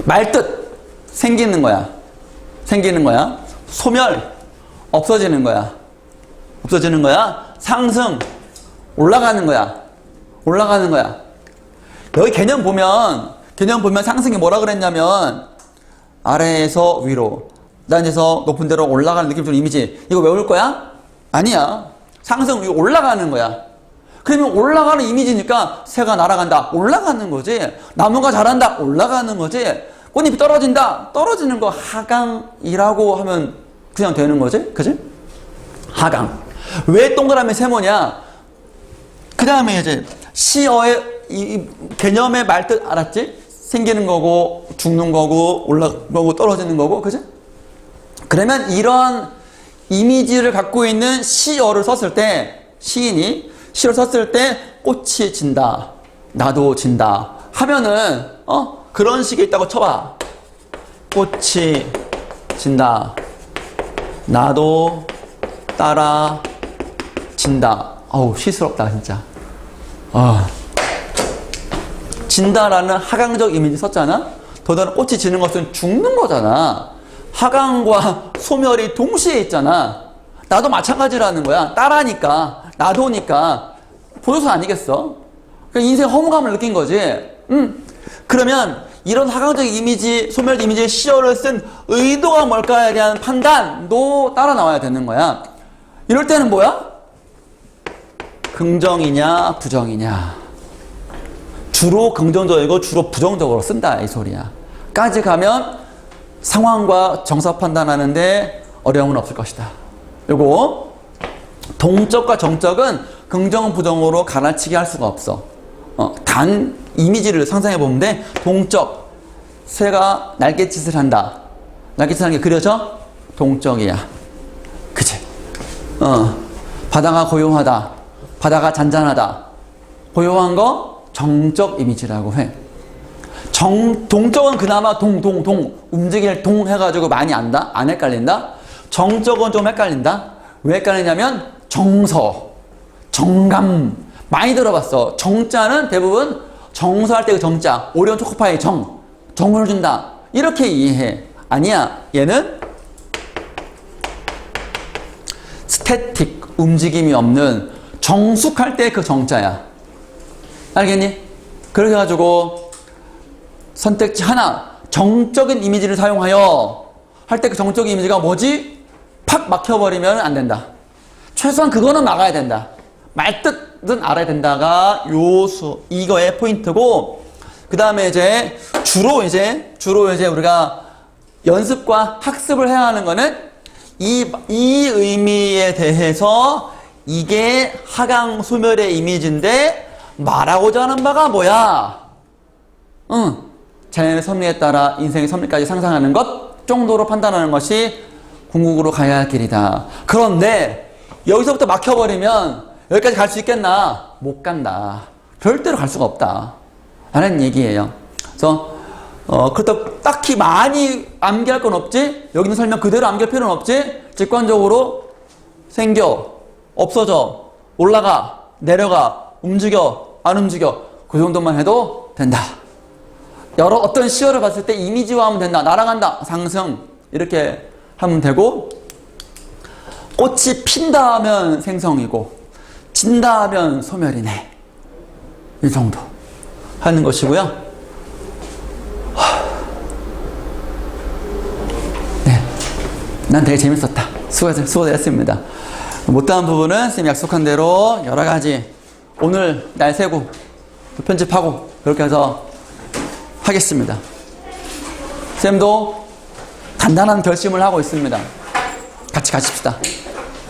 말뜻 생기는 거야. 소멸 없어지는 거야. 상승 올라가는 거야. 여기 개념 보면 상승이 뭐라 그랬냐면 아래에서 위로 낮에서 높은 데로 올라가는 느낌 좀 이미지. 이거 외울 거야? 아니야. 상승 이거 올라가는 거야. 그러면 올라가는 이미지니까 새가 날아간다. 올라가는 거지. 나무가 자란다. 올라가는 거지. 꽃잎이 떨어진다. 떨어지는 거 하강이라고 하면 그냥 되는 거지. 그지? 하강. 왜 동그라미 세모냐? 그 다음에 이제 시어의 이 개념의 말뜻 알았지? 생기는 거고 죽는 거고 올라가는 거고 떨어지는 거고. 그지? 그러면 이런 이미지를 갖고 있는 시어를 썼을 때 시인이 시를 썼을 때 꽃이 진다. 나도 진다. 하면은 그런 식이 있다고 쳐봐. 꽃이 진다. 나도 따라 진다. 어우 시스럽다 진짜. 진다라는 하강적 이미지 썼잖아. 더더는 꽃이 지는 것은 죽는 거잖아. 하강과 소멸이 동시에 있잖아. 나도 마찬가지라는 거야. 따라니까 나도니까 보여서 아니겠어? 그러니까 인생 허무감을 느낀 거지. 그러면 이런 하강적 이미지, 소멸 이미지의 시어를 쓴 의도가 뭘까에 대한 판단도 따라 나와야 되는 거야. 이럴 때는 뭐야? 긍정이냐 부정이냐. 주로 긍정적이고 주로 부정적으로 쓴다 이 소리야. 까지 가면 상황과 정서 판단하는데 어려움은 없을 것이다. 요거 동적과 정적은 긍정 부정으로 갈아치기 할 수가 없어. 단 이미지를 상상해 보면 돼. 동적 새가 날갯짓을 한다. 날갯짓 하는 게 그려져? 동적이야. 그치? 바다가 고요하다. 바다가 잔잔하다. 고요한 거 정적 이미지라고 해. 동적은 그나마 동 움직일 동 해가지고 많이 안다? 안 헷갈린다? 정적은 좀 헷갈린다? 왜 헷갈리냐면 정서, 정감 많이 들어봤어. 정자는 대부분 정서할 때 그 정자, 오리온 초코파이 정을 준다 이렇게 이해해. 아니야, 얘는 스태틱, 움직임이 없는 정숙할 때 그 정자야. 알겠니? 그렇게 해가지고 선택지 하나, 정적인 이미지를 사용하여 할 때 그 정적인 이미지가 뭐지? 팍 막혀버리면 안 된다. 최소한 그거는 막아야 된다. 말뜻은 알아야 된다가 이거의 포인트고, 그 다음에 이제 주로 이제 우리가 연습과 학습을 해야 하는 거는 이 의미에 대해서 이게 하강 소멸의 이미지인데 말하고자 하는 바가 뭐야? 자연의 섭리에 따라 인생의 섭리까지 상상하는 것 정도로 판단하는 것이 궁극으로 가야 할 길이다. 그런데 여기서부터 막혀버리면 여기까지 갈 수 있겠나? 못 간다. 절대로 갈 수가 없다. 라는 얘기예요. 그래서 그렇다고 딱히 많이 암기할 건 없지? 여기 있는 설명 그대로 암기할 필요는 없지? 직관적으로 생겨, 없어져, 올라가, 내려가, 움직여, 안 움직여, 그 정도만 해도 된다. 여러 어떤 시어를 봤을 때 이미지화하면 된다. 날아간다, 상승 이렇게 하면 되고, 꽃이 핀다 하면 생성이고 진다 하면 소멸이네. 이 정도 하는 것이고요. 네, 난 되게 재밌었다. 수고들 했습니다. 못다한 부분은 선생님이 약속한 대로 여러 가지 오늘 날 세고 또 편집하고 그렇게 해서 하겠습니다. 쌤도 단단한 결심을 하고 있습니다. 같이 가십시다.